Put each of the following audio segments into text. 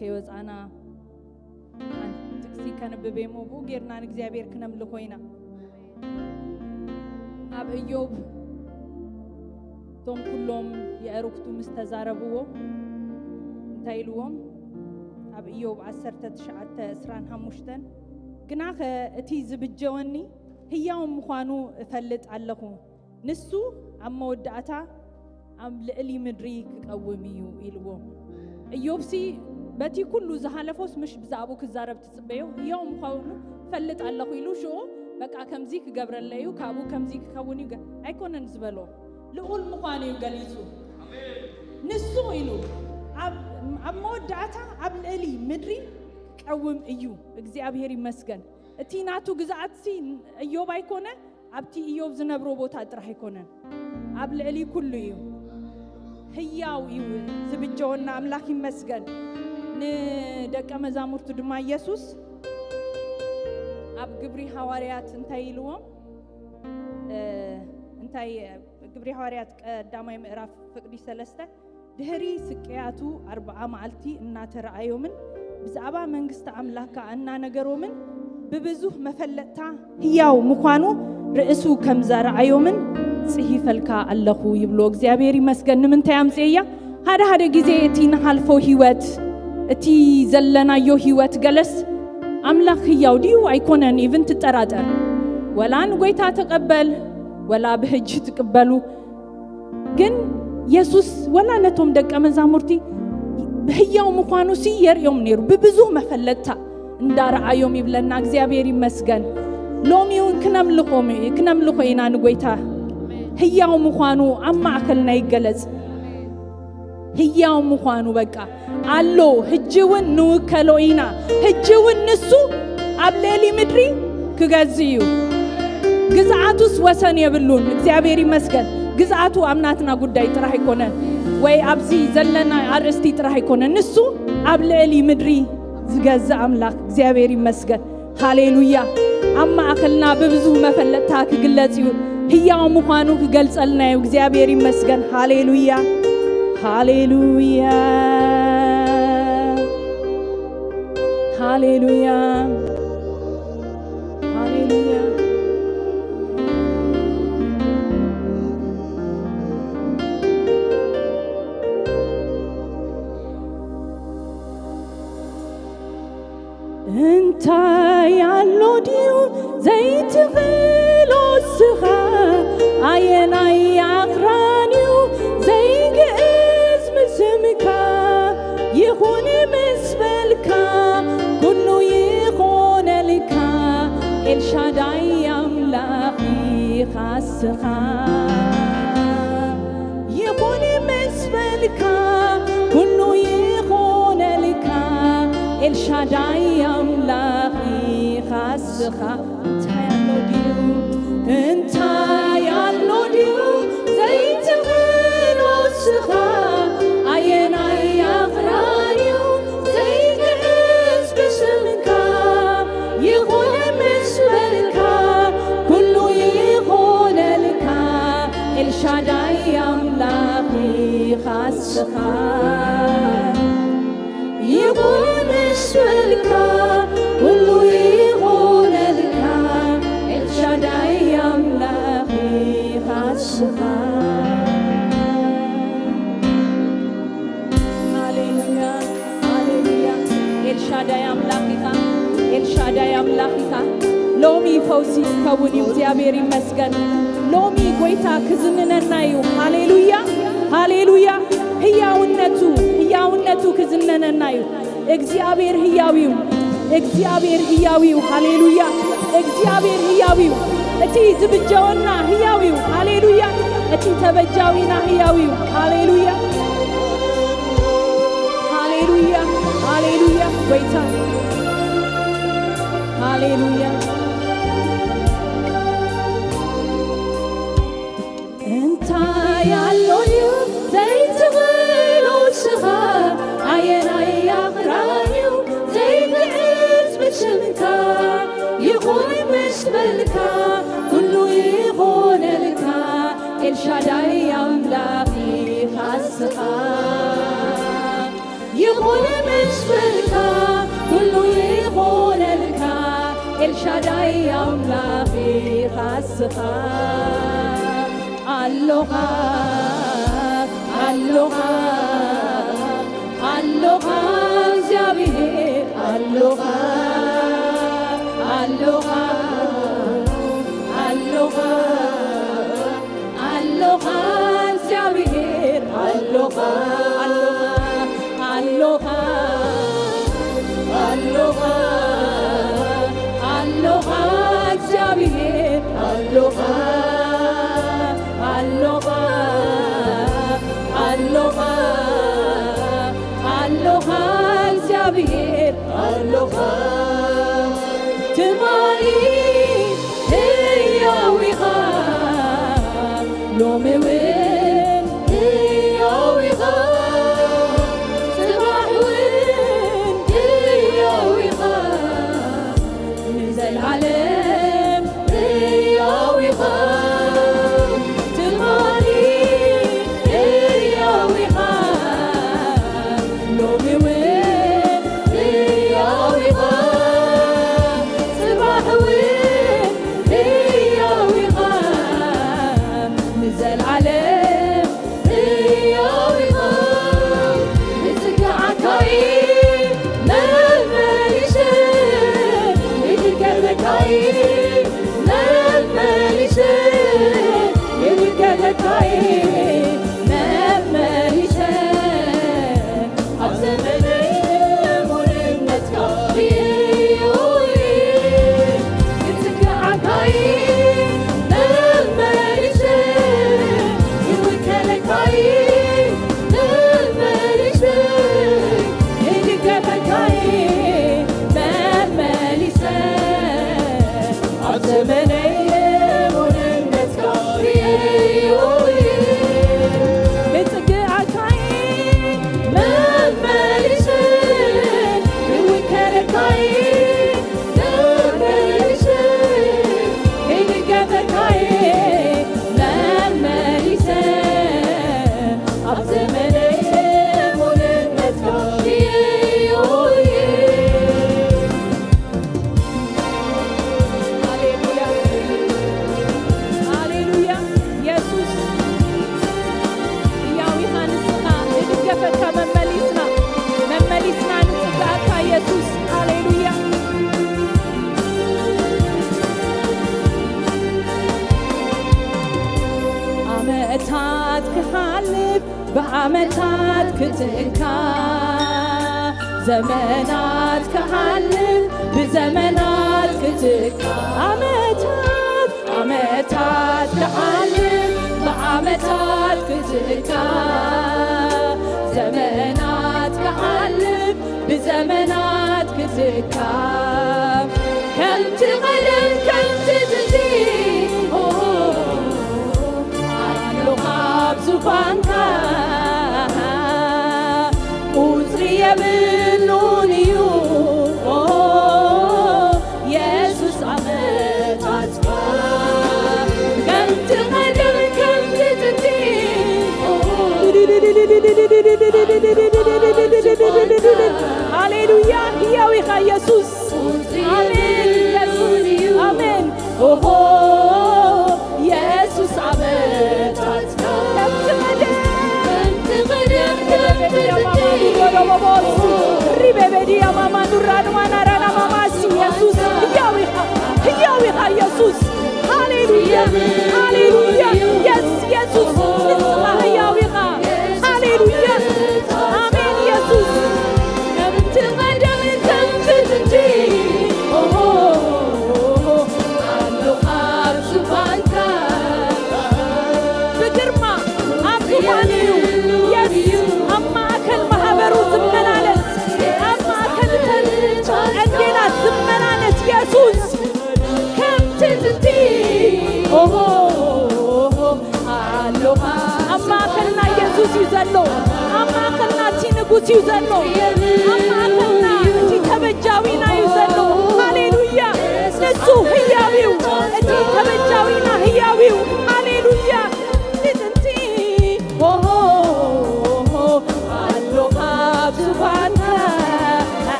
كيوزانا تكسي كان ببيمو بو غيرنا እግዚአብሔር كنملكوينا اب ايوب توم كلهم يأركتو مستزاربو انتايلوهم اب ايوب 19:15 ግና እቲ ዝብጀወኒ ህያው ምዃኑ እፈልጥ ኣለኹ ንሱ ኣብ መወዳእታ ኣብ ልዕሊ ምድሪ ክቀውም እዩ ኢልዎ ኢዮብሲ በቲ ኩሉ ዝሃለፎስ ምሽ ብዛዕቡ ክዛረብ ትጽበዩ ህያው ምዃኑ ፈልጥ ኣለኹ ኢሉ ሾ በቃ ከምዚ ክገብረለዩ ካብኡ ከምዚ ክኸውን እዩ ኣይኮነን ዝበሎ ልዑል ምዃኑ ይገልጹ አሜን ንሱ ኢሉ ኣብ መወዳእታ ኣብ ልዕሊ ምድሪ قوم ايو እግዚአብሔር ይመስገን እቲ ናቱ ግዛዓትሲ ኢዮብ አይኮነ ኣብቲ ኢዮብ ዝነብሮ ቦታ ጥራሕ አይኮነ ኣብ ልዕሊ ኩሉ እዩ ህያው እዩ ዝብጀውና አምላክ ይመስገን ንደቀ መዛሙርቱ ድማ ኢየሱስ ኣብ ግብሪ ሐዋርያት እንታይ ይልዎም እንታይ ግብሪ ሐዋርያት ቀዳማይ ምዕራፍ ፍቅዲ 3 ድህሪ ስቅያቱ 40 መዓልቲ እናተራአዮምን ብዛዕባ መንግስት አምላካ እና ነገሮምን በብዙህ መፈለጥታ ህያው ምዃኑ ርእሱ ከምዛራአዮምን ጽሂፈልካ አለኹ ይብሎ እግዚአብሔር ይመስገን ምንታይ አምጽያ ሃደ ጊዜ እቲ ንሐልፎ ህይወት እቲ ዘለናዮ ህይወት ገለስ አምላክ ህያው ዲዩ አይኮነን ኢቭን ትጠራጠር ወላን ጎይታ ተቀበል ወላ በህጅ ተቀበሉ ግን ኢየሱስ ወላ ነቶም ደቀ መዛሙርቲ ህያው ምዃኑ ሲየርዮም ነሩ በብዙ መፈለጥታ እንዳራአዮም ይብለና እግዚአብሔር ይመስገን ሎሚውን ክነምልኾይና ንጎይታ ህያው ምዃኑ አማዕከልና ይገለጽ ህያው ምዃኑ በቃ አሎ ህጅውን ንውከሎይና ህጅውን ንሱ ኣብ ልዕሊ ምድሪ ክገዝዩ ግዛዓቱስ ወሰን የብሉን እግዚአብሔር ይመስገን ግዛዓቱ አምናትና ጉዳይ ጥራሕ ይኮነን ወይ አብዚ ዘለና አርስቲ ጥራሕ ይኮነን ንሱ ኣብ ልዕሊ ምድሪ ዝገዛ አምላክ እግዚአብሔር ይመስገን ሃሌሉያ አማዕከልና በብዙ መፈለጥታ ክግለጽ እዩ ህያው ምዃኑ ክገልጸልና እዩ እግዚአብሔር ይመስገን ሃሌሉያ ሃሌሉያ ሃሌሉያ ሃሌሉያ እንታ ያሎዲው ዘይት ፍሎስኻ አየናይ አኽራኒው ዘይግእዝ ምስምካ ይኹን ምስበልካ ኩሉ ይኾነልካ ኤልሻዳይ አምላኺ ኻስኻ ይኹን ምስበልካ ኩሉ ይኾነልካ ኤልሻዳይ አምላኺ ኻስኻ እንታ ያሎዲው ዘይት ፍሎስኻ አየናይ አኽራኒው ዘይግእዝ ምስምካ ይኹን ምስበልካ ኩሉ ይኾነልካ ኤልሻዳይ አምላኺ ኻስኻ ይኹን ምስበልካ ኩሉ ይኾነልካ ኤልሻዳይ አምላኺ ኻስኻ ሃሌሉያ ሃሌሉያ ኤልሻዳይ አምላኺኻ ኤልሻዳይ አምላኺኻ ሎሚ ፈውሲ ከውን እግዚአብሔር ይመስገን ሎሚ ጎይታ ክዝንነና እዩ ሃሌሉያ ሃሌሉያ ህያውነቱ ክዝንነና እዩ እግዚአብሔር ህያዊው ሃሌሉያ እግዚአብሔር ህያዊው እቲ ዝብጀውና ህያዊው ሃሌሉያ እቲ ተበጃዊና ህያዊው ሃሌሉያ ሃሌሉያ ሃሌሉያ ጎይታ ሃሌሉያ እንታ ያሎዲው ዘይት ፍሎስኻ አየናይ አኽራኒው ዘይግእዝ ምስምካ ይኹን ምስበልካ ኩሉ ይኾነልካ ኤልሻዳይ አምላኺ ኻስኻ ይኹን መሽፈርካ ኩሉ ይኾነልካ ኤልሻዳይ ኣምላኺ ካስኻ ኣሎኻ ኣሎኻ ኣሎኻ እግዚአብሔር ኣሎኻ ኣሎኻ ኣሎኻ ኣሎኻ እግዚአብሔር ኣሎኻ ኣሎኻ ኣሎኻ ኣሎኻ እግዚአብሔር ኣሎኻ ኣሎኻ ኣሎኻ ኣሎኻ እግዚአብሔር ኣሎኻ ትማሊ ሕያው ኢኻ ሎሚ እውን ሕያው ኢኻ ጽባሕ እውን ሕያው ኢኻ ንዘለዓለም ሕያው ኢኻ ትማሊ ሕያው ኢኻ ሎሚ እውን ሕያው ኢኻ ጽባሕ እውን ሕያው ኢኻ ንዘለዓለም ሕያው ኢኻ ንዝግዓካይ መመሊሰ ንዝገበካይ መመሊሰ ንዝገበካይ መመሊሰ ኣብ ዘመነይ ሙሉነትካ እዩይ ንዝግዓካይ መመሊሰ ንውከለካይ መመሊሰ ንዝገበካይ መመሊሰ ኣብ ዘመነይ ሙሉነትካ እዩይ ንዝግዓካይ መመሊሰ ንውከለካይ መመሊሰ ንዝገበካይ መመሊሰ ኣብ ዘመነይ ሙሉነትካ እዩይ ሃሌሉያ ሃሌሉያ ኢየሱስ ሕያው ኢኻ ንስኻ ንድገፈካ መመሊስና ንጽጋዕካ ኢየሱስ ሃሌሉያ ዓመታት ክሓልፍ ብዓመታት ክትእካ ዘመናት ክሓልፍ ብዘመናት ክትእካ ዓመታት ክሓልፍ ብዓመታት ክትእካ ዘመናት ክሓልፍ ብዘመናት ክትእካ ከምቲ ቀደም ከምቲ ጥንቲ ኣሎኻ ኣብ ዙፋንካ ቁፅሪ የብሉን እዩ ኢየሱስ ዓመታትካ ከምቲ ቀደም ከምቲ ጥንቲ ሃሌሉያ ሕያው ኢኻ ኢየሱስ አሜን ኢየሱስ አሜን ኦሆ ኢየሱስ ዓመታትካ ከምቲ ቀደም ሪቤቤዲያ ማማኑራን ማናራና ማማሲ ኢየሱስ ሕያው ኢኻ ኢየሱስ ሃሌሉያ ሃሌሉያ ኢየሱስ ንስኻ ሕያው ኢኻ ሃሌሉያ አሜን ኢየሱስ ከምቲ ቀደም ከምቲ ጥንቲ ኣሎኻ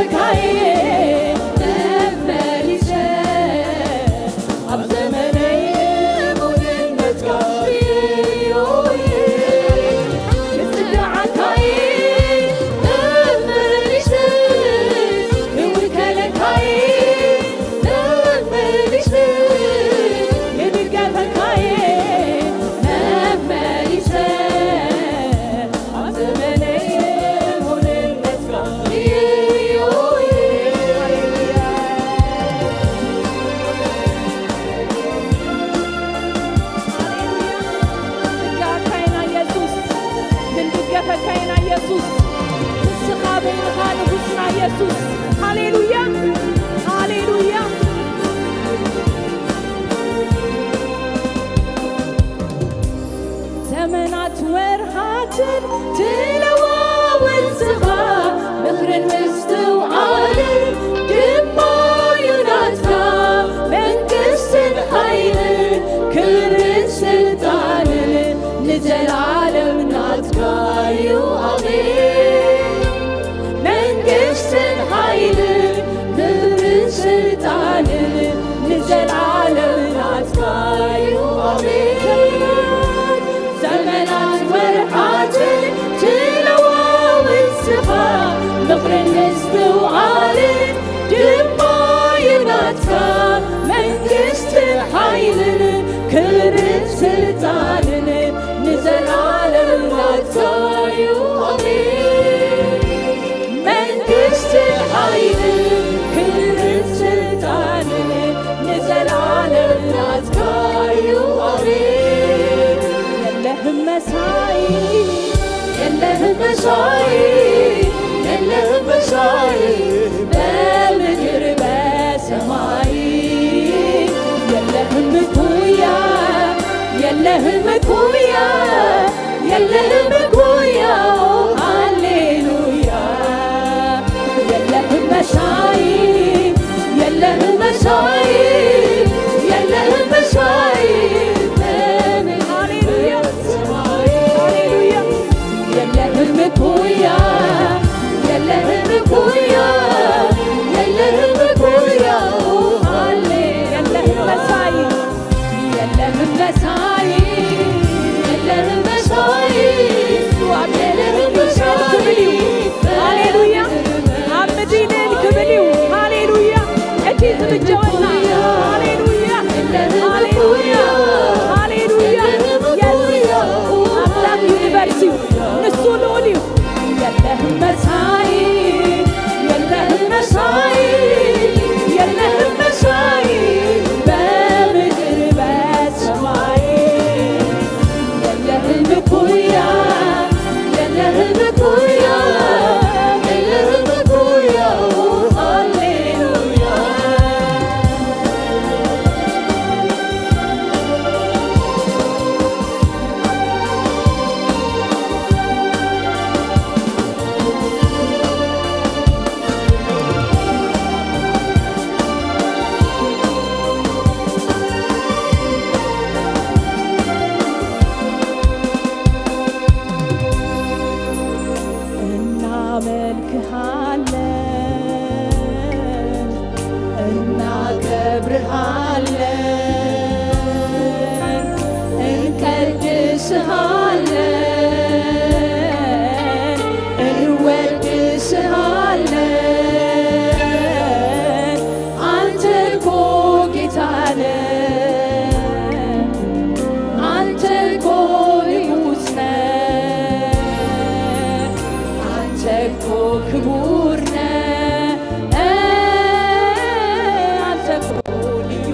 ፈካዬ ተመልሼ ኣብ ዘመነይ ሙሉነት ካፍዮዬ ክጽጋዓካዬ ተመልሼ ክውከለካዬ ተመልሼ ክድገፈካዬ ተመልሼ ኣብ ዘመነይ ሙሉነት ካፍዮዬ ጽጋዓካይና ኢየሱስ ክንድገፈካይና ኢየሱስ ንስኻ በይንኻ ንጉስና ኢየሱስ ሃሌሉያ ሃሌሉያ ዘመናት ወርሃትን ትለዋወጥ ስኻ ምኽርን ምስትውዓልን ድማ ዩናትካ መንግሥትን ኃይልን ክብርን ስልጣንን ንዘላለም ናትካ እዩ አሜን መንግሥትን ኃይልን ክብርን ስልጣንን ንዘላለም ናትካ እዩ አሜን ዘመናት ወርሓትን ትለዋወጥ ስኻ ምኽርን ምስትውዓልን ድማ ዩናትካ መንግሥትን ኃይልን ክብርን ስልጣንን ንዘላለም ናትካ እዩ አሜን መንግሥትን ኃይልን ክብርን ስልጣንን ንዘላለም ናትካ እዩ አሜን የለህም መሳይ የለህም መሳይ የለህም መሳይ በምድር በሰማይ የለህም እኩያ የለህም እኩያ የለህም እኩያ ሃሌሉያ የለህም መሳይ የለህም መሳይ የለህም መሳይ ሃሌሉያ ሃሌሉያ የለህም እኩያ የለህም እኩያ የለህም እኩያ የለህም መሳይ የለህም መሳይ የለህም መሳይ የለህም መሳይ ሃሌሉያ አምዲልን ክብልው ሃሌሉያ እቲ ዝብጀወና ሃሌሉያ ሃሌሉያ ሃሌሉያ አምላክ ዩኒቨርሲቲ ንሱ ልዑል እዩ የለህም መሳይ የለህም መሳይ የለህም መሳይ በምድር በሰማይ የለህም እኩያ የለህም እኩያ የለህም እኩያ ሃሌሉያ ክቡር ነህ አንተ እኮ ልዩ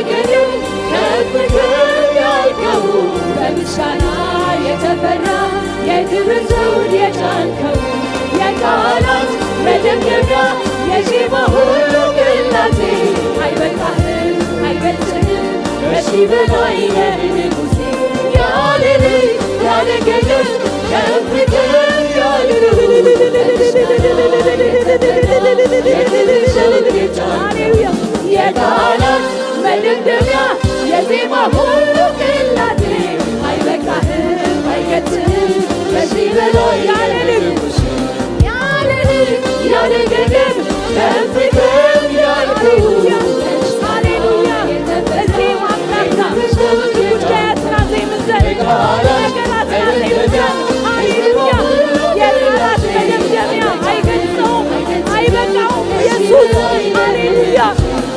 ገደብ ከፍ ከፍ ያልከው በምስጋና የተፈራ የክብር ዘውድ የጫንከው የቃላት መደምደሚያ የዜማ ሁሉ ቅላጼ አይበቃህም አይገልጽህም ከዚህ በላይ ነህ ንጉሴ ያለ ልክ ያለ ገደብ ከፍ ከፍ ያልከው የክብር ዘውድ የጫንከው የቃላት መደምደሚያ የዜማ ሁሉ ቅላጼ አይበቃህም አይገልጽህም ከዚህ በላይ ያለ ንጉሴ ያለ ገደብ ከፍ ከፍ ያልከው ሃሌሉያ እዚህ ማምለካ ጉዳያትን አዜምን ዘንድ ነገራትን አዜምን ዘንድ ሃሌሉያ የቃላት መደምደሚያ አይገልጸውም አይበቃውም ኢየሱስ ሃሌሉያ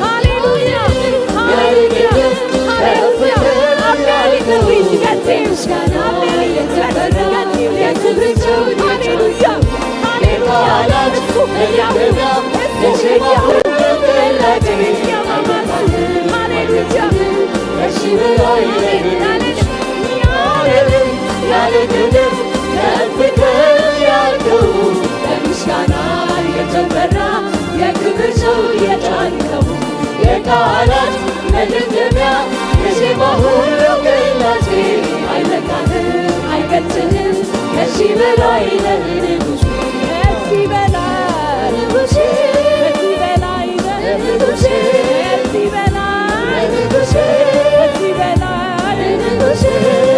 ሃሌሉያ ሃሌሉያ ሃሌሉያ አምላክ ክብር ይገኝ አምላክ የክብር ዘውድ ሃሌሉያ ቃላት መደምደሚያ የዜማ ሁሉ ቅላጼ ሃሌሉያ ከዚህ በላይ ያለ ገደብ ከፍ ከፍ ያልከው በምስጋና የተፈራ የክብር ዘውድ የጫንከው የቃላት መደምደሚያ የዜማ ሁሉ ቅላጼ አይበቃህም አይገልጽህም ከዚህ በላይ ነህ ንጉሴ ከዚህ በላይ ንጉሴ ከዚህ በላይ ነህ ንጉሴ ከዚህ በላይ ንጉሴ ከዚህ በላይ ንጉሴ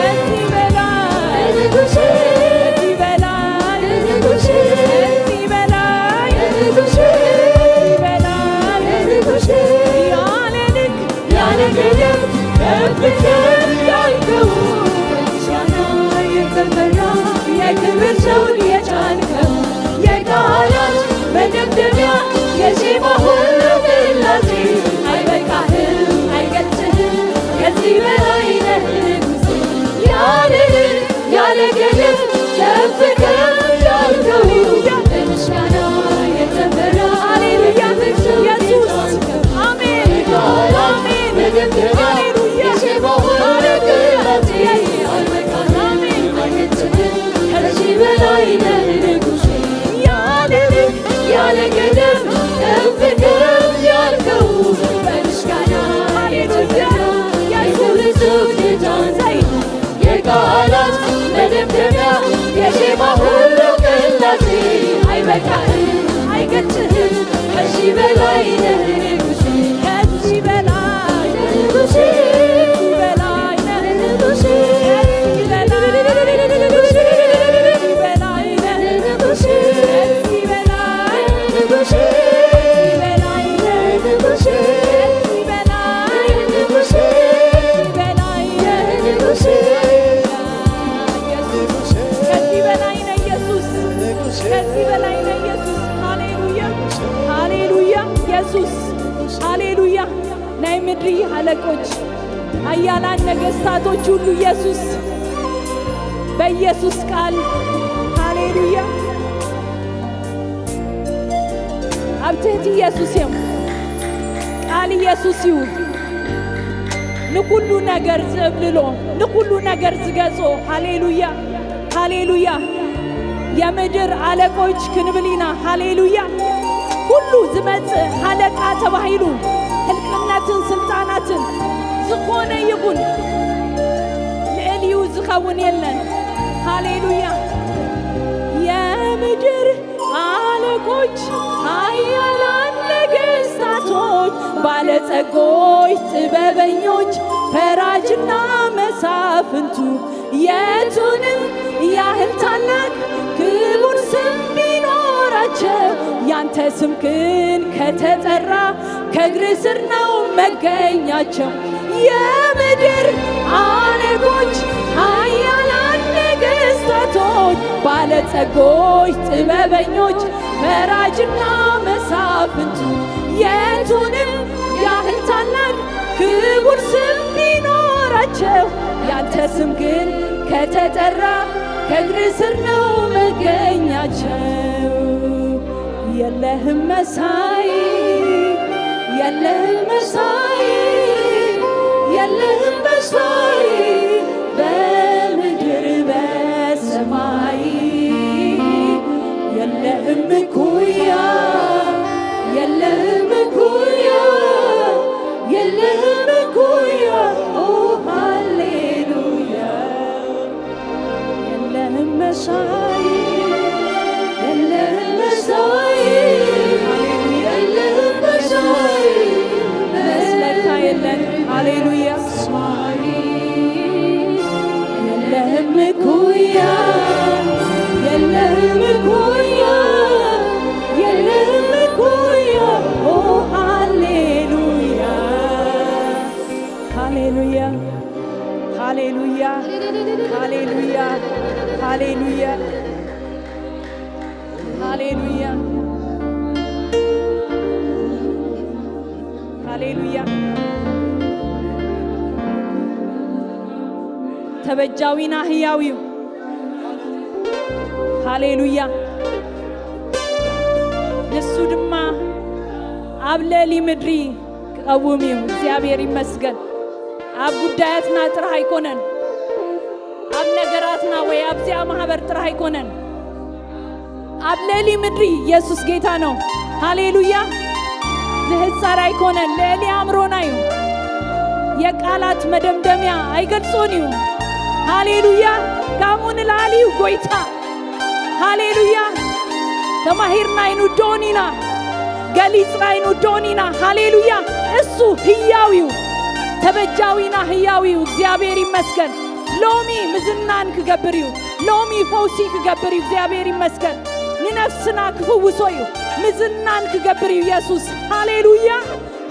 ከዚህ በላይ ንጉሴ ከዚህ በላይ ንጉሴ ከዚህ በላይ ንጉሴ ከዚህ በላይ ንጉሴ ያለ ልክ ያለ ገደብ ከፍ ከፍ ያልከው ምስጋና የተፈራ የክብር ዘውድ የጫንከው የቃላት መደምደሚያ የዜማ ሁሉ ቅላጼ አይበቃህም አይገልጽህም ከዚህ በላይ ነህ ንጉሴ ያለ ገደብ ከፍ ከፍ ያልከው በምስጋና የተፈራ የክብር ዘውድ የጫንከው አሜን አሜን መደምደሚያ የዜማ ሁሉ ቅላጼ አይበቃህም አይገልጽህም ከዚህ በላይ ነህ ንጉሴ ያለ ገደብ ከፍ ከፍ ያልከው በምስጋና የተፈራ የክብር ዘውድ የጫንከው የቃላት መደምደሚያ የዜማ ሁሉ ቅላጼ አይበቃህም አይገልጽህም ከዚህ በላይ ነህ ንጉሴ ከዚህ በላይ ነህ ንጉሴ ከዚህ በላይ ነህ ንጉሴ ከዚህ በላይ ነህ ንጉሴ ከዚህ በላይ ነህ ንጉሴ ከዚህ በላይ ንጉሴ በላይ ነህ ንጉሴ በላይ ንጉሴ በላይ ነህ ንጉሴ ከዚህ በላይ ነህ ኢየሱስ ከዚህ በላይ ነህ ኢየሱስ ሃሌሉያ ሃሌሉያ ኢየሱስ ሃሌሉያ ናይ ምድሪ አለቆች ኃያላን ነገሥታቶች ሁሉ ኢየሱስ በኢየሱስ ቃል ሃሌሉያ አብትህት ኢየሱስ የም ቃል ኢየሱስ ይሁን ንኩሉ ነገር ዘብልሎ ንኩሉ ነገር ዝገጾ ሃሌሉያ ሃሌሉያ የምድር አለቆች ክንብሊና ሃሌሉያ ሁሉ ዝመጽእ ሃለቃ ተባሂሉ ህልቅነትን ስልጣናትን ዝኾነ ይኩን ልዕልዩ ዝኸውን የለን ሃሌሉያ የምድር አለቆች ኃያላን ነገሥታቶች ባለጸጎች ጥበበኞች ፈራጅና መሳፍንቱ የቱንም ያህል ታላቅ ክቡር ስም ቢኖራቸው ያንተ ስም ግን ከተጠራ ከእግር ስር ነው መገኛቸው። የምድር አለቆች ኃያላን ነገሥታቶች ባለጸጎች ጥበበኞች ፈራጅና መሳፍንቱ የቱንም ያህል ታላቅ ክቡር ስም ቢኖራቸው ያንተ ስም ግን ከተጠራ ከእግር ስር ነው መገኛቸው። የለህም መሳይ የለህም መሳይ የለህም መሳይ በምድር በሰማይ የለህም እኩያ የለህም እኩያ የለህም እኩያ ኦ ሃሌሉያ የለህም መሳይ የለህም መሳይ የለህም መሳይ መስለካ የለን ሃሌሉያ የለህም እኩያ የለህም እኩያ የለህም እኩያ ኦ ሃሌሉያ ሃሌሉያ ሃሌሉያ ሃሌሉያ ሃሌሉያ ሃሌሉያ ሃሌሉያ ተበጃዊና ህያዊው ሃሌሉያ ንሱ ድማ ኣብ ለሊ ምድሪ ቀውሚው እግዚአብሔር ይመስገን ኣብ ጉዳያትና ጥራሕ አይኮነን ኣብ ነገራትና ወይ ኣብዚያ ማህበር ጥራሕ አይኮነን ኣብ ለሊ ምድሪ ኢየሱስ ጌታ ነው ሃሌሉያ ዝህፃር አይኮነን ለሊ አምሮናዩ የቃላት መደምደሚያ አይገልጾንዩ ሃሌሉያ ካሙን ላሊው ጎይታ ሃሌሉያ ተማሂርና ይኑዶኒና ገሊጽና ይኑዶኒና ሃሌሉያ እሱ ህያዊው ተበጃዊና ህያዊው እግዚአብሔር ይመስገን ሎሚ ምዝናን ክገብርዩ ሎሚ ፈውሲ ክገብርዩ እግዚአብሔር ይመስገን ንነፍስና ክፍውሶዩ ምዝናን ክገብርዩ ኢየሱስ ሃሌሉያ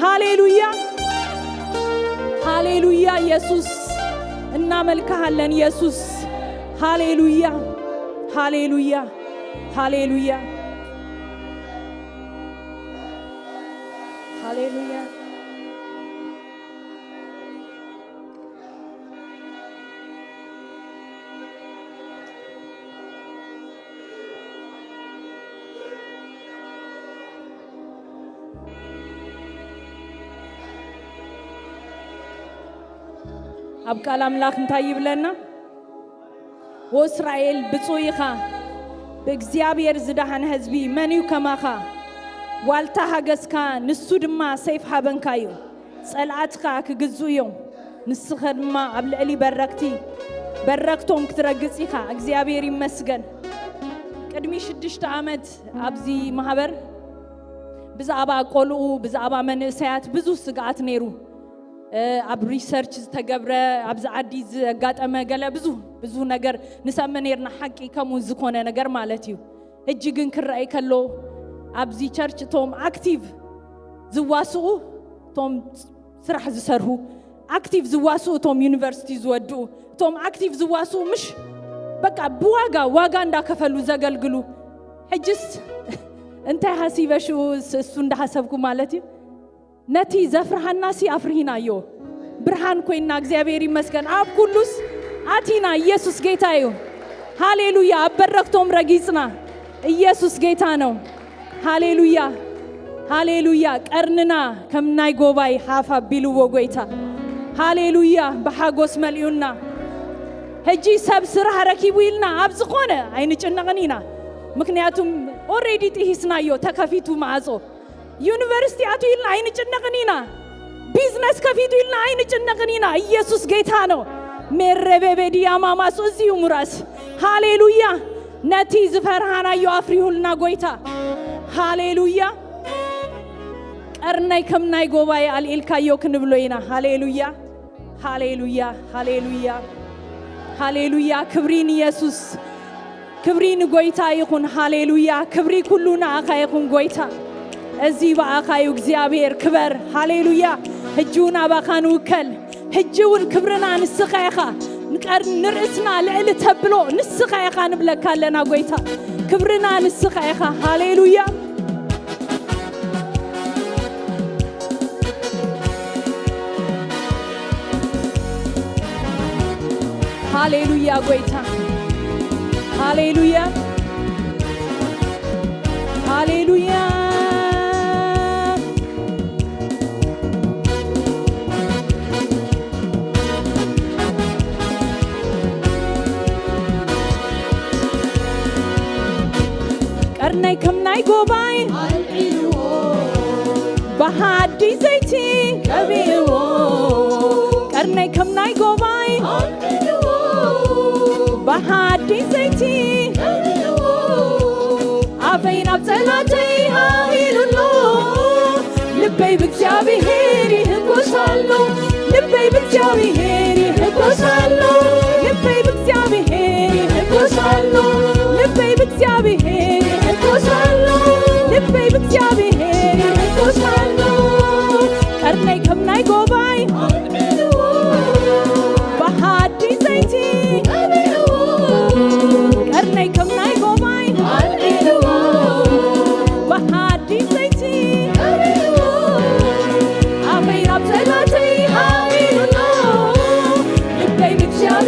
ሃሌሉያ ሃሌሉያ ኢየሱስ እናመልክሃለን ኢየሱስ ሃሌሉያ ሃሌሉያ ሃሌሉያ ሃሌሉያ አብቃል አምላክ እንታይ ይብለና ወእስራኤል ብፁይኻ በእግዚአብሔር ዝዳሃነ ህዝቢ መንዩ ከማኻ ዋልታ ሃገስካ ንሱ ድማ ሰይፍ ሃበንካዩ ጸልዓትካ ክግዙዮም ንስኻ ድማ ኣብ ልዕሊ በረክቶም ክትረግጽኢኻ እግዚአብሔር ይመስገን ቅድሚ 6 ዓመት ኣብዚ ማህበር ብዛዕባ ቆልኡ ብዛዕባ መንእሰያት ብዙ ስጋት ነይሩ ኣብ ሪሰርች ተገብረ ኣብዚ ዓዲ ዘጋጠመ ገለ ብዙ ነገር ንሰምዕ ነርና ሓቂ ከምኡ ዝኮነ ነገር ማለት እዩ እጂ ግን ክረአይ ከሎ ኣብዚ ቸርች ቶም አክቲቭ ዝዋስኡ ቶም ስራሕ ዝሰርሁ አክቲቭ ዝዋስኡ ቶም ዩኒቨርሲቲ ዝወድኡ ቶም አክቲቭ ዝዋስኡ ምሽ በቃ ዋጋ እንዳከፈሉ ዘገልግሉ ሕጅስ እንታይ ሐሲበሹ እሱ እንዳሐሰብኩ ማለት እዩ ነቲ ዘፍርሃናሲ አፍርሂናዮ ብርሃን ኮይና እግዚአብሔር ይመስገን አብ ኩሉስ አቲና ኢየሱስ ጌታ እዩ ሃሌሉያ አበረክቶም ረጊጽና ኢየሱስ ጌታ ነው ሃሌሉያ ሃሌሉያ ቀርንና ከምናይ ጎባይ ሓፋ ቢልዎ ጎይታ ሃሌሉያ በሓጎስ መልዩና ሕጂ ሰብ ስራሕ ረኪቡ ኢልና ኣብ ዝኾነ አይንጭነቅኒና ምክንያቱም ኦሬዲ ጥሂስናዮ ተከፊቱ ማዕጾ ዩኒቨርሲቲ አቱ ኢልና አይንጭነቅኒና ቢዝነስ ከፊቱ ኢልና አይንጭነቅኒና ኢየሱስ ጌታ ነው መረበበዲ ያማማሱ እዚሁ ሙራስ ሃሌሉያ ነቲ ዝፈርሃናዮ አፍሪሁልና ጎይታ ሃሌሉያ ቀርናይ ከምናይ ጎባይ አልኢልካዮ ክንብሎይና ሃሌሉያ ሃሌሉያ ሃሌሉያ ሃሌሉያ ክብሪን ኢየሱስ ክብሪን ጎይታ ይኹን ሃሌሉያ ክብሪ ኩሉና አኻ ይኹን ጎይታ እዚ ባአኻዩ እግዚአብሔር ክበር ሃሌሉያ ሕጁና ባኻን ውከል ሕጅውን ክብርና ንስኻ ኢኻ ንቀር ንርእስና ልዕል ተብሎ ንስኻ ኢኻ ንብለካለና ጎይታ ክብርና ንስኻ ኢኻ ሃሌሉያ ሃሌሉያ ጎይታ ሃሌሉያ ሃሌሉያ بحدي زيتي كبيو قرني كم ناي قوباي بحدي زيتي كبيو عفين بطلاتي هايلو لبي بكجابي هيري هكوشالو لبي بكجابي هيري هكوشالو لبي بكجابي هيري هكوشالو لبي بكجابي هيري هكوشالو لبي بكجابي هيري هكوشالو قرني كم ناي قوباي بحدي زيتي قرني كم ناي قوباي بحدي زيتي عفين بطلاتي هايلو لبي بكجابي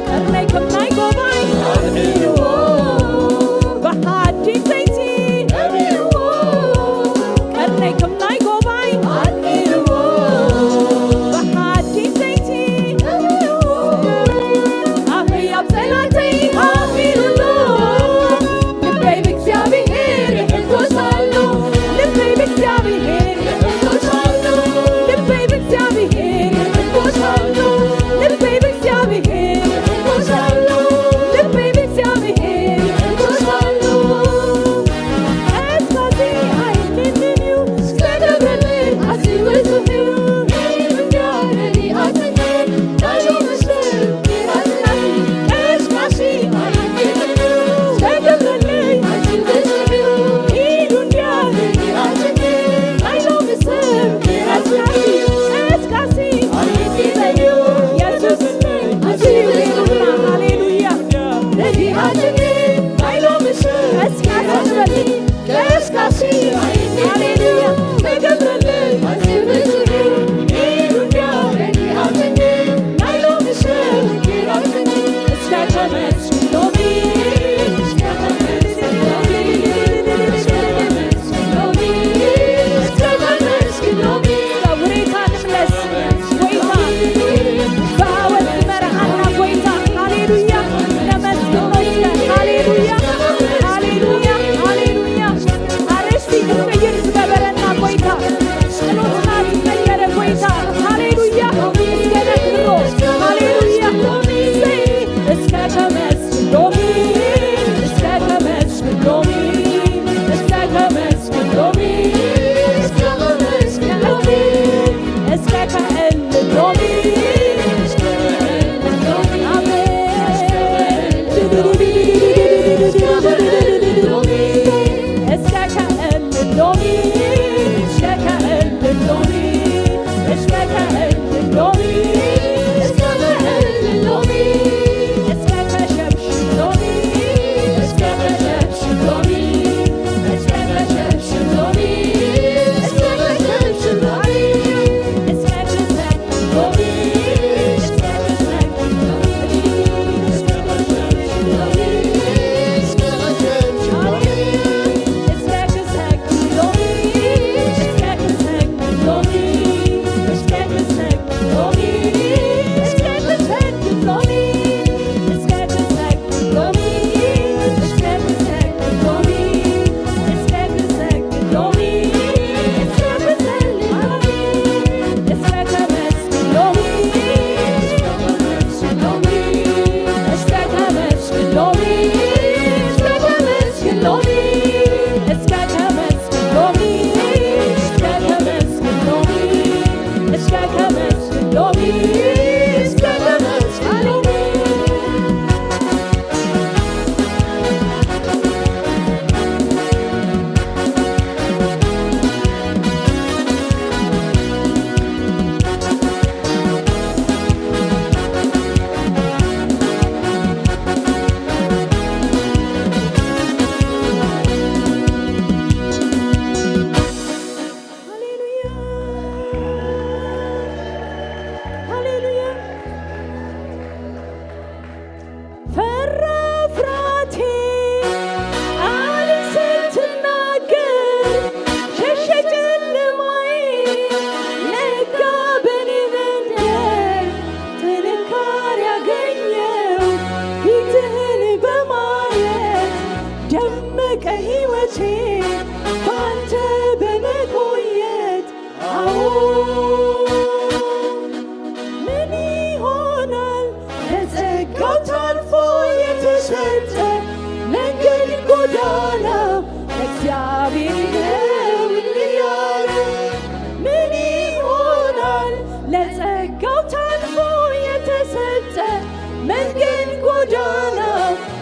ቀርነይ ከምናይ ጎባይ በሓዲስ ዘይቲ ቀርነይ ከምናይ ጎባይ በሓዲስ ዘይቲ ኣፍያብ ፀላተይ ኣፊሩሎ ልበይ ብእግዚአብሔር ይሕጎሳሉ ልበይ ብእግዚአብሔር ይሕጎሳሉ ልበይ ብእግዚአብሔር ይሕጎሳሉ ልበይ ብእግዚአብሔር ይሕጎሳሉ ልበይ ብእግዚአብሔር ይሕጎሳሉ እስካዚ ኣይንንዩ ስለደብረልኝ ኣዚወዝፍዩ ይምንያረኒ ኣተኘን ናዩ ምስል ይራዝናኒ እስካሲ ኣይንንዩ ስለደብረልኝ ኣዚወዝፍዩ ይሉንያረኒ ኣተኘን ናዩ ምስል ይራዝናኒ እስካሲ ኣይንንዩ ኢየሱስ ኣዚወዝፍና ሃሌሉያ ነዲ ኣተኘን ናዩ ምስል እስካሲ እስካሲ ሃሌሉያ ስለደብረልኝ ኣዚወዝፍዩ ይሉንያረኒ ኣተኘን ናዩ ምስል ይራዝናኒ እስከተመስ ሎሚ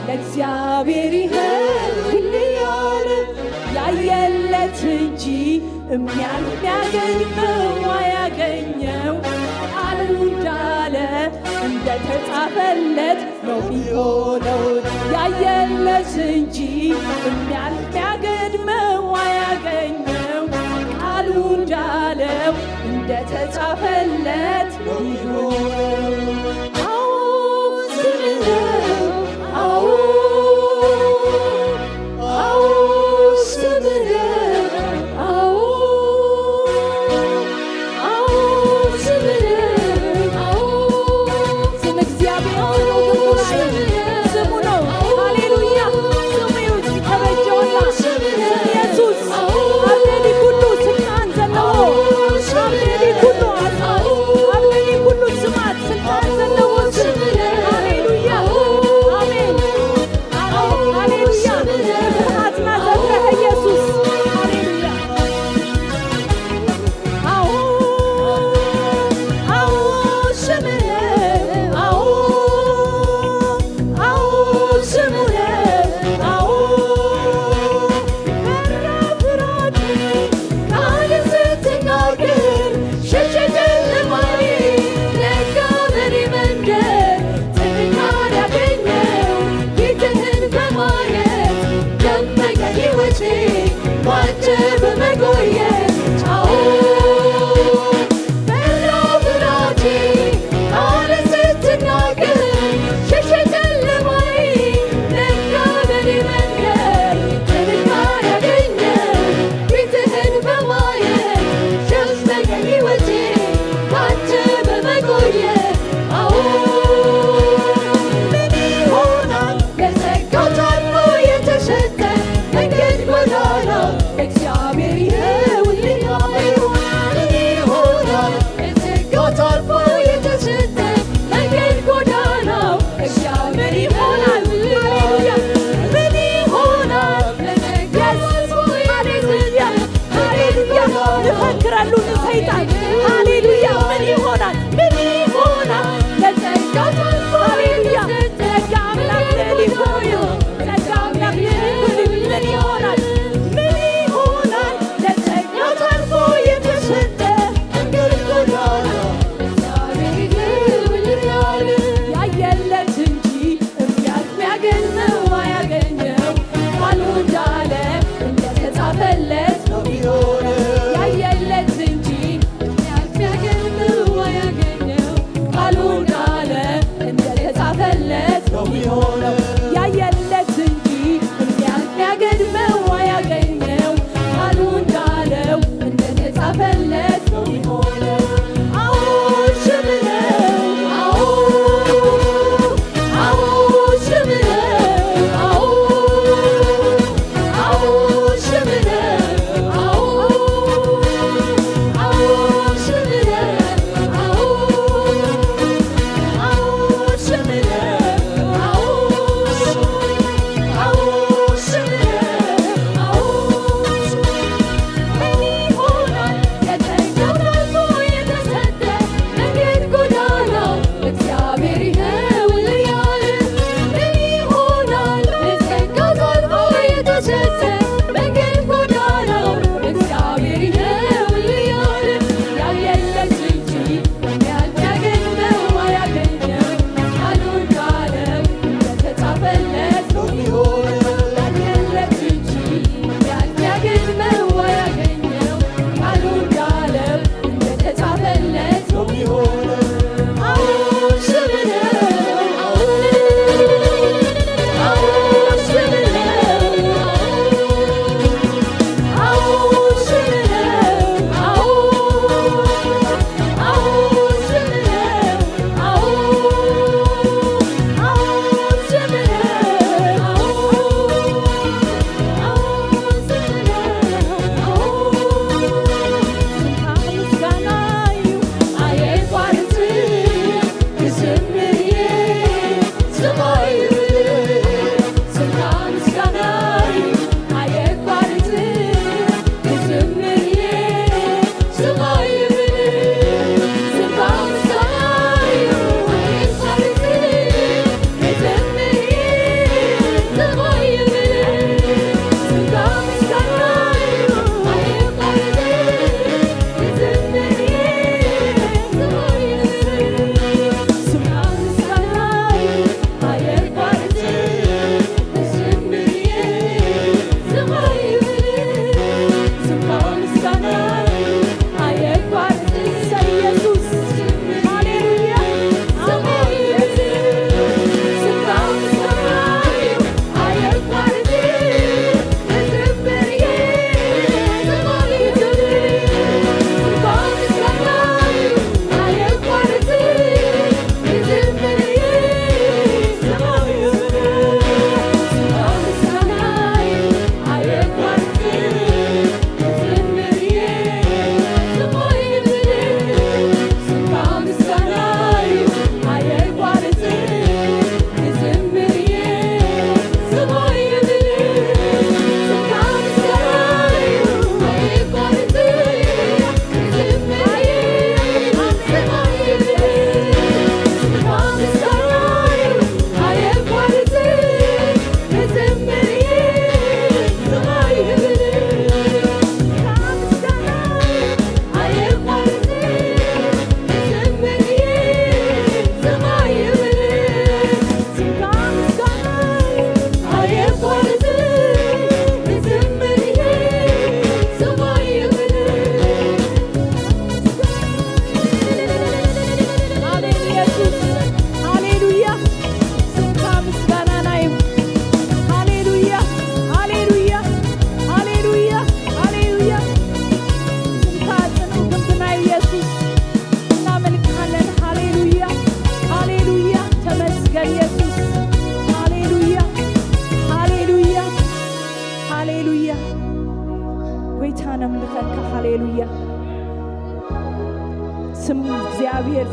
ለእግዚአብሔር ይሁን ያለ ያየለት እንጂ የሚያገኘው አያገኘው ቃሉ እንዳለ እንደተጻፈለት ነው የሚሆነው። ያየለት እንጂ የሚያገኘው አያገኘው ቃሉ እንዳለው እንደተጻፈለት ነው የሚሆነው።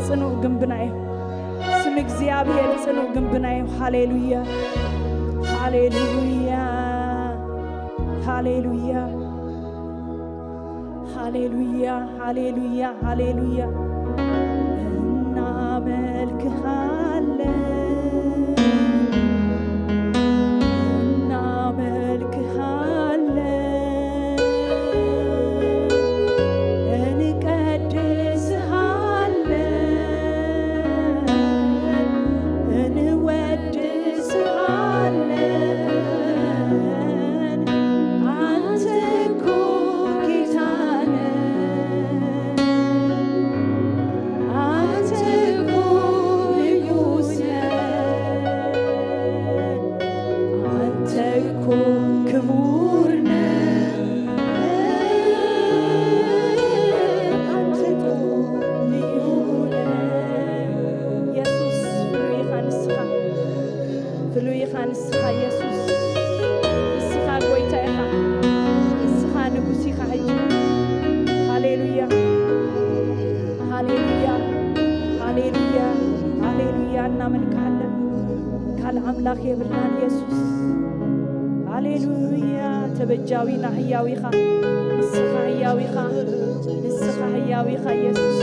ጽኑዕ ግንብና እዩ ስም እግዚአብሔር ጽኑዕ ግንብና እዩ ሃሌሉያ ሃሌሉያ ሃሌሉያ ሃሌሉያ ሃሌሉያ ሃሌሉያ እናመልክሃለን تبجاوينا حياويخا نسخا حياويخا نسخا حياويخا يسوس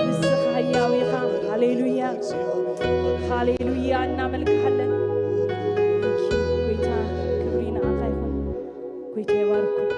نسخا حياويخا هاليلويا هاليلويا نعملك حلا كويتا كبرينا عقايكم كويتا يباركم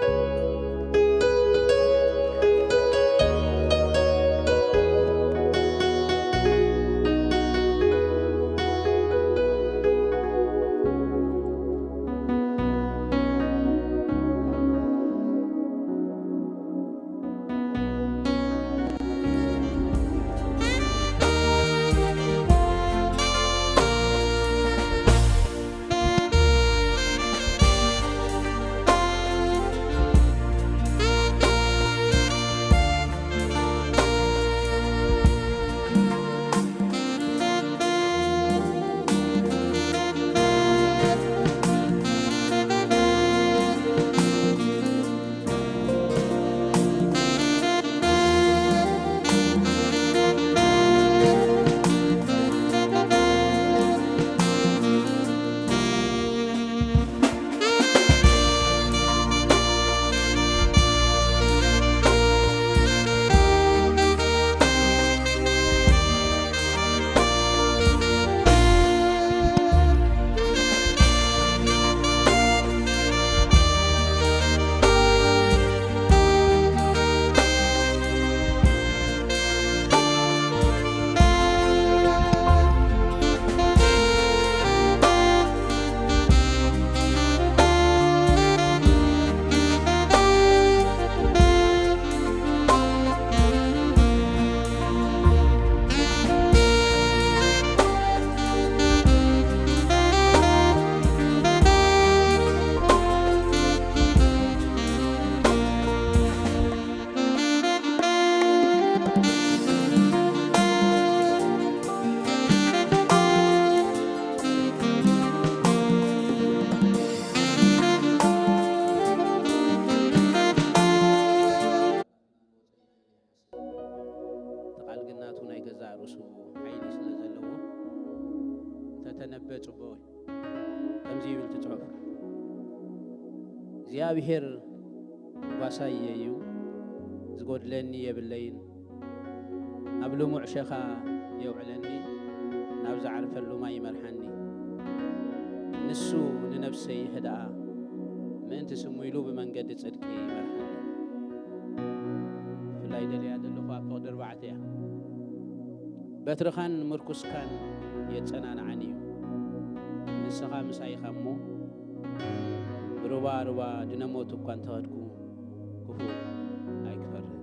እግዚአብሔር ዋሳየዩ ዝጎድለኒ የብለይን ኣብ ልሙዕ ሸኻ የውዕለኒ ናብ ዝዓርፈሉ ማይ ይመርሐኒ ንሱ ንነፍሰይ ህድኣ ምእንቲ ስሙ ኢሉ ብመንገዲ ጽድቂ ይመርሐኒ ፍላይ ደልያ ዘለኹ ኣብ ፍቕዲ 4 እያ በትርኻን ምርኩስካን የጸናንዓኒ እዩ ንስኻ ምሳይኻ እሞ ربا ربا دينامو تكون تهدكو كفو هاي كفرني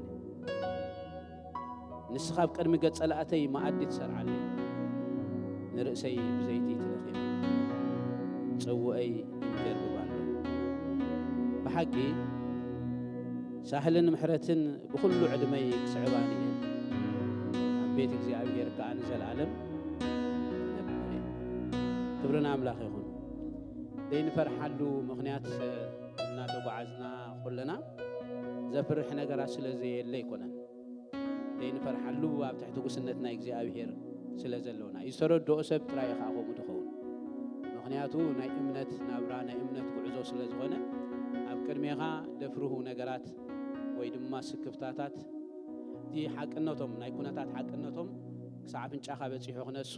نسخاب قدمي قد صلاتي ما عديت سر علي نرأسي بزيتي تلخيم تصوئي ينجرب بالله بحقي ساحلن محرتن بكل عدمي كسعباني بيت እግዚአብሔር كأن زلعلم كبرنا أملاخ يخون دين فرحلو مغنيات نادو بعزنا كلنا زفرح نجار سلزي اللي يكونن ዘይንፈርሓሉ ኣብ ትሕቲ ጉስነትና እግዚኣብሔር ስለ ዘለውና ይተረድኦ ሰብ ጥራይ ኢኻ ከምኡ ትኸውን ምክንያቱ ናይ እምነት ናብራ ናይ እምነት ጉዕዞ ስለ ዝኾነ ኣብ ቅድሜኻ ደፍርሁ ነገራት ወይ ድማ ስክፍታታት እቲ ሓቅነቶም ናይ ኩነታት ሓቅነቶም ክሳብ ኣፍንጫኻ በፂሑ ክነሱ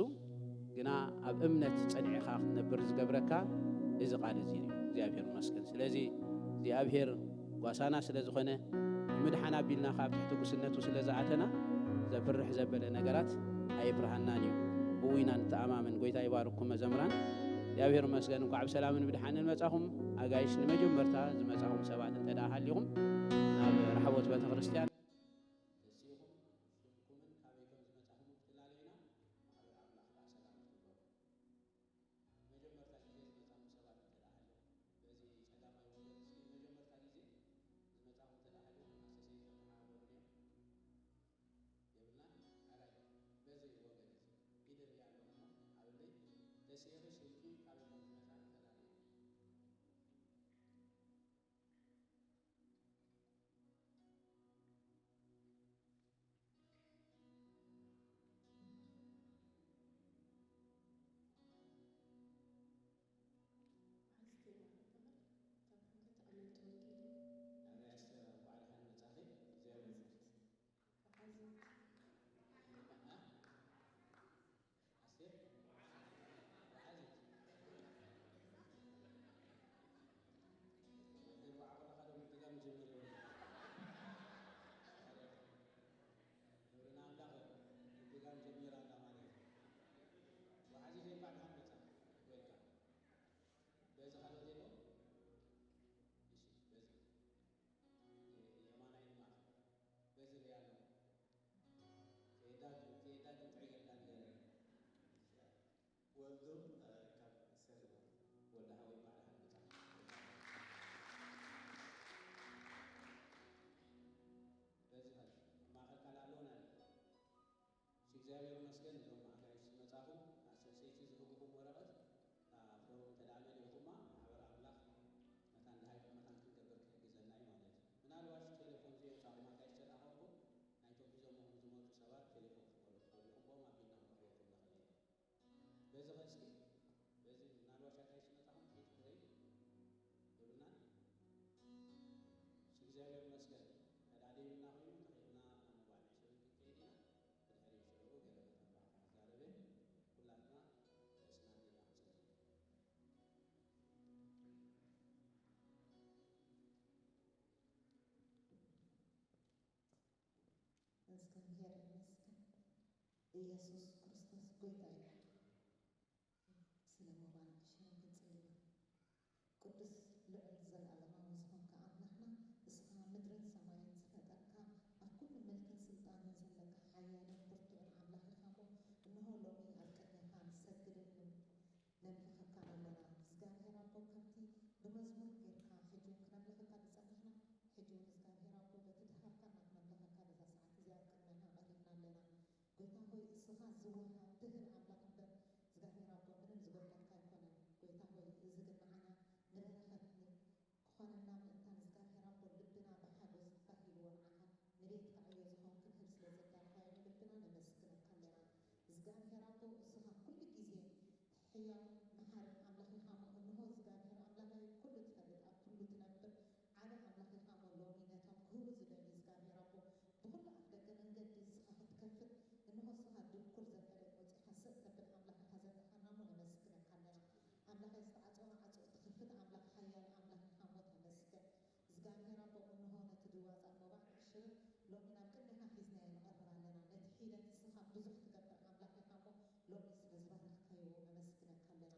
ግና ኣብ እምነት ፀኒዕኻ ክትነብር ዝገብረካ እዚ ቃል እዚ እዩ እግዚኣብሔር ይመስገን ስለዚ እግዚኣብሔር ጓሳና ስለ ዝኾነ ምድሓና ቢልና ካብ ትሕቲ ጉስነቱ ስለ ዝኣተና ዘፍርሕ ዘበለ ነገራት ኣይፍርሃናን እዩ ብኡ ኢና ንተኣማምን ጎይታ ይባርኩም መዘምራን እግዚአብሔር ይመስገን እንኳ ሰላምን ብድሓንን መጻኹም ኣጋይሽ ንመጀመርታ ዝመጻኹም ሰባት እንተዳ ሃሊኹም ናብ ረሕቦት ቤተ ክርስቲያን እግዚአብሔር ይመስገን እንደውም አጋይሽ መጻፉ አሰሴቲ ዝብቁም ወረቀት ታፍሮም ተዳመን ይሁማ አብራ አምላክ መታን ዳይቅ መታን ከገበር ከግዘናይ ማለት ምናልባት ቴሌፎን ዜ ጻፉ ማጋይሽ ተጣጣው ናይቶ ቢዞ መሆን ዝሞቱ ሰባት ቴሌፎን ቆም አቢና ወጥቶ ለኸለ በዚህ እስኪ በዚህ ምናልባት አጋይሽ መጻፉ ይትብረይ ይሉና እግዚአብሔር ይመስገን ተዳደይና ሆይ ተይና አመባል ሽሩት ከይዲና እግዚአብሔር ይመስገን ኢየሱስ ክርስቶስ ጌታ ስለ መባረክሽን ግጽልኝ ቅዱስ ልዑል ዘላለማዊ ዝኾንካ አምላክና እስኻ ምድርን ሰማይን ዝፈጠርካ ኣብ ኩሉ መልክን ስልጣንን ዘለካ ሓያልን ብርቱዕን ኣምላኽ ኢኻ እሞ እነሆ ሎሚ ኣብ ቅድሜኻ ንሰግድን ነምልኸካ ኣለና እግዚአብሔር ኣቦ ከምቲ ብመዝሙር ጌርካ ሕጂ ክነምልኸካ ዝፀንሕና ሕጂ እግዚአብሔር ኣቦ በቲ ድሃርካና ክነምልኸካ በዛ ሰዓት እዚኣ ኣብ ቅድሜኻ ቀሪብና ኣለና ጌታ ሆይ እስኻ ዝወሃብ ድህር ኣምላኽ እምበር እግዚአብሔር ኣቦ ምንም ዝጎድለካ ኣይኮነን ጌታ ሆይ እዚ ግን ንዓና ንበረኸት ክኾነና ምእንታን እግዚአብሔር ኣቦ ልብና ብሓጎስ ባሂልዎ ንዓኻ ንቤትካ ዕዮ ዝኾን ክንህብ ስለ ዘዳልካዮ ልብና ነመስግነካ ኣለና እግዚአብሔር ኣቦ እስኻ ኩሉ ግዜ ሕያው መሓርን ኣምላኽ ኢኻ እሞ እንሆ እግዚአብሔር ኣምላኻዊ ኩሉ ትፈልጥ ኣብ ኩሉ ትነብር ዓደ ኣምላኽ ኢኻ እሞ ሎሚ ነቶም ክህቡ ዝደሊ እግዚአብሔር ኣቦ ብኩሉ ኣፍ ደገ መንገዲ እስኻ ክትከፍት እንሆ እስኻ ድንኩል ዘበለ ወፂኻ ስቕ ተብል ኣምላኽ ኢኻ ዘጥኻና እሞ ነመስግነካ ኣለና ኣምላኻይ ዝተዓፀወ ዓፅኦ ትኽፍት ኣምላኽ ሓያል ኣምላኽ ኢኻ እሞ ተመስገን እግዚአብሔር ኣቦ እንሆ ነቲ ድዋፃ መባዕ ሽር ሎሚ ናብ ቅድሜኻ ሒዝናዮ ንቐርብ ኣለና ነቲ ሒደት እስኻ ብዙሕ ትገብር ኣምላኽ ኢኻ እሞ ሎሚ ስለ ዝበረኽካዮ ነመስግነካ ኣለና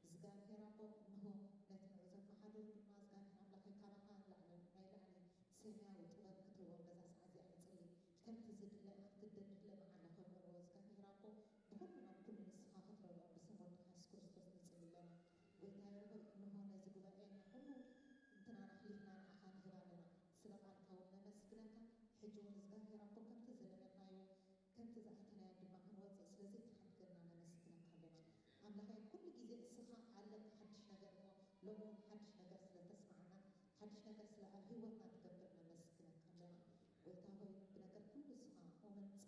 እግዚአብሔር ኣቦ እንሆ ነቲ ንዕዘ መሓደሩ ድማ እግዚአብሔር ኣምላኸይ ካባኻ ንላዕሊ ናይ ላዕሊ ሰማያዊ ጥበብ ክትህቦም በዛ ሰዓት እዚኣ ንፅሊ ከምቲ ዝድለ ክትደድለ መዓላኸ ንርዎ እግዚአብሔር ኣቦ ብኩሉ ኣብ ኩሉ ንስኻ ክትረድኦ ብስም ወድኻ የሱስ ክርስቶስ ንፅሊ ኣለና ጌታዬ ሆይ እንሆ ነዚ ጉባኤ ኩሉ እንትና ናሕሊፍና ንዓኻ ንህብ ኣለና ስለ ቃልካ እውን ነመስግነካ ሕጂ እውን እግዚአብሔር ኣቦ ከምቲ ዘለለናዮ ከምቲ ዝኣተናዮ ድማ ክንወፅእ ስለዚ ተሓድገና ነመስግነካ ኣለና ኣምላኻይ ኩሉ ግዜ እስኻ ኣለካ ሓድሽ ነገር እሞ ሎሚ እውን ሓድሽ ነገር ስለተስማዕና ሓድሽ ነገር ስለ ኣብ ሂወትና ትገብር ነመስግነካ ኣለና ጌታ ሆይ ብነገር ኩሉ እስኻ ኦምን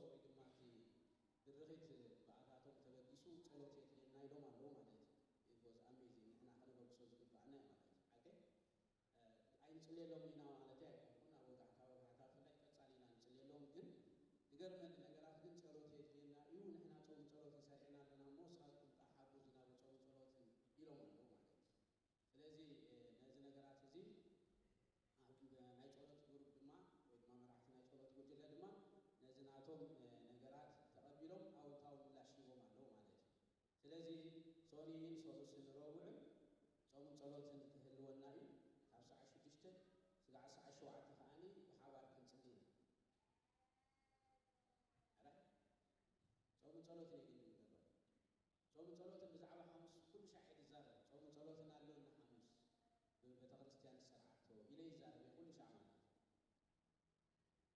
ወይድማቲ ድርኺት በአታቶም ተበጊሱ ጸሎት የናይሎም አለው ማለት it was amazing እና ከነበርኩ ዝግባና ማለት አከ አይንጽሌሎም ኢና ማለት አይኩና ወጋታ ላይ ቀጻሊና እንጽሌሎም ግን ይገርመን ነገራት ግን ጸሎት የና እዩ ንሕና ጾም ጸሎት ሰሪዕና ለና ሞስራቱን ታሐቡዝና በጾም ጸሎት ይሎም አለው ማለት ስለዚህ ነዚህ ነገራት እዚ ናይ ጸሎት ግሩፕ ድማ ወይማ መራሕቲ ናይ ጸሎት ጉጅለ ድማ ነዝናቶም ነገራት ተቀቢሎም አውታው ምላሽ ይቦም አለው ማለት ስለዚህ ሶኒን ሶሉስን ረቡዕን ጾም ጸሎትን ትህልወና እዩ ካብ ሰዓት 6 ስጋዕ ሰዓት 7 ከዓኒ ብሓባር ክንጽልይ አራይ ጾም ጸሎትን ይግኝ ይገባል ጾም ጸሎትን ብዛዕባ ሐሙስ ኩሉ ሻዕድ ይዛረብ ጾም ጸሎትን አለውና ሐሙስ በቤተክርስቲያን ሰርዓቶ ኢለይ ይዛረብ ኩሉ ሻዕማ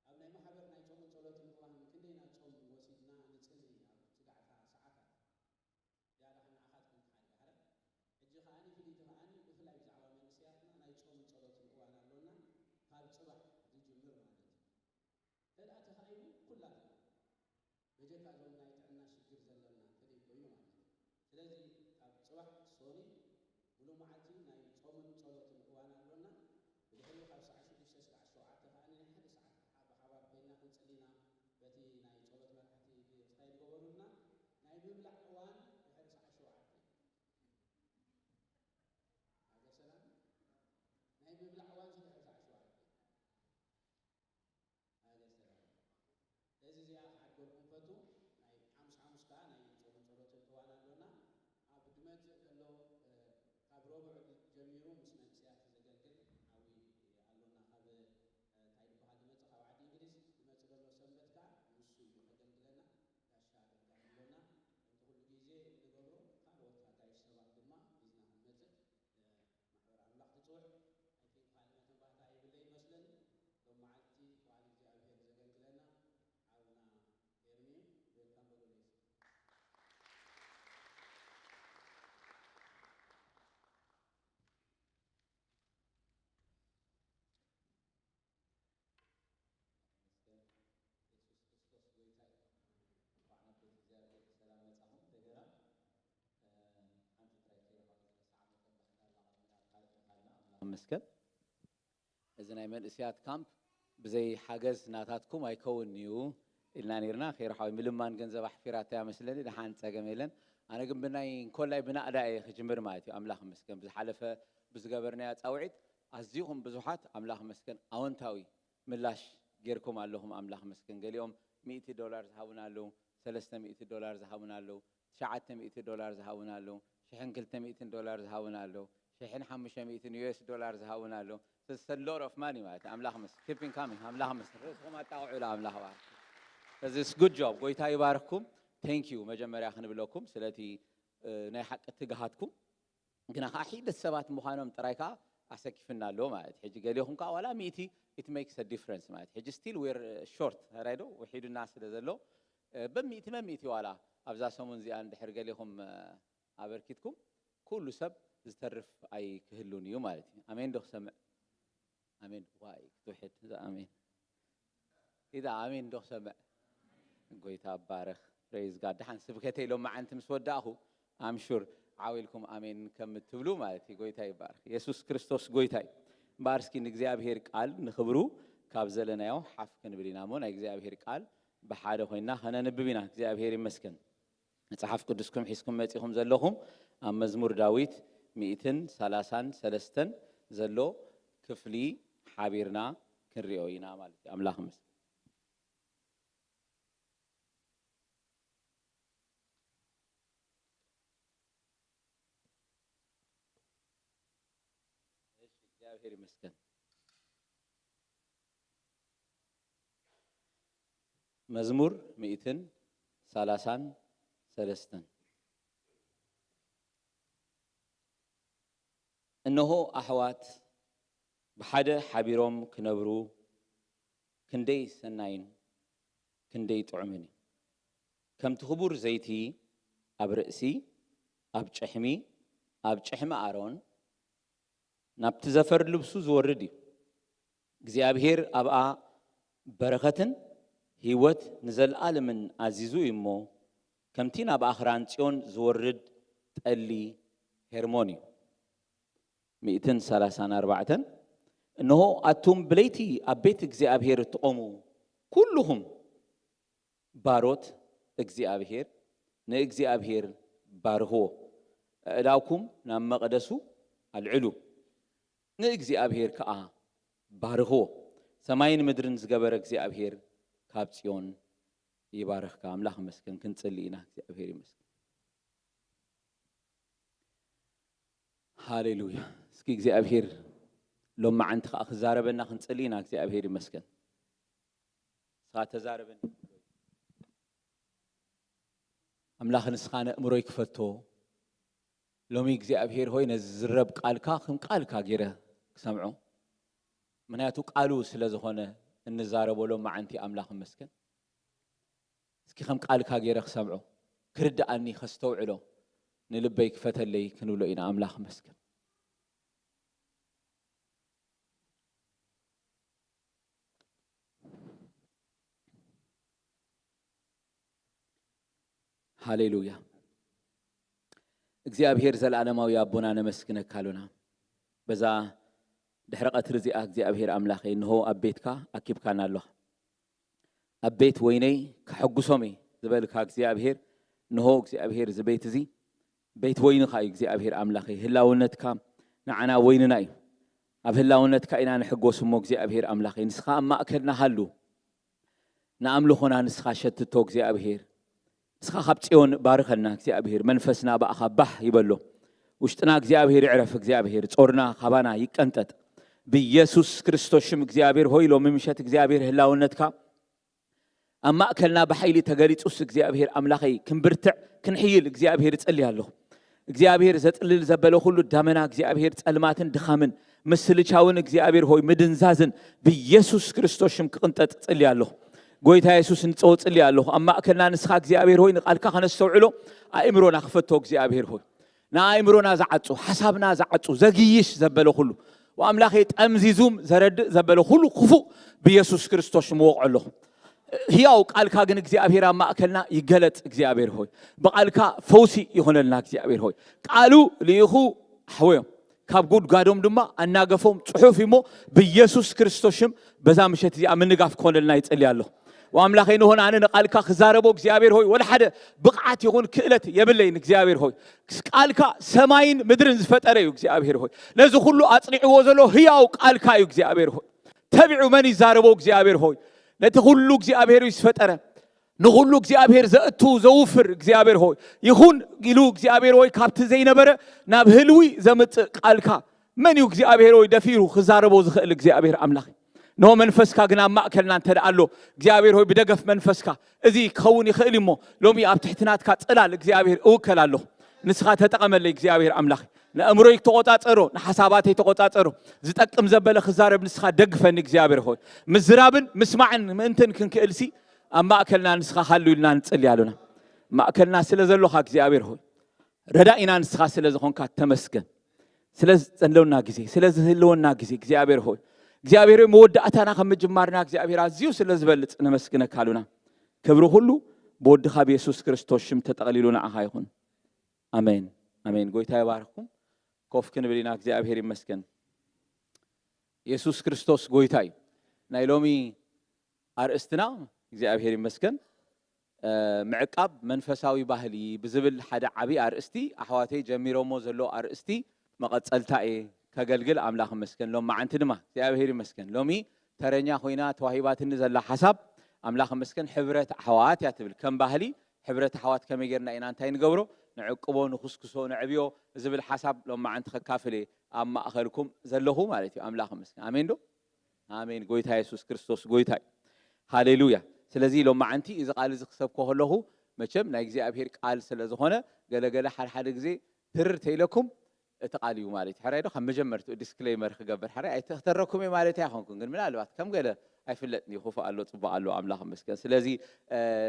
ኣብ ናይ ማሕበር ናይ ጾም ጸሎትን እዋን ክንደይና ጾም ወሲድና ንጽልይ ኣብ ስጋዕታ ሰዓታት ያዳህና አኻት ክንሓል አረ እጂ ከዓኒ ፍሊት ከዓኒ ብፍላይ ብዛዕባ መንስያትና ናይ ጾም ጸሎትን እዋን አለውና ካብ ጽባሕ ዝጅምር ማለት እዩ ተዳእቲ ከዓዩ ኩላት በጀካ ዞም ናይ ጥዕና ሽግር ዘለና ተደይ ኮይኑ ማለት እዩ ስለዚ ካብ ጽባሕ ሶኒ ሙሉ መዓልቲ ናይ ጾምን ጸሎትን እዋን አለውና ብድሕሪኡ ካብ ሰዓት 6 ስጋዕ 7 ከዓኒ ናይ ሓደ ሰዓት ብሓባር ኮይና ክንጽሊና በቲ ናይ ጸሎት መራሕቲ ስታይል ገበሩልና ናይ ምብላዕ እዋን ድሕሪ ሰዓት 7 አገ ሰላም ናይ ምብላዕ እዋን ድሕሪ ሰዓት 7 አገ ሰላም ለዚ እዚኣ ክዓደልኩም ፈቱ ናይ ሓሙስ ከዓ ናይ ጾም ጸሎትን እዋን አለውና ኣብ ድመጽእ ዘሎ ካብ ረቡዕ ጀሚሩ ምስ መንስያት ዘገልግል ዓብይ አለውና ካብ እንታይ ይባሃል ድመጽእ ካብ ዓዲ እንግሊዝ ድመጽእ ዘሎ ሰንበት ከዓ ንሱ እዩ ከገልግለና ጋሻ አገልጋለና እንተ ሁሉ ጊዜ ንገብሮ ካልኦት ኣጋይሽ ሰባት ድማ ሒዝና ክንመጽእ ማሕበር ኣምላኽ ትጽውዕ አይ ቲንክ ካልእ መተንባታ ይብለ ይመስለኒ ሎም መዓልቲ ዋዕሊ እግዚአብሔር ዘገልግለና አቡና ኤርሚ ዌልካም በሉልኝ مسكن إذا نايمن إسيات كامب بزي حجز ناتاتكم أيكون نيو إلنا نيرنا خير حاوي ملمان جنزة بحفيرات يا مسلني لحان تجميلن أنا قم بناي كل أي بناء داعي خجمر مايتي أملاخ مسكن بز حلفة بز جبرنيات أوعد أزيهم بزوحات أملاخ مسكن أون تاوي ملاش غيركم علىهم أملاخ مسكن قال يوم $100 هاونا له $300 هاونا له $900 هاونا له شحن كل $100 هاونا له شحن $500 هاونا له It's a lot of money مايت أملاخ مس keeping coming أملاخ مس رزقهم أتاوعوا على أملاخ بار This is good job قويت هاي باركم thank you مجمع أخنا بلوكم سلتي نحق تجاهاتكم قلنا أحيد السبات مخانم ترايكا أسكفنا له مايت حجي قال لهم كأولا ميتي it makes a difference مايت حجي still we're short هرايدو وحيد الناس اللي ذلوا بميتي ما ميتي ولا أبزا سمون زي عند حرق لهم أبركتكم كل سب زترف أي كهلوني ومالتي أمين دخ سمع أمين واي توحد أمين إذا أمين دخ سمع قويت أبارخ praise God دحين سبكتي لو ما أنتم سوداهو I'm sure عاولكم أمين كم تبلو مالتي قويت أبارخ يسوع كريستوس قويت أي بارسكين إجزاء بهيرك قال نخبرو كابزلنا يو حفكن برينامون إجزاء بهيرك قال بحاله هنا هنا نبينا إجزاء بهير مسكن نتحف قدسكم حيسكم ماتيهم زلهم أم مزمور داويت 233 زلو كفلي حابيرنا كنريوينا مالتي أملاهم مسكن هيري مسكن مزمور 233 إنه أحوات بحدا حبيرهم كنبرو كندي سناين كندي طعمني كم تخبر زيتي أبرأسي أبجحمي أبجحم آرون نبت زفر لبسو زوردي እግዚአብሔር አብአ በረከትን هيوت نزل من عزيزو يمو كمتين أب آخران تيون زورد تقلي هرموني 234 إنه أتوم بليتي أبيت እግዚአብሔር تقومو كلهم باروت እግዚአብሔር نእግዚአብሔር بارهو أداوكم نام مقدسو العلو نእግዚአብሔር كأ بارهو سماين مدرن زغبر እግዚአብሔር ካብ ጽዮን ይባርኽካ አምላኽ መስገን ክንጽልይና እግዚአብሔር ይመስገን ሃሌሉያ እስኪ እግዚአብሔር ሎማ አንተ ክዛረበና ክንጽልይና እግዚአብሔር ይመስገን ተዛረበን አምላኽ ንስኻነ እምሮ ይክፈቶ ሎሚ እግዚአብሔር ሆይ ነዝረብ ቃልካ ከም ቃልካ ገይረ ክሰምዖ ምክንያቱ ቃሉ ስለዝኾነ እንዛረበሎ ማዓንቲ አምላኽ መስገን እስኪ ከም ቃልካ ገይረ ክሰምዖ ክርዳአኒ ከስተውዕሎ ንልበይ ክፈተለይ ክንብሎ ኢና አምላኽ መስገን ሃሌሉያ እግዚአብሔር ዘላለማዊ አቦና ነመስግነካ አሉና በዛ ድሕረ ቀትሪ እዚኣ እግዚአብሔር አምላኸ እንሆ አቤትካ አኪብካና ኣለኻ አቤት ወይነይ ክሕጉሶም ዝበልካ እግዚአብሔር እንሆ እግዚአብሔር ዝበይት እዚ ቤት ወይንኻ እዩ እግዚአብሔር አምላኸ ህላውነትካ ንዓና ወይንና እዩ ኣብ ህላውነትካ ኢና ንሕጎስ እሞ እግዚአብሔር አምላኸ ንስኻ ኣብ ማእከልና ሃሉ ንኣምልኾና ንስኻ ሸትቶ እግዚአብሔር ንስኻ ካብ ጽዮን ባርኸና እግዚአብሔር መንፈስና ባእኻ ባህ ይበሎ ውሽጥና እግዚአብሔር ይዕረፍ እግዚአብሔር ጾርና ካባና ይቀንጠጥ بيسوس كريستوس شم እግዚአብሔር ሆይ ሎሚ ምሸት እግዚአብሔር ህላውነትካ ኣብ ማእከልና በኃይሊ ተገሊጹስ እግዚአብሔር አምላኸይ ክንብርትዕ ክንሕይል እግዚአብሔር ጽልይ ኣለኹ እግዚአብሔር ዘጥልል ዘበለ ሁሉ ዳመና እግዚአብሔር ጸልማትን ድኻምን ምስልቻውን እግዚአብሔር ሆይ ምድንዛዝን በኢየሱስ ክርስቶስ ሽም ክቅንጠጥ ጽልይ ኣለኹ ጎይታ ኢየሱስ ንጸው ጽልይ ኣለኹ ኣብ ማእከልና ንስኻ እግዚአብሔር ሆይ ንቃልካ ከነስተውዕሎ ኣእምሮና ክፈቶ እግዚአብሔር ሆይ ንኣእምሮና ዝዓጹ ሓሳብና ዝዓጹ ዘግይሽ ዘበለ ሁሉ وأملاخي تأمزيزوم زرد زبله خلو خفو بيسوس كريستوس موقعله هياو قالك هاجن እግዚአብሔር ما أكلنا يجلت እግዚአብሔር هوي بقالك فوسي يهونلنا እግዚአብሔር هوي قالوا ليخو حويهم كاب جود قادم دما الناقفهم صحوفي مو بيسوس كريستوسم بزامشت زي من نقاف كونلنا يتصلي الله وأملاخي هون أنا قالك خزاربو እግዚአብሔር هوي ولا حدا بقعت يكون كلت يبلين እግዚአብሔር هوي قالك سماين مدرن زفتريو እግዚአብሔር هوي لازو كله أطلعوا وزلو هياو قالك يو እግዚአብሔር هوي تبعوا من يزاربو እግዚአብሔር هوي لتخلو እግዚአብሔር يسفتره نخلو እግዚአብሔር زأتو زوفر እግዚአብሔር هوي يخون قلو እግዚአብሔር هوي كابت زي نبره ناب هلوي زمت قالك من يو እግዚአብሔር هوي دفيرو خزاربو زخل እግዚአብሔር أملاخي نو منفسك جنا ما أكلنا أنت قالوا እግዚአብሔር هوي بدقف منفسك إذا كوني خيلي مو لومي أبتحتنات كاتلا እግዚአብሔር أوكل الله نسخة تقمل እግዚአብሔር أملاخي نأمريك تقطع أرو نحساباتي تقطع أرو زتك مزبل خزارب نسخة دقفن እግዚአብሔር هوي مزرابن مسمعن منتن كن كألسي أما أكلنا نسخة خلوا لنا نتصلي علينا ما أكلنا سلزلوا خا እግዚአብሔር هوي ردائنا نسخة سلزخون كتمسكن سلزلونا جزي سلزلونا جزي እግዚአብሔር هوي እግዚአብሔር መወዳእታና ከመጀመርና እግዚአብሔር አዚዩ ስለዝበልጽ ነመስግነካ አሉና ክብሩ ሁሉ በወድኻ በኢየሱስ ክርስቶስ ሽም ተጠቅሊሉና አሃ ይሁን አሜን አሜን ጎይታ ይባርኩም ኮፍክን ብሊና እግዚአብሔር ይመስገን ኢየሱስ ክርስቶስ ጎይታይ ናይ ሎሚ አርእስትና እግዚአብሔር ይመስገን ምዕቃብ መንፈሳዊ ባህሊ ብዝብል ሓደ ዓቢ አርእስቲ አሕዋተይ ጀሚሮሞ ዘሎ አርእስቲ መቀጸልታኤ كجلجل أملاخ مسكن لو ما عندنا ما እግዚአብሔር مسكن لومي ترنيا خوينا توهيبات النزل حساب أملاخ مسكن حبرة حوات يعتبر كم بهلي حبرة حوات كم يجرنا إن أنتين جبرو نعقبه نخسكسه نعبيه زبل حساب لو ما عندك كافلي أما آخركم زلهم مالتي أملاخ مسكن آمين دو آمين قويت هاي يسوع كريستوس قويت هاي هاليلويا سلزي لو ما عندي إذا قال إذا خسب كهله مشم نيجي أبهر قال سلزه هنا قال حد جزي ترتي لكم تقاليو مالتي حرايدو خم مجمرت ديسكليمر خغبر حراي ايتختركم مالتي ياخونكم ግን ምናልባት ከም ገለ አይፍለጥኒ ኹፋ አሎ ጽባ አሎ አምላኽ መስገን ስለዚ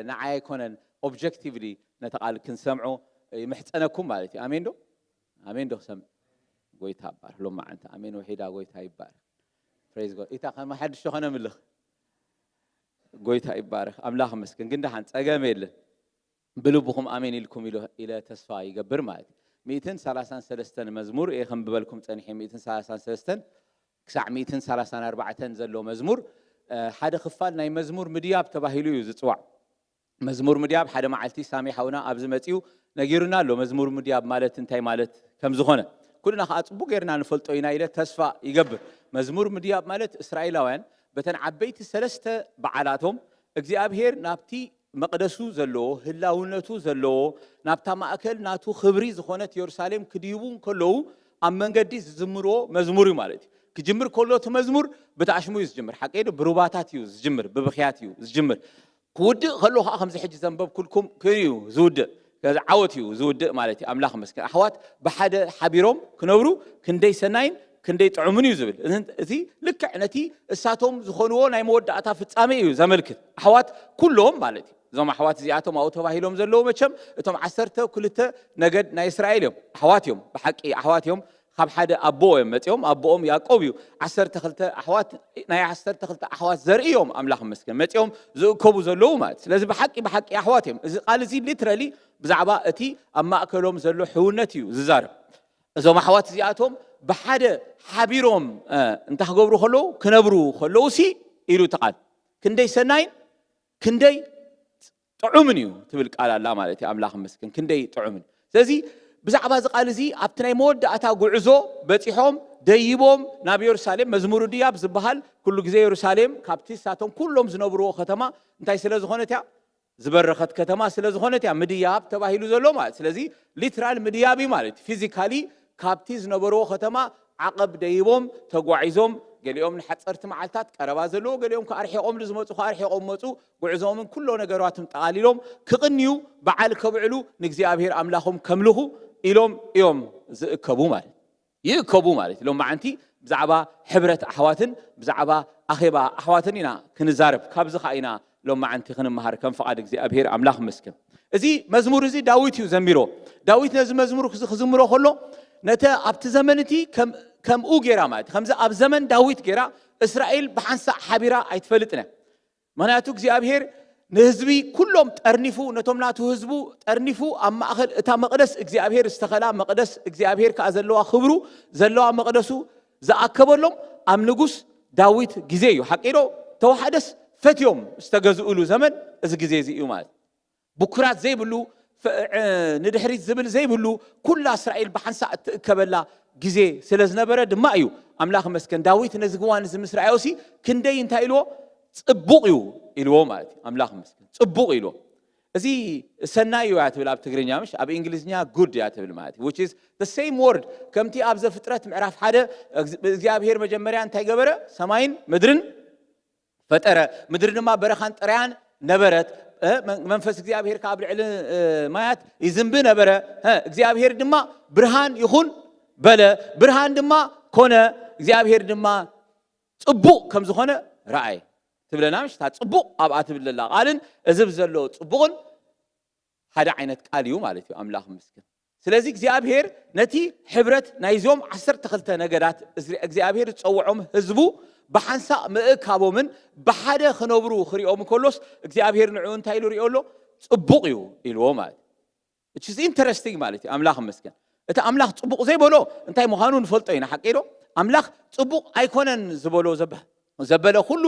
ንዓይ ኮነን ኦብጀክቲቭሊ ነተቃል ክንሰምዑ ይምሕፀነኩም ማለቲ አሜን ዶ ሰም ጎይታ ባር ሎ ማዓንተ አሜን ወሒዳ ጎይታ ይባር ፕሬዝ ጎድ ኢታ ከመ ሓድሽ ኾነ ምልኽ ጎይታ ይባረክ አምላኽ መስገን ግን ደሃን ጸገም የለን ብልብኹም አሜን ኢልኩም ኢለ ተስፋ ይገብር ማለት 133 መዝሙር የኸም በልኩም ጸኒሕ 133 ክሳዕ 134 ዘሎ መዝሙር ሓደ ክፋል ናይ መዝሙር ምድያብ ተባሂሉ እዩ ዝጽዋዕ መዝሙር ምድያብ ሓደ መዓልቲ ሳሚሓውና ኣብዚ መጺኡ ነጊሩና ኣሎ መዝሙር ምድያብ ማለት እንታይ ማለት ከም ዝኾነ ኩልና ከአጽቡ ገርና ንፈልጦ ኢና ኢለ ተስፋ ይገብር መዝሙር ምድያብ ማለት እስራኤላውያን በተን ዓበይቲ ሰለስተ በዓላቶም እግዚአብሔር ናብቲ መቅደሱ ዘለዎ ህላውነቱ ዘለዎ ናብታ ማእከል ናቱ ክብሪ ዝኾነት ኢየሩሳሌም ክድይቡን ከለው ኣብ መንገዲ ዝዝምርዎ መዝሙር እዩ ማለት እዩ ክጅምር ከሎ እቲ መዝሙር ብታሽሙ እዩ ዝጅምር ሓቀይዶ ብሩባታት እዩ ዝጅምር ብብኽያት እዩ ዝጅምር ክውድእ ከሎ ከዓ ከምዚ ሕጂ ዘንበብ ኩልኩም ክዩ ዝውድእ ዓወት እዩ ዝውድእ ማለት እዩ ኣምላኽ መስከን ኣሕዋት ብሓደ ሓቢሮም ክነብሩ ክንደይ ሰናይን ክንደይ ጥዑምን እዩ ዝብል እዚ ልክዕ ነቲ እሳቶም ዝኾንዎ ናይ መወዳእታ ፍጻሜ እዩ ዘመልክት ኣሕዋት ኩሎም ማለት እዩ እዞም ኣሕዋት እዚኣቶም ኣብኡ ተባሂሎም ዘለዉ መቸም እቶም 12 ነገድ ናይ እስራኤል እዮም ኣሕዋት እዮም ብሓቂ ኣሕዋት እዮም ካብ ሓደ ኣቦ እዮም መጺኦም ኣቦኦም ያዕቆብ እዩ 12 ኣሕዋት ናይ 12 ኣሕዋት ዘርእዮም ኣምላኽ መስገን መጺኦም ዝእከቡ ዘለዉ ማለት ስለዚ ብሓቂ ኣሕዋት እዮም እዚ ቃል እዚ ሊትራሊ ብዛዕባ እቲ ኣብ ማእከሎም ዘሎ ሕውነት እዩ ዝዛረብ እዞም ኣሕዋት እዚኣቶም ብሓደ ሓቢሮም እንተኽገብሩ ከለዉ ክነብሩ ከለዉ ሲ ኢሉ ተቃል ክንደይ ሰናይን ክንደይ ጥዑምን እዩ ትብል ቃል ኣላ ማለት እዩ ኣምላኽ መስገን ክንደይ ጥዑምን ስለዚ ብዛዕባ ዝቃል እዚ ኣብቲ ናይ መወዳእታ ጉዕዞ በፂሖም ደይቦም ናብ ኢየሩሳሌም መዝሙር ድያብ ዝበሃል ኩሉ ግዜ ኢየሩሳሌም ካብቲ ሳቶም ኩሎም ዝነብርዎ ከተማ እንታይ ስለ ዝኾነት እያ ዝበረኸት ከተማ ስለ ዝኾነት እያ ምድያብ ተባሂሉ ዘሎ ማለት ስለዚ ሊትራል ምድያብ ማለት ፊዚካሊ ካብቲ ዝነበርዎ ከተማ ዓቀብ ደይቦም ተጓዒዞም ገሊኦም ንሓፀርቲ መዓልታት ቀረባ ዘለዎ ገሊኦም ከኣርሒቆም ዝመፁ ከኣርሒቆም መፁ ጉዕዞምን ኩሉ ነገራቶም ጠቃሊሎም ክቕንዩ በዓል ከብዕሉ ንእግዚአብሔር ኣምላኾም ከምልኹ ኢሎም እዮም ዝእከቡ ማለት ይእከቡ ማለት ኢሎም ማዓንቲ ብዛዕባ ሕብረት ኣሕዋትን ብዛዕባ ኣኼባ ኣሕዋትን ኢና ክንዛረብ ካብዚ ከዓ ኢና ሎም ማዓንቲ ክንመሃር ከም ፈቃድ እግዚአብሔር ኣምላኽ መስከን እዚ መዝሙር እዚ ዳዊት እዩ ዘሚሮ ዳዊት ነዚ መዝሙር ክዝምሮ ከሎ ነተ ኣብቲ ዘመንቲ ከምኡ ጌራ ማለት ከምዚ ኣብ ዘመን ዳዊት ጌራ እስራኤል ብሓንሳእ ሓቢራ ኣይትፈልጥነ ምክንያቱ እግዚአብሔር ንህዝቢ ኩሎም ጠርኒፉ ነቶም ናቱ ህዝቡ ጠርኒፉ ኣብ ማእኸል እታ መቅደስ እግዚአብሔር ዝተኸላ መቅደስ እግዚአብሔር ከዓ ዘለዋ ክብሩ ዘለዋ መቅደሱ ዝኣከበሎም ኣብ ንጉስ ዳዊት ግዜ እዩ ሓቂዶ ተዋሓደስ ፈትዮም ዝተገዝኡሉ ዘመን እዚ ግዜ እዚ እዩ ማለት ብኩራት ዘይብሉ ንድሕሪት ዝብል ዘይብሉ ኩላ እስራኤል ብሓንሳእ ትእከበላ ግዜ ስለ ዝነበረ ድማ እዩ ኣምላኽ መስከን ዳዊት ነዚ ግዋን እዚ ምስ ረኣዮሲ ክንደይ እንታይ ኢልዎ ጽቡቕ እዩ ኢልዎ ማለት እዩ ኣምላኽ መስከን ጽቡቕ ኢልዎ እዚ ሰናይ እዩ ትብል ኣብ ትግርኛ ምሽ ኣብ እንግሊዝኛ ጉድ እያ ትብል ማለት እዩ which is the same word ከምቲ ኣብ ዘፍጥረት ምዕራፍ 1 እግዚአብሔር መጀመርያ እንታይ ገበረ ሰማይን ምድርን ፈጠረ ምድር ድማ በረኻን ጥራያን ነበረት መንፈስ እግዚአብሔር ካብ ልዕሊ ማያት ይዝንብ ነበረ እግዚአብሔር ድማ ብርሃን ይኹን በለ ብርሃን ድማ ኮነ እግዚአብሔር ድማ ጽቡቕ ከም ዝኾነ ረአይ ትብለና ምሽ ታ ጽቡቕ ኣብ ኣትብለላ ቃልን እዝብ ዘሎ ጽቡቕን ሓደ ዓይነት ቃል እዩ ማለት እዩ ኣምላኽ መስከን ስለዚ እግዚአብሔር ነቲ ሕብረት ናይዞም 12 ነገዳት እግዚአብሔር ዝፀውዖም ህዝቡ ብሓንሳእ ምእካቦምን ብሓደ ክነብሩ ክሪኦም ከሎስ እግዚአብሔር ንዑ እንታይ ኢሉ ሪኦሎ ጽቡቕ እዩ ኢልዎ ማለት it is interesting ማለት እዩ ኣምላኽ መስከን እቲ ኣምላኽ ጽቡቕ ዘይበሎ እንታይ ምዃኑ ንፈልጦ ኢና ሓቂዶ ኣምላኽ ጽቡቕ ኣይኮነን ዝበሎ ዘበለ ኩሉ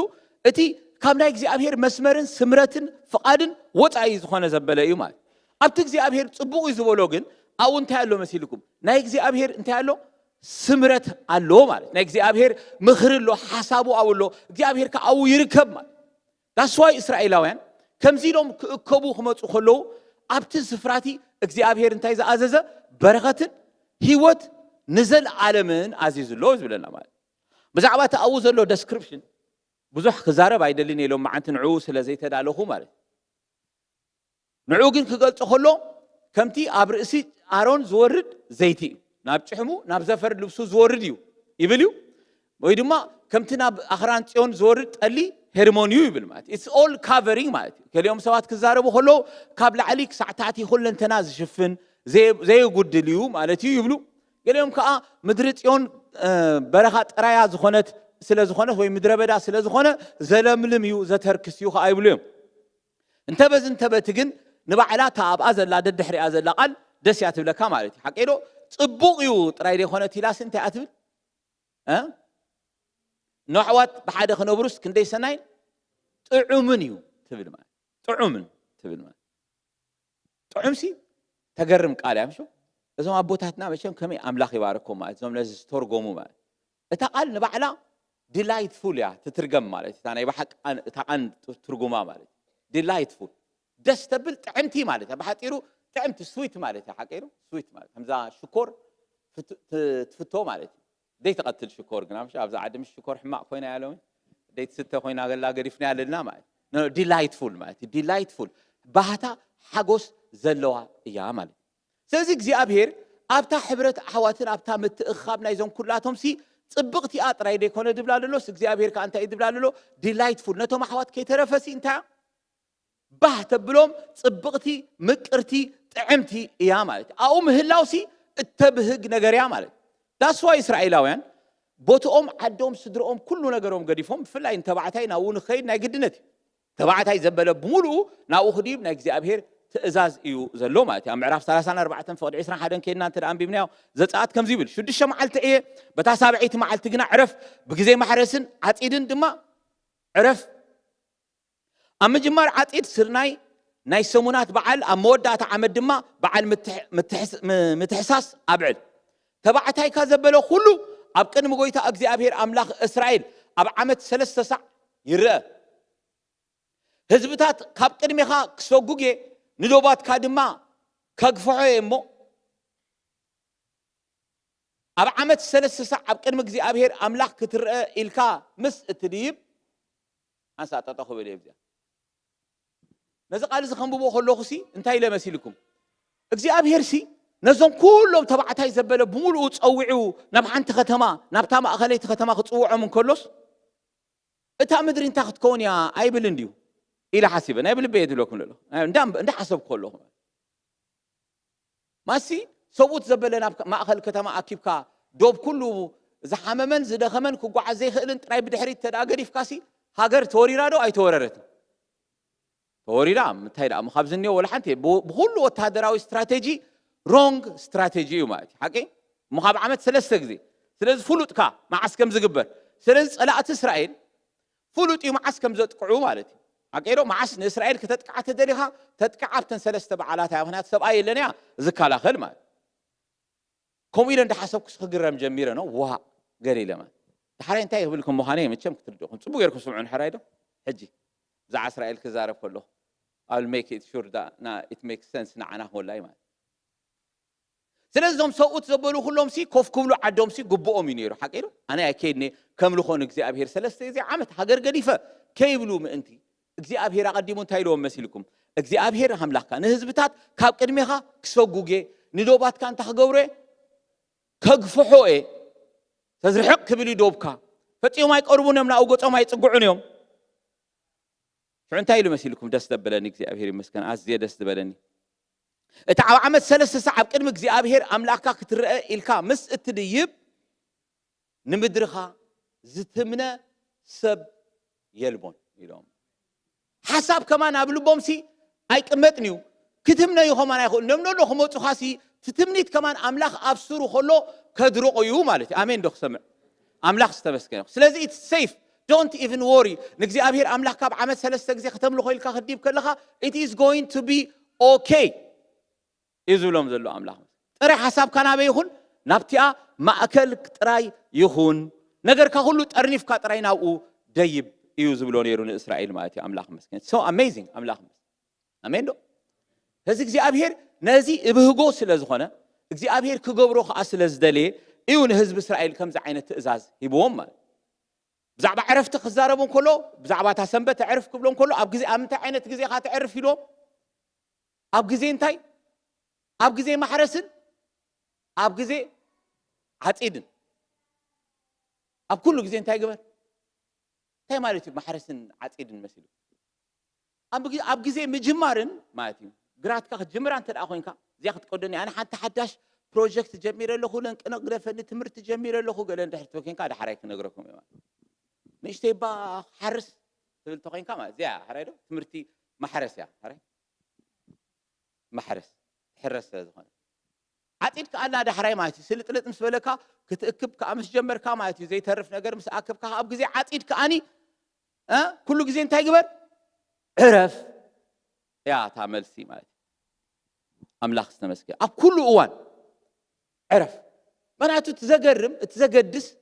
እቲ ካብ ናይ እግዚአብሔር መስመርን ስምረትን ፍቃድን ወፃኢ ዝኾነ ዘበለ እዩ ማለት ኣብቲ እግዚአብሔር ጽቡቕ እዩ ዝበሎ ግን ኣብኡ እንታይ ኣሎ መሲልኩም ናይ እግዚአብሔር እንታይ ኣሎ ስምረት ኣሎ ማለት ናይ እግዚአብሔር ምኽሪ ኣሎ ሓሳቡ ኣሎ እግዚአብሔር ከኣው ይርከብ ማለት that's why እስራኤላውያን ከምዚ ኢሎም ክእከቡ ክመፁ ከለዉ ኣብቲ ስፍራቲ እግዚአብሔር እንታይ ዝኣዘዘ በረኸትን ህይወት ንዘለዓለምን ኣዚዝሎ ዝብለና ማለት ብዛዕባ ተኣው ዘሎ ዴስክሪፕሽን ብዙሕ ክዛረብ ኣይደልን ኢሎም ማዓንቲ ንዑ ስለ ዘይተዳለኹ ማለት ንዑ ግን ክገልጾ ከሎ ከምቲ ኣብ ርእሲ ኣሮን ዝወርድ ዘይቲ እዩ ናብ ጭሕሙ ናብ ዘፈር ልብሱ ዝወርድ እዩ ይብል እዩ ወይ ድማ ከምቲ ናብ ኣኽራን ጽዮን ዝወርድ ጠሊ ሄርሞን እዩ ይብል ማለት it's all covering ማለት ከሊኦም ሰባት ክዛረቡ ከሎ ካብ ላዕሊ ክሳዕ ታሕቲ ኩለንተና ዝሽፍን ዘይጉድል እዩ ማለት እዩ ይብሉ ገሊኦም ከዓ ምድሪ ጽዮን በረኻ ጥራያ ዝኾነት ስለዝኾነ ወይ ምድረ በዳ ስለዝኾነ ዘለምልም እዩ ዘተርክስ እዩ አይብሉም እንተ በዝ እንተ በትግን ንባዕላ ታብኣ ዘላ ደድሕሪያ ዘላ ቃል ደስ ያትብለካ ማለት እዩ ሓቂዶ ጽቡቕ እዩ ጥራይ ደይኮነ ቲላስ እንታይ አትብል ንኣሕዋት ብሓደ ክነብሩስ ክንደይ ሰናይ ጥዑምን እዩ ትብል ማለት ጥዑምን ትብል ማለት ጥዑምሲ ተገርም ቃል ያምሹ እዞም አቦታትና መቸም ከመይ አምላኽ ይባርኮም ማለት እዞም ነዚ ዝተርጎሙ ማለት እታ ቃል ንባዕላ ዲላይትፉል ያ ትትርገም ማለት እታ ናይ ባሓቅ እታ ቃል ትርጉማ ማለት ዲላይትፉል ደስ ተብል ጥዕምቲ ማለት በሓጢሩ ጥዕምቲ ስዊት ማለት ሓቂሩ ስዊት ማለት ከምዛ ሽኮር ትፍቶ ማለት ደይ ተቀትል ሽኮር ግና ምሽ ኣብዛ ዓዲ ምሽ ሽኮር ሕማቅ ኮይና ያለው ደይ ትስተ ኮይና ገላ ገሪፍና ያለና ማለት ዲላይትፉል ማለት ዲላይትፉል ባህታ ሓጎስ ዘለዋ እያ ማለት ስለዚህ እግዚአብሔር ኣብታ ሕብረት ኣሕዋትን ኣብታ ምትእኻብ ናይዞም ኩላቶም ሲ ጽብቕቲ ኣጥራይ ደይኮነ ድብላለሎስ እግዚአብሔር ከ እንታይ ድብላለሎ ዲላይትፉል ነቶም ኣሕዋት ከይተረፈሲ እንታይ ባህ ተብሎም ጽብቕቲ ምቅርቲ ጥዕምቲ እያ ማለት ኣኡ ምህላውሲ እተብህግ ነገርያ ማለት ዳስዋ እስራኤላውያን ቦቶኦም ዓዶም ስድሮኦም ኩሉ ነገሮም ገዲፎም ብፍላይ እንተባዕታይ ናብኡ ንኸይድ ናይ ግድነት ተባዕታይ ዘበለ ብምሉኡ ናብኡ ክዲብ ናይ እግዚአብሔር ትእዛዝ እዩ ዘሎ ማለት እዩ ምዕራፍ 34 ፍቅዲ 21 ከይድና እንተ አንቢብናዮ ዘጻአት ከምዚ ይብል 6 መዓልቲ እየ በታ ሳብዒት መዓልቲ ግና ዕረፍ ብግዜ ማሕረስን ዓጺድን ድማ ዕረፍ ኣብ ምጅማር ዓጺድ ስርናይ ናይ ሰሙናት በዓል ኣብ መወዳእታ ዓመት ድማ በዓል ምትሕሳስ ኣብዕል ተባዕታይካ ዘበለ ኩሉ ኣብ ቅድሚ ጎይታ እግዚአብሔር ኣምላኽ እስራኤል ኣብ ዓመት 3 ሰዓት ይርአ ህዝብታት ካብ ቅድሚኻ ክሰጉጌ ንዶባትካ ድማ ከግፍሖ እሞ ኣብ ዓመት 3 ሰዓት ኣብ ቅድሚ እግዚአብሔር ኣምላኽ ክትርአ ኢልካ ምስ እትድይብ አንሳ ጠጠኹ በለ ይብዛ ነዚ ቃል ዝኸንብቦ ከለኹሲ እንታይ ለመሲልኩም እግዚአብሔር ሲ ነዞም ኩሎም ተባዕታይ ዘበለ ብምሉኡ ፀዊዑ ናብ ሓንቲ ከተማ ናብታ ማእኸለይቲ ከተማ ክፅውዖም እንከሎስ እታ ምድሪ እንታይ ክትከውን እያ ኣይብል እንድዩ ኢላ ሓሲበ ናይ ብልቤ የድለኩም ለሎ እንዳ ሓሰብኩ ከለኹ ማሲ ሰብኡት ዘበለ ናብ ማእኸል ከተማ ኣኪብካ ዶብ ኩሉ ዝሓመመን ዝደኸመን ክጓዓዝ ዘይኽእልን ጥራይ ብድሕሪት ተዳገዲፍካሲ ሃገር ተወሪራ ዶ ኣይተወረረትን ተወሪራ እንታይ ዳ ካብ ዝኒኦ ወላ ሓንቲ ብኩሉ ወታደራዊ ስትራቴጂ ሮንግ ስትራቴጂ እዩ ማለት ሓቂ ምኻብ ዓመት 3 ግዜ ስለዚ ፍሉጥካ መዓስ ከም ዝግበር ስለዚ ጸላእቲ እስራኤል ፍሉጥ እዩ መዓስ ከም ዘጥቅዑ ማለት እዩ ሓቂሮ መዓስ ንእስራኤል ከተጥቅዓ ተደሊኻ ተጥቅዓ ኣብተን 3 በዓላት እያ ምክንያቱ ሰብኣይ የለን እያ ዝከላኸል ማለት ከምኡ ኢለ እንዳሓሰብኩስ ክግረም ጀሚረ ነው ዋ ገሊለ ማለት ድሓራይ እንታይ ይብልኩም ምዃነ መቸም ክትርድኹም ጽቡቕ ጌርኩም ስምዑን ሕራይ ዶ ሕጂ ዛዓ እስራኤል ክዛረብ ከለኹ I'll make it sure that it makes sense ንዓና ወላይ ማለት ስለዚኦም ሰውት ዘበሉ ሁሎም ሲ ኮፍ ክብሉ ዓዶም ሲ ግብኦም እዩ ነይሩ ሓቂሩ ኣነ ኣይከይድኒ ከም ልኾን እግዚአብሔር 3 ግዜ ዓመት ሃገር ገዲፈ ከይብሉ ምእንቲ እግዚአብሔር ኣቀዲሙ እንታይ ኢሎም መሲልኩም እግዚአብሔር ኣምላኽካ ንህዝብታት ካብ ቅድሚኻ ክሰጉጌ ንዶባትካ እንታይ ክገብሩ ከግፍሖ ተዝርሕቕ ክብል ዶብካ ፈፂኦም ኣይቀርቡን እዮም ናብኡ ገጾም ኣይፅጉዑን እዮም እንታይ ኢሉ መሲልኩም ደስ ደበለኒ እግዚአብሔር ይመስገን ኣዝየ ደስ ደበለኒ እታ ኣብ ዓመት 3 ሰዓት ኣብ ቅድሚ እግዚአብሔር ኣምላኽካ ክትርአ ኢልካ ምስ እትድይብ ንምድርኻ ዝትምነ ሰብ የልቦን ኢሎም ሓሳብ ከማን ኣብ ልቦም ሲ ኣይቅመጥን እዩ ክትምነ ይኸማን ኣይኽእል ነምነሎ ክመፁኻ ሲ ትትምኒት ከማን ኣምላኽ ኣብ ስሩ ከሎ ከድርቆ እዩ ማለት እዩ ኣሜን ዶ ክሰምዕ ኣምላኽ ዝተመስገነ ስለዚ ኢትስ ሴፍ don't even worry ንእግዚአብሔር ኣምላኽካ ኣብ ዓመት 3 ግዜ ከተምልኾ ኢልካ ክዲብ ከለኻ it is going to be okay ይዝብሎም ዘሎ ኣምላኽ ጥራይ ሓሳብካ ናበይ ይኹን ናብቲኣ ማእከል ጥራይ ይኹን ነገርካ ሁሉ ጠርኒፍካ ጥራይ ናብኡ ደይብ እዩ ዝብሎ ነይሩ ንእስራኤል ማለት እዩ ኣምላኽ መስገን so amazing ኣምላኽ ኣሜን ዶ እዚ እግዚአብሔር ነዚ እብህጎ ስለ ዝኾነ እግዚአብሔር ክገብሮ ከዓ ስለ ዝደለየ እዩ ንህዝቢ እስራኤል ከምዚ ዓይነት ትእዛዝ ሂብዎም ማለት ብዛዕባ ዕረፍቲ ክዛረቦም ከሎ ብዛዕባ እታ ሰንበት ዕርፍ ክብሎም ከሎ ኣብ ግዜ ኣብ ምንታይ ዓይነት ግዜ ካ ትዕርፍ ኢሎም ኣብ ግዜ እንታይ ኣብ ግዜ ማሕረስን ኣብ ግዜ ዓጺድን ኣብ ኩሉ ግዜ እንታይ ግበር እንታይ ማለት እዩ ማሕረስን ዓጺድን መሲሉ ኣብ ግዜ ምጅማርን ማለት እዩ ግራትካ ክትጅምራ እንተ ደኣ ኮይንካ እዚኣ ክትቀደኒ ኣነ ሓንቲ ሓዳሽ ፕሮጀክት ጀሚረ ኣለኹ ለንቅነቅደፈኒ ትምህርቲ ጀሚረ ኣለኹ ገለ እንድሕር ኮይንካ ዳሕራይ ክነግረኩም እየ ማለት نشتي با حرس تبل تقين كما زي حريدو تمرتي محرس يا حري محرس حرس زغون عطيت كأنا ده حراي مايتي سلطلت مس بلكا كتأكب كأمس جمر كمايتي زي تعرف نجار مس أكب كأب جزء عطيت كأني كل جزء انتهي قبل عرف يا تعمل سي مايتي أملاخ سنمسك أب كل أوان عرف بناتو تزقدس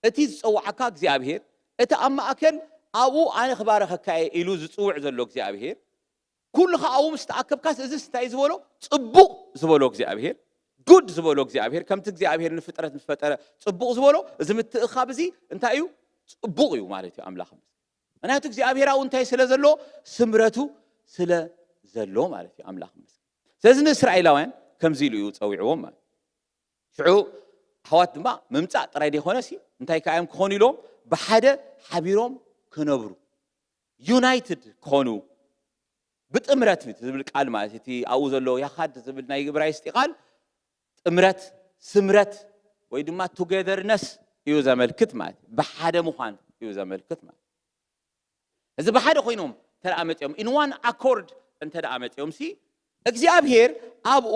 اتيز او عكاك زي ابهير اتا اما اكل ابو انا خبارك كاي إلوز تصوع زلوك زي ابهير كل خاو مستعكب كاس ازس تاي زبولو صبو زبولوك زي ابهير جود زبولوك زي ابهير كم تك زي ابهير نفطرت مفطره صبو زبولو زمت اخابزي انتايو صبو يو مالتي املاخ انا تك زي ابهير او انتاي سلا زلو سمرتو سلا زلو مالتي املاخ سيزن اسرائيلاوين كم زيلو يو تصويعوهم مال شعو حوات ما ممتع ترى دي خونسي انتي كايم كوني لهم بحدا حبيرهم كنبرو يونايتد كونو بتأمرت تزبل قال مالتي او زلو يا خاد زبل ناي برايستي قال امرت سمرت ወይ ድማ ቱጌዘርነስ እዩ ዘመልክት ማለት በሓደ ምዃን እዩ ዘመልክት ማለት እዚ በሓደ ኮይኖም ተራመጥዮም in one accord እንተዳመጥዮም ሲ እግዚአብሔር አብኡ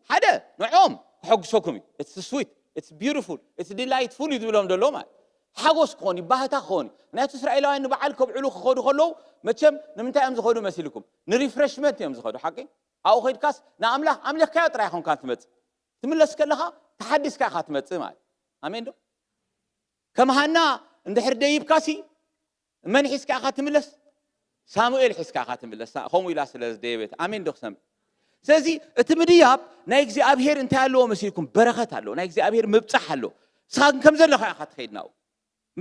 ሓደ ንዖም ክሕግሶኩም it's sweet it's beautiful it's delightful ይብሎም ደሎ ማለት ሓጎስ ኮኒ ባህታ ኮኒ ናቱ እስራኤላውያን በዓል ከብዕሉ ክኸዱ ከለው መቸም ንምንታይ እዮም ዝኸዱ መስልኩም ንሪፍሬሽመንት እዮም ዝኸዱ ሓቂ አው ኸድካስ ንኣምላኽ ኣምልኽካዮ ጥራይ ኾንካ ትመጽእ ትምለስ ከለኻ ተሐዲስካ ኢኻ ትመጽእ ማለት ኣሜን ዶ ከመሃና እንድሕር ደይብካሲ መን ሒዝካ ኢኻ ትምለስ ሳሙኤል ሒዝካ ኢኻ ትምለስ ኸምኡ ኢላ ስለዝደየበት ኣሜን ዶ ክሰምዕ ስለዚ እቲ ምድያብ ናይ እግዚኣብሔር እንታይ ኣለዎ መስልኩም በረኸት ኣለዎ ናይ እግዚኣብሔር ምብፃሕ ኣለዎ ስኻን ከም ዘለኻ ኢኻ ትኸይድ ናው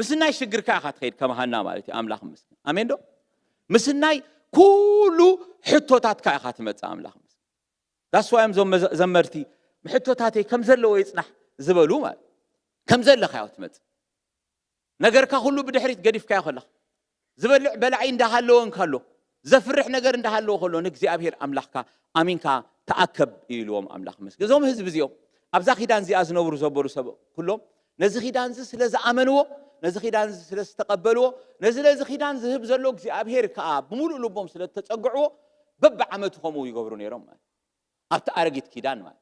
ምስናይ ሽግርካ ኢኻ ትኸይድ ከመሃና ማለት እዩ ኣምላኽ ምስኪን ኣሜን ዶ ምስናይ ኩሉ ሕቶታትካ ኢኻ ትመጽእ ኣምላኽ ምስኪን ዳስ ዋይም ዞም ዘመርቲ ምሕቶታተይ ከም ዘለዎ ይጽናሕ ዝበሉ ማለት ከም ዘለኻ ኢኻ ትመጽእ ነገርካ ሁሉ ብድሕሪት ገዲፍካ ይኸለኻ ዝበልዕ በላዒ እንዳሃለዎ እንካሎ ዘፍርሕ ነገር እንዳሃለዎ ከሎ ንእግዚአብሔር ኣምላኽካ ኣሚንካ ተኣከብ ኢልዎም ኣምላኽ ምስኪን እዞም ህዝቢ እዚኦም ኣብዛ ኺዳን እዚኣ ዝነብሩ ዘበሉ ሰብ ኩሎም ነዚ ኺዳን ስለ ዝኣመንዎ ነዚ ኺዳን ስለ ዝተቐበልዎ ነዚ ኺዳን ዝህብ ዘሎ እግዚአብሔር ከዓ ብሙሉእ ልቦም ስለ ተጸግዕዎ በብዓመቱ ከምኡ ይገብሩ ነይሮም ማለት ኣብቲ ኣረጊት ኪዳን ማለት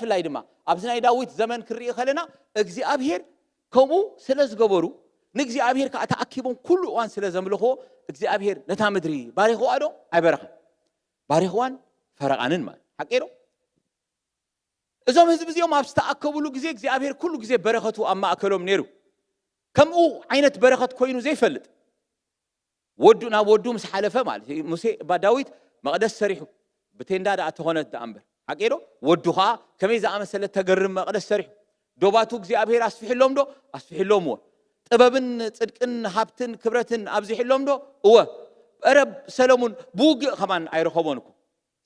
ፍላይ ድማ ኣብዚ ናይ ዳዊት ዘመን ክርኢ ከለና እግዚአብሔር ከምኡ ስለ ዝገበሩ ንእግዚአብሔር ከዓ ተኣኪቦም ኩሉ እዋን ስለ ዘምልኽዎ እግዚአብሔር ነታ ምድሪ ባሪኽዋ ዶ ኣይበረኸን ባሪኽዋን ፈረቓንን ማለት ሓቂ ዶ እዞም ህዝቢ እዚኦም ኣብ ዝተኣከብሉ ግዜ እግዚአብሔር ኩሉ ግዜ በረኸቱ ኣብ ማእከሎም ነይሩ ከምኡ ዓይነት በረኸት ኮይኑ ዘይፈልጥ ወዱ ናብ ወዱ ምስ ሓለፈ ማለት ሙሴ ዳዊት መቕደስ ሰሪሑ ብቴንዳ ዳ ተኾነት ዳእምበር ሓቂ ዶ ወዱኻ ከመይ ዝኣመሰለ ተገርም መቕደስ ሰሪሑ ዶባቱ እግዚአብሔር ኣስፊሕሎም ዶ ኣስፊሕሎም እወ ጥበብን ጽድቅን ሃብትን ክብረትን ኣብዚሕሎም ዶ እወ ረብ ሰሎሞን ብውግእ ኸማን ኣይረኸቦን እኮ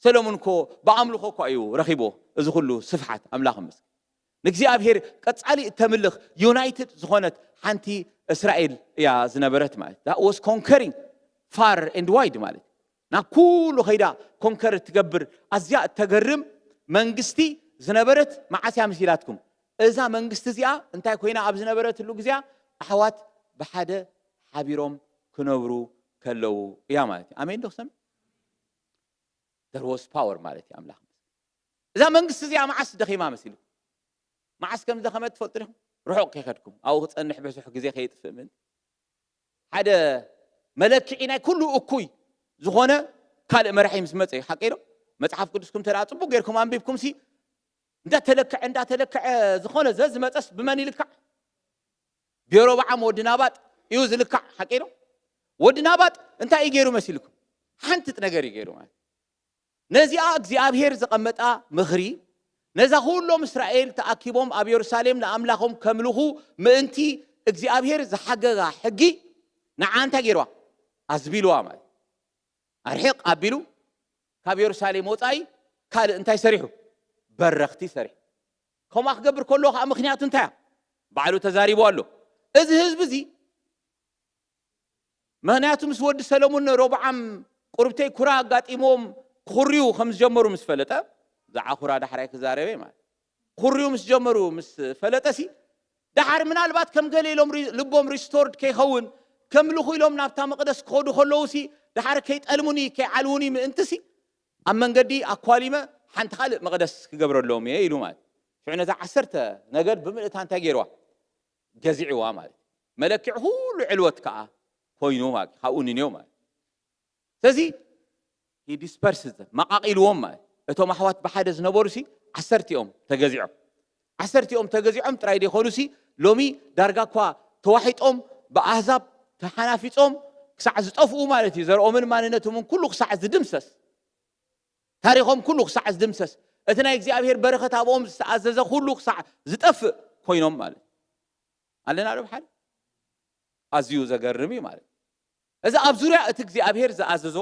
ሰሎሞን እኮ ብኣምልኾ እኳ እዩ ረኺቦ እዚ ኩሉ ስፍሓት ኣምላኽ ምስኪን ንእግዚአብሔር ቀጻሊ እተምልኽ ዩናይትድ ዝኾነት ሓንቲ እስራኤል እያ ዝነበረት ማለት that was conquering far and wide ማለት ናብ ኩሉ ኸይዳ ኮንከር ትገብር ኣዝያ እተገርም መንግስቲ ዝነበረት መዓስያ ምሲላትኩም እዛ መንግስቲ እዚኣ እንታይ ኮይና ኣብ ዝነበረትሉ ግዜያ ኣሕዋት ብሓደ ሓቢሮም ክነብሩ ከለው እያ ማለት እዩ ኣሜን ዶ ክሰምዕ there was power ማለት እዩ ኣምላኽ እዛ መንግስቲ እዚኣ መዓስ ደኺማ መሲሉ መዓስ ከም ዝደኸመት ትፈልጡ ዲኹም ርሑቕ ከይኸድኩም ኣብኡ ክፀንሕ ብዙሕ ግዜ ከይጥፍእ ምን ሓደ መለክዒ ናይ ኩሉ እኩይ ዝኾነ ካልእ መራሒ ምስ መፀ እዩ ሓቂ ዶ መፅሓፍ ቅዱስኩም ተራ ፅቡቅ ጌርኩም ኣንቢብኩም ሲ እንዳተለክዐ ዝኾነ ዝመፀስ ብመን ይልካዕ ብየሮብዓም ወዲ ናባጥ እዩ ዝልካዕ ሓቂ ዶ ወዲ ናባጥ እንታይ እዩ ገይሩ መሲልኩም ሓንቲጥ ነገር እዩ ገይሩ ማለት ነዚኣ እግዚአብሔር ዘቐመጣ ምኽሪ ነዛ ኩሎም እስራኤል ተኣኪቦም ኣብ ኢየሩሳሌም ንኣምላኾም ከምልኹ ምእንቲ እግዚአብሔር ዝሓገጋ ሕጊ ንዓንታ ገይርዋ ኣዝቢልዋ ማለት ኣርሒቕ ኣቢሉ ካብ ኢየሩሳሌም ወፃኢ ካልእ እንታይ ሰሪሑ በረኽቲ ሰሪሑ ከምኡ ክገብር ከሎ ከዓ ምክንያቱ እንታይ ባዕሉ ተዛሪቡ ኣሎ እዚ ህዝቢ እዚ ምክንያቱ ምስ ወዲ ሰሎሞን ሮብዓም ቁርብተይ ኩራ ኣጋጢሞም ኩርዩ ከም ዝጀመሩ ምስ ፈለጠ ዛዓ ኩራ ዳሕራይ ክዛረበ ማለት ኩርዩ ምስ ጀመሩ ምስ ፈለጠሲ دحر من البات كم قال لهم لبهم ريستورد كي خون كم لخو لهم نابتا مقدس خودو خلوسي دحر كيت ألموني كي علوني من انتسي أما نقدي أقوالي ما حنت خالق مقدس كجبر لهم يلو مال فعنا ذا عسرته نقد بملت هان تاجروا جزيع وامال ملك هو العلوة كا خوينو ماك خاوني نيوم تزي he disperses them ما قاقيل وما اتو محوات بحدث نبورسي عسرت يوم تجزيعهم تراي دي خلوسي لومي درجة كوا توحيد بأحزاب تحنافيت كسعز طفو مالتي زر من ماننتهم كله كسعز دمسس تاريخهم كله كسعز دمسس اتنا እግዚአብሔር በረከት አቦም አዘዘ ሁሉ ዝጠፍ ኮይኖም ማለት አለና ነው በሐል አዝዩ ዘገርሚ ማለት እዛ አብዙሪያ እቲ እግዚአብሔር ዘአዘዞ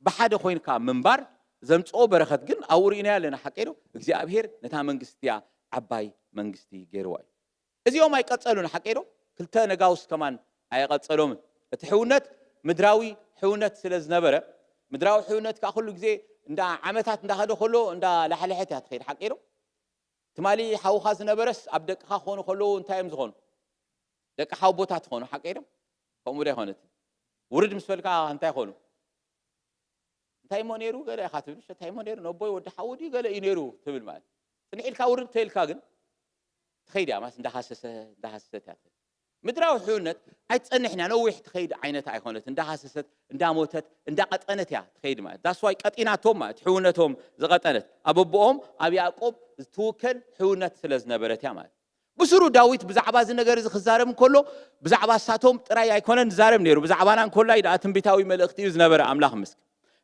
በሐደ ኮይንካ መንባር ዘምጾ በረከት ግን አውሪና ያለና ሐቀይዶ እግዚአብሔር ነታ መንግስትያ ዓባይ መንግስቲ ገርዋይ እዚኦም አይቀጸሉን ሐቀይዶ ክልተ ነጋውስ ከማን አይቀጸሎም እቲ ሕውነት ምድራዊ ሕውነት ስለዝነበረ ምድራዊ ሕውነት ካሁሉ ጊዜ እንዳ ዓመታት እንዳኸደ ሆሎ እንዳ ለሐለሐት ያትኸይድ ሐቀይዶ ትማሊ ሓውኻ ዝነበረስ ኣብ ደቅኻ ኾኑ ሆሎ እንታይም ዝኾኑ ደቅሓው ቦታት ኾኑ ሐቀይዶ ከምኡ ዳ ይኾነት ውርድ ምስፈልካ እንታይ ኾኑ እንታይ ሞኔሩ ገለ ያኻትብል እንታይ ሞኔሩ ነቦይ ወዲ ሓውዲ ገለ ይኔሩ ትብል ማለት ጽንዒልካ ውርድ ተይልካ ግን ትኸይድ ማስ እንዳሃሰሰት ያት ምድራዊ ሕውነት አይጸንሕና ነዊሕ ትኸይድ ዓይነት ኣይኾነት እንዳሃሰሰት እንዳሞተት እንዳቀጠነት ያ ትኸይድ ማለት ዳስ ዋይ ቀጢናቶም ማለት ሕውነቶም ዝቀጠነት አበቦኦም ኣብ ያዕቆብ ዝትውከል ሕውነት ስለዝነበረት ያ ማለት بسرو داويت بزعباز النجار إذا خزارم كله بزعباز ساتهم ترى يكونن زارم نيرو بزعبانا كله إذا أتم بيتاوي ملأختي وزنبرة أملاخ مسك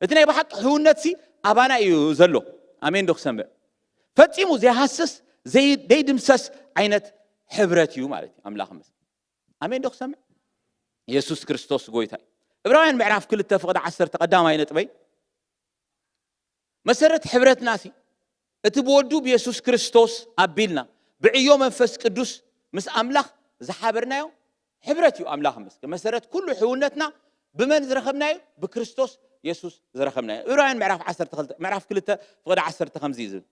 اثنين بحق هو نتسي أبانا يزلو أمين دخ سمع فتيمو زي حسس زي ديدمسس عينت حبرتيو مالتي أملاخ مسك أمين دخ سمع يسوع كريستوس قويتاي إبراهيم معرف كل التفقد عسر تقدام عينت بي مسرت حبرت ناسي اتبودو بيسوع كريستوس أبيلنا بعيو منفس قدوس مس أملاخ زحابرنايو حبرتيو أملاخ مسك مسرت كل حونتنا بمن زرخبنايو بكريستوس يسوع زرخبنايو إبراهيم معرف كل التفقد عسر تخمزيزن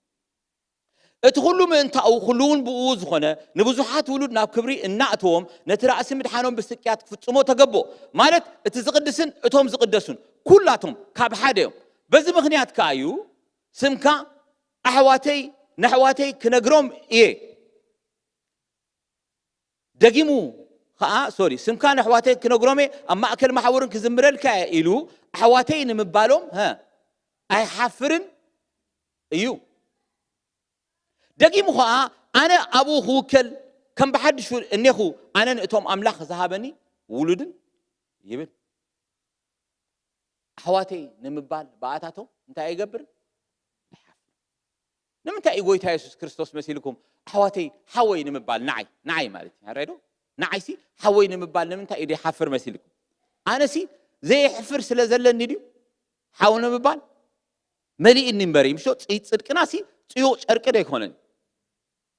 اتخلوا من أنت أو خلون بوز خنا نبزحات ولود ناب كبري النعتهم نترى اسم دحانهم بالسكيات فتسمو تجبو مالت تزقدسن اتهم زقدسون كلاتهم كاب حادهم بس مغنيات كايو سمكا أحواتي نحواتي كنجروم إيه دقيمو سوري سمكا نحواتي كنجرومي أما أكل محاورن كزمرل كايلو أحواتي نمبالهم ها أي حفرن أيو دقيمو أنا أبوه كل كم بحد شو إنه أنا نتوم أملاخ ذهبني ولدن يبل حواتي نمبال بعاتهم أنت أي جبر نمتى يقول يسوع كريستوس مسيلكم حواتي حوي نمبال نعي مالتي هريدو نعيسي حوي نمبال نمتى يدي حفر مسيلكم أنا سي زي حفر سلازلن نديو حاول نمبال مليء النمبري مشو تصدق ناسي تيو شركة يكونن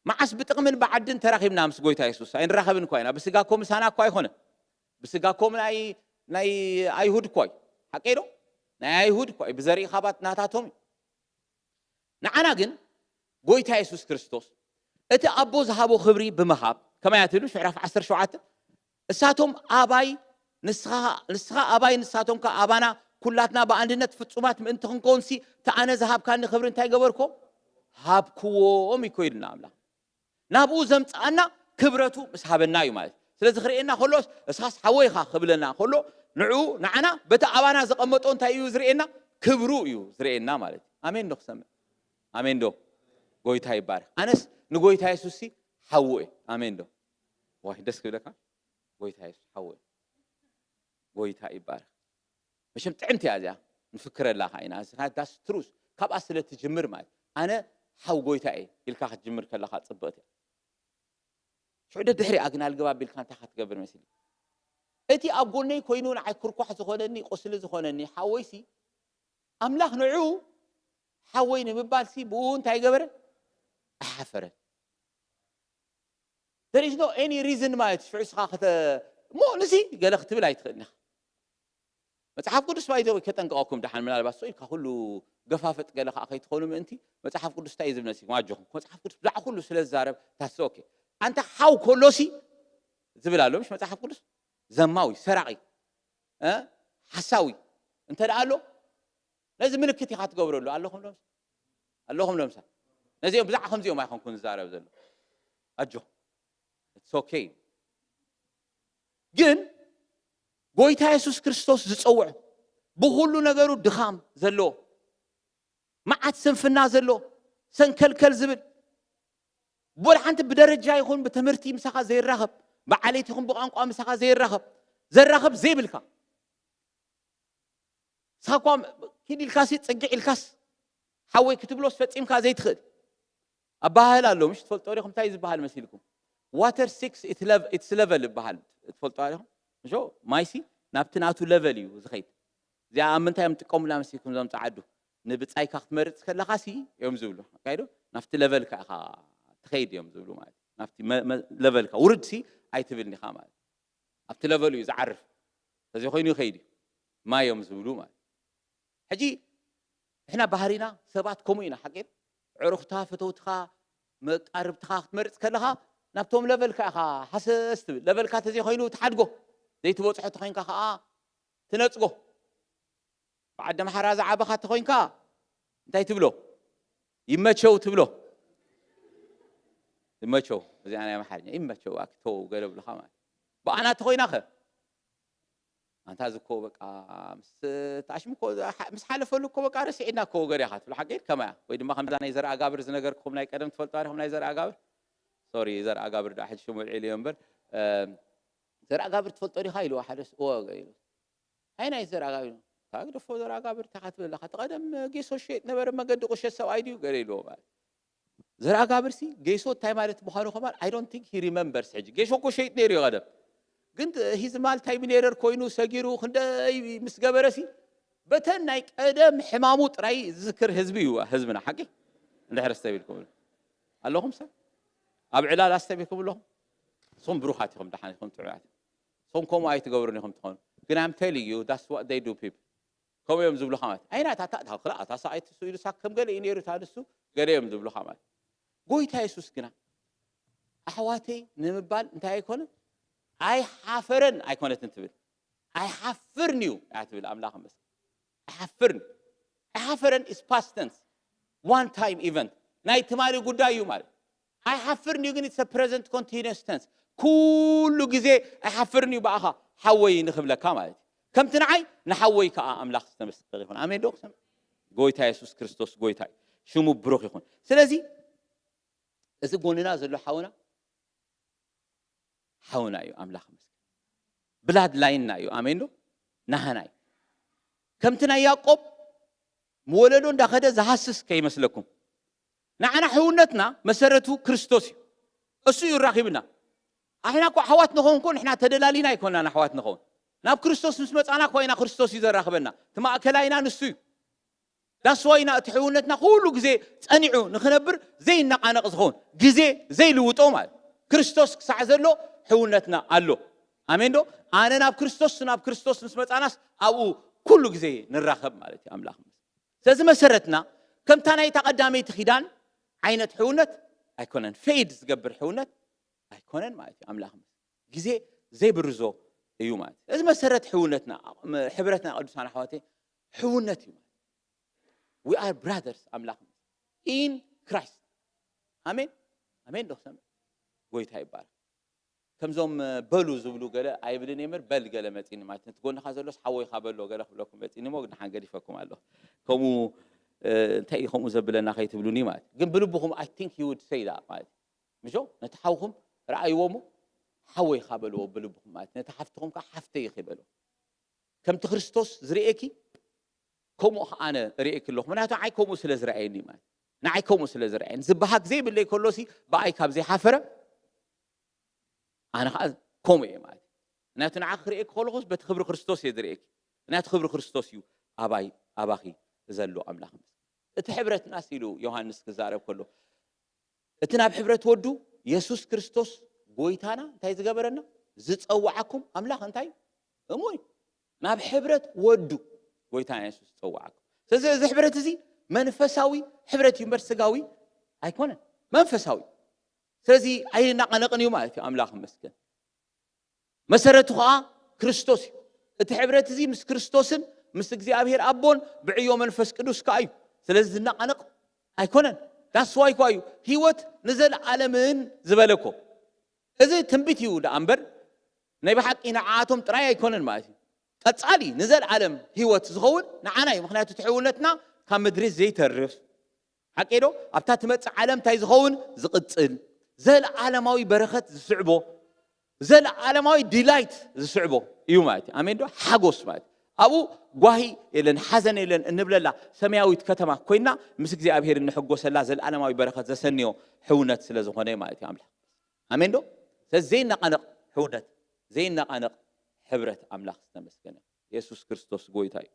معاش بتقمن بعدين تراخيم نامس قوي يسوع إن راخبن كوينا بس جاكم سانا كوي خونه بس جاكم ناي أيهود كوي حكيرو ناي أيهود كوي بزري خبات ناتاتهم نعنا جن قوي يسوع كريستوس أنت أبو ذهبوا خبري بمهاب كما يعتلوش يعرف عسر شعات الساتهم أباي نسخة أباي نساتهم كأبانا كلاتنا بعندنا تفتومات من أنتهم كونسي تأنا ذهب كان خبر انتهي قبركم هابكو أمي كوير ناملا نابو زمت أنا كبرتو مسحابنا يومات سلذكرينا خلوش أساس حويخا خبلنا خلو نعو نعنا بتا أبانا زقمتون تايو زرينا كبرو يو زرينا مالت آمين دو سمع آمين دو قوي تاي بار أنس نقوي تاي سوسي حوي آمين دو واحد دس كده كان قوي تاي حوي قوي تاي بار مش متعمتي هذا نفكر الله هاينا هذا داس تروس كاب أصله تجمر مال أنا حاو قوي تاي الكاخ تجمر كلا خات صبتي شو ده دحري أجنال جواب بالكان تحت قبر مثلي أتي أبغوني كوينون عكركو حزخونني قصل زخونني حويسي أملاخ نعو حويني مبالسي بون تاي قبر حفرت there is no any reason ما يتشعر سخاخة مو نسي قال اختبل هيتخلنا متحف قدس ما يدوي كتنقاكم دحين من الباس سؤال كهولو قفافة قال أخي تخونوا من أنتي متحف قدس تايز بنفسك ما جوهم متحف قدس بلع كله سلز زارب تحسوكي أنت حاو كلوسي زبلالو مش متحف كلوس زماوي سرعي حساوي أنت قالوا لازم ملكتي هتقبروا له اللهم لمسا نزيهم بزع 5 يوم ما يكون كون زارب زلو أجو it's okay جن قويتا يسوس كريستوس زتصوع بقولوا نجارو دخام زلو ما عاد سنفنا زلو سنكل زبل بول حنت بدرجة يكون بتمرتي مسخة زي الرهب بعليتي يكون بقانقوا مسخة زي الرهب زي بالكا ساقوام كيدي الكاسي تسجع الكاس حوي كتب له فتيم كازي تخد أباهل قال له مش تفلتوا عليهم تايز بحال مسيلكم water 6 it's level بحال تفلتوا عليهم شو مايسي نابتناتو level يو زخيت زي أمنتا يوم تقوم لا مسيلكم زم تعدوا نبت أي كخت مرت كلا خاسي يوم زولو كايدو نفت level كا تخيد يوم زولو ماي نفت level كا ورد سي أي تبلني خامل نفت level يو زعرف تزي خويني خيدي ما يوم زولو ماي حجي إحنا بحرينا سبات كومينا حقيقة عرفتها فتوتها مقربتها مرت كلها نبتهم ليفل كا حسست ليفل كا تزي خوينو تحدقو زي تبوصحو تخين كا تنصقو بعد ما حراز عبخه تخين كا انتي تبلو يمچو تبلو يمچو زي انا ما حاجه يمچو اكتو قلب الخمال بانا تخينا خ أنت هذا بقى تعشم مس حلفوا لكم بقى رسينا كوغر يا بالحقيقة كمان وإذا ما خمسة نيزر أجابر زنجركم ناي كلام تفضل تعرفهم نيزر أجابر سوري زر أجابر ده أحد شو العلي ينبر زر أجابر تفضل تاري خايل واحد أو قايل هاي نيزر أجابر تاقدر فوزر أجابر تحت ولا قدم جيسو شيء نبر ما قد قش السوايدي قريلو بعد زر أجابر سي جيسو تايمارت بخارو خبر I don't think he remembers حاجة جيسو كوشيء نيري قدم قلت هيز مال تايمينيرر كوينو سجيرو خندا مسجبرسي بتنايك أدم حماموت رأي ذكر حزبي وحزبنا حقي نحر استبيلكم اللهم سا أبعلال استبيلكم اللهم صوم بروحاتكم دحانكم تعبات صوم كم آية تجورنيهم تخون كنا I'm telling you that's what they do people كم يوم زبلو خامات أين تعتقد خلاص تصاعد تسوي ساكم قال إنيرو تادسو قال يوم زبلو خامات قوي تايسوس كنا أحواتي نمبال انتهي كونه I حافرن I كونت انتبه I حافرنيو اعتبر أملاهم بس حافرن is past tense one time event نايت ماري قدايو ماري I حافرنيو جن it's a present continuous tense كل جزء حافرنيو بأخا حوي نخبلا كامل كم تنعي نحوي كأملاخ استمس تغيفون آمين دوكسم قويتا يسوس كريستوس قويتا شو مبروك يخون سلازي إذا قلنا نازل له حونا يو أملاخ مسك بلاد لايننا يو آمين نهنا كم تنا يعقوب مولدون دخده زحسس كي مسلكم نحنا حونتنا مسرته كريستوس أسوي الرقيبنا إحنا كو حواتنا هون كون إحنا تدلالينا يكوننا نحواتنا هون ناب كريستوس مسمت أنا كوينا كريستوس إذا رقبنا ثم أكلينا نسوي داسوينا تحونتنا كله جزء تنيعو نخنبر زي النقانق زخون جزء زي الوطومال كريستوس سعزله حونتنا قالو آمين دو أنا ناب كريستوس مسمت أناس أو كل جزء نرخب مالتي أملاخ ساز مسرتنا كم تانا يتقدمي تخيدان عينة حونت أيكونن فيدز قبر حونت أيكونن مالتي أملاخ جزء زي برزو يومات ساز مسرت حونتنا حبرتنا قدسنا حواتي حونتي we are brothers أملاخ in Christ آمين دو سامي قويت هاي بار كم زوم بلو زبلو قال عيبلين يمر بل قال متين ما تقولنا خازلوس حوي خبلو قال خلكم متين ما قلنا حنقدي فيكم الله كمو تأي خم زبلنا خيت بلوني ما قم بلبهم I think he would say that ما مشوا نتحوهم رأيهم حوي خبلو بلبهم ما نتحفتهم كحفتي خبلو كم تخرستوس زريكي كمو أنا ريك الله من هذا عيكم وسل زرعيني ما نعيكم وسل زرعين زبحك زي باللي كلوسي بعيك زي حفرة أنا خاز كومي ماي ناتن عخريك خلقوس بتخبر كريستوس يدريك نات خبر كريستوس يو أباخي زلوا أملاخ تحبرة ناس يلو يوحنس كزارب كله اتنا بحبرة ودو يسوس كريستوس بويتانا تاي زغبرنا زت أوعكم أملاخ انتاي أموي نا بحبرة ودو بويتانا يسوس أوعكم سز حبرة زي منفساوي حبرة يمرسقاوي أيكونه منفساوي ስለዚህ አይና ቀነቅንዩ ማለት አምላኽ መስገን መሰረቱ ክርስቶስ እቲ ሕብረት እዚ ምስ ክርስቶስን ምስ እግዚአብሔር አቦን ብዕዮ መንፈስ ቅዱስ ካዩ ስለዚህ ዝናቀነቅ አይኮነን ዳስ ዋይ ኳዩ ህይወት ንዘል ዓለምን ዝበለኮ እዚ ትንቢት እዩ ዳአምበር ናይ በሐቂ ንዓቶም ጥራይ አይኮነን ማለት ቀጻሊ ንዘል ዓለም ህይወት ዝኸውን ንዓናይ ምክንያቱ ትሕውነትና ካብ ምድሪ ዘይተርፍ ሓቂዶ ኣብታ ትመጽእ ዓለም ታይ ዝኸውን ዝቅጽል ዘል ዓለማዊ በረኸት ዝስዕቦ ዘል ዓለማዊ ዲላይት ዝስዕቦ እዩ ማለት አሜን ዶ ሓጎስ ማለት አቡ ጓሂ የለን ሓዘን የለን እንብለላ ሰማያዊት ከተማ ኮይና ምስ እግዚአብሔር እንሕጎሰላ ዘል ዓለማዊ በረኸት ዘሰንዮ ሕውነት ስለ ዝኾነ ማለት አምላኽ አሜን ዶ ስለዚህ ነቀነቅ ሕውነት ዘይነቀነቅ ሕብረት አምላኽ ዝተመስገነ ኢየሱስ ክርስቶስ ጎይታ እዩ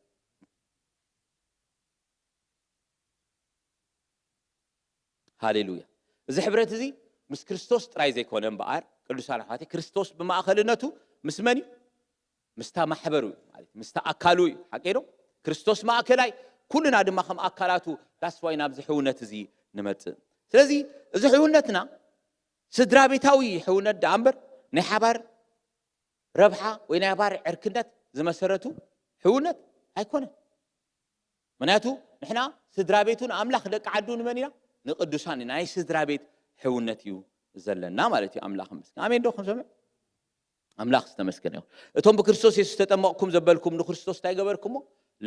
ሃሌሉያ እዚ ሕብረት እዚ ምስ ክርስቶስ ጥራይ ዘይኮነ እምበኣር ቅዱሳን ኣሕዋተይ ክርስቶስ ብማእኸልነቱ ምስ መን እዩ ምስታ ማሕበሩ ማለት ምስታ ኣካሉ እዩ ሓቂዶ ክርስቶስ ማእከላይ ኩልና ድማ ከም ኣካላቱ ዳስዋይ ናብ ዝሕውነት እዚ ንመጽእ ስለዚ እዚ ሕውነትና ስድራ ቤታዊ ሕውነት ዳእምበር ናይ ሓባር ረብሓ ወይ ናይ ሓባር ዕርክነት ዝመሰረቱ ሕውነት ኣይኮነን ምክንያቱ ንሕና ስድራ ቤቱን ኣምላኽ ደቂ ዓዱ ንመን ኢና ንቅዱሳን ናይ ስድራ ቤት ሕውነት እዩ ዘለና ማለት እዩ ኣምላኽ መስገን አሜን ዶ ከምሰምዕ አምላኽ ዝተመስገነ ይሁን እቶም በክርስቶስ ኢየሱስ ተጠመቅኩም ዘበልኩም ንክርስቶስ ታይገበርኩሞ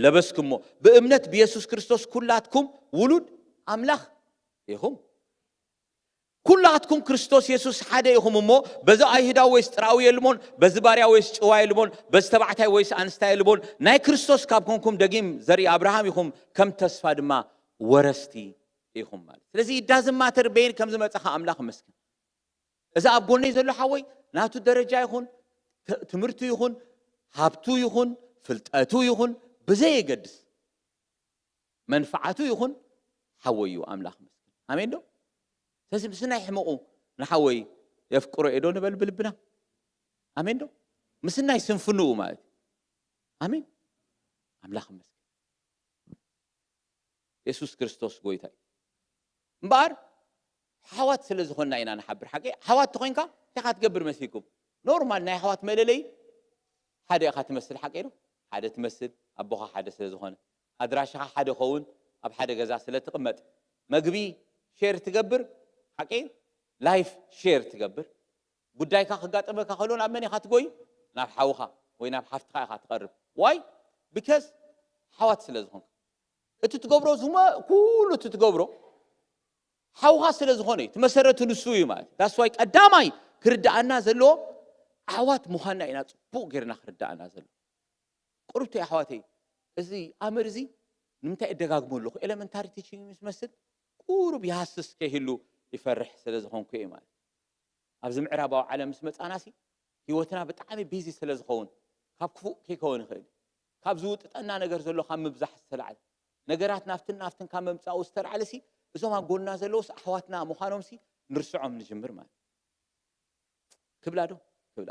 ለበስኩሞ በእምነት በኢየሱስ ክርስቶስ ኩላትኩም ውሉድ አምላኽ ይሁን ኩላትኩም ክርስቶስ ኢየሱስ ሓደ ይኹምሞ በዛ አይሁዳዊ ወይስ ጥራዊ የልሞን በዚ ባሪያ ወይስ ጭዋ የልሞን በዚ ተባዕታይ ወይስ አንስታይ የልሞን ናይ ክርስቶስ ካብኮንኩም ደጊም ዘሪ አብርሃም ይኹም ከም ተስፋ ድማ ወረስቲ ይኹም ማለት ስለዚህ ዳዝም ማተር በይን ከም ዝመጽኻ አምላኽ መስገን እዛ ኣብ ጎነይ ዘሎ ሓወይ ናቱ ደረጃ ይኹን ትምህርቱ ይኹን ሃብቱ ይኹን ፍልጠቱ ይኹን ብዘይ ይገድስ መንፈዓቱ ይኹን ሓወዩ አምላኽ መስገን አሜን ዶ ስለዚህ ምስናይ ሕመቁ ንሓወይ የፍቅሮ ኤዶ ንበል ብልብና አሜን ዶ ምስናይ ስንፍንኡ ማለት አሜን አምላኽ መስገን ኢየሱስ ክርስቶስ ጎይታ እምበኣር ሓዋት ስለ ዝኾንና ኢና ንሓብር ሓቂ ሓዋት ተኾይንካ እንታይ ትገብር መስሊኩም ኖርማል ናይ ሓዋት መለለይ ሓደ ኢኻ ትመስል ሓቂ ዶ ሓደ ትመስል ኣቦኻ ሓደ ስለ ዝኾነ ኣድራሽኻ ሓደ ኸውን ኣብ ሓደ ገዛ ስለ ትቕመጥ መግቢ ሼር ትገብር ሓቂ ላይፍ ሼር ትገብር ጉዳይካ ክጋጠመካ ከሎ ናብ መን ኢኻ ትጎይ ናብ ሓውኻ ወይ ናብ ሓፍትኻ ኢኻ ትቐርብ ዋይ ቢካዝ ሓዋት ስለ ዝኾንካ እቲ ትገብሮ ዝመ ኩሉ እቲ ትገብሮ ሓውኻ ስለ ዝኾነ ትመሰረቱ ንሱ እዩ ማለት ዳስ ዋይ ቀዳማይ ክርዳእና ዘለዎ ኣሕዋት ምዃንና ኢና ጽቡቕ ጌርና ክርዳእና ዘሎ ቁርብቲ ኣሕዋተይ እዚ ኣምር እዚ ንምንታይ እደጋግሞ ኣለኹ ኤሌመንታሪ ቲቺንግ ዝመስል ቁሩብ ይሃስስ ከይህሉ ይፈርሕ ስለ ዝኾንኩ እየ ማለት ኣብዚ ምዕራባዊ ዓለም ምስ መጻናሲ ህይወትና ብጣዕሚ ቢዚ ስለ ዝኸውን ካብ ክፉእ ከይከውን ይኽእል ካብ ዝውጥጠና ነገር ዘሎ ካብ ምብዛሕ ዝተልዓለ ነገራት ናፍትን ካብ መምጻኡ ዝተልዓለሲ እዞም ኣብ ጎና ዘለውስ ኣሕዋትና ምዃኖምሲ ንርስዖም ንጅምር ማለት ክብላ ዶ ክብላ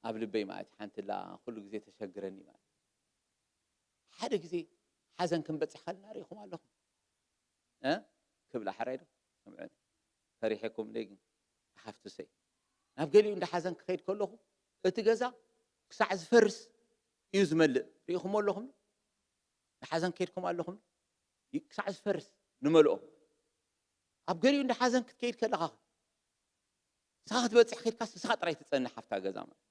ኣብ ልበይ ማለት ሓንቲላ ኩሉ ግዜ ተሸግረኒ ማለት ሓደ ግዜ ሓዘን ክንበጽሕ ከለና ሪኢኹም ኣለኹም ክብላ ሓራይ ዶ ሰምዑኒ ፈሪሕኩም ደግ ሓፍትሰይ ናብ ገሊኡ እንዳ ሓዘን ክኸይድ ከለኹ እቲ ገዛ ክሳዕ ዝፈርስ እዩ ዝመልእ ሪኢኹም ኣለኹም ንሓዘን ከይድኩም ኣለኹም ክሳዕ ዝፈርስ ንመልኦ ኣብ ገሊኡ እንዳ ሓዘን ክትከይድ ከለኻ ንስኻ ክትበፅሕ ከይድካ ንስኻ ጥራይ ትጸንሕ ሓፍታ ገዛ ማለት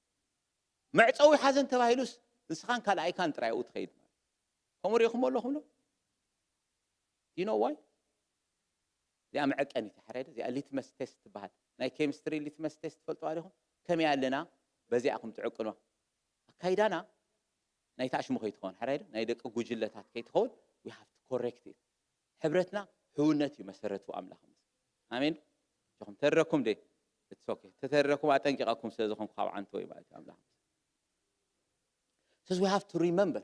መዕፀዊ ሓዘን ተባሂሉስ ንስኻን ካልኣይካን ጥራይ ኡ ትኸይድ ማለት ከምኡ ሪኢኹም ኣለኹም ዶ you know why እዚኣ መዐቀኒት ሓራይደ እዚኣ ሊትመስ ቴስት ትበሃል ናይ ኬሚስትሪ ሊትመስ ቴስት ትፈልጡ ኣለኹም ከመይ ኣለና በዚኣኹም ትዕቅኗ ኣካይዳና ናይ ታሽሙ ከይትኸውን ሓራይደ ናይ ደቂ ጉጅለታት ከይትኸውን we have to correct it ሕብረትና ሕውነት እዩ መሰረቱ ኣምላኽ ኣሜን ኹም ተረኩም ደ it's okay ተተረኩም ኣጠንቂቐኩም ስለ ዝኾንኩ ካብ ዓንተ ወይ ማለት ኣምላኽ so we have to remember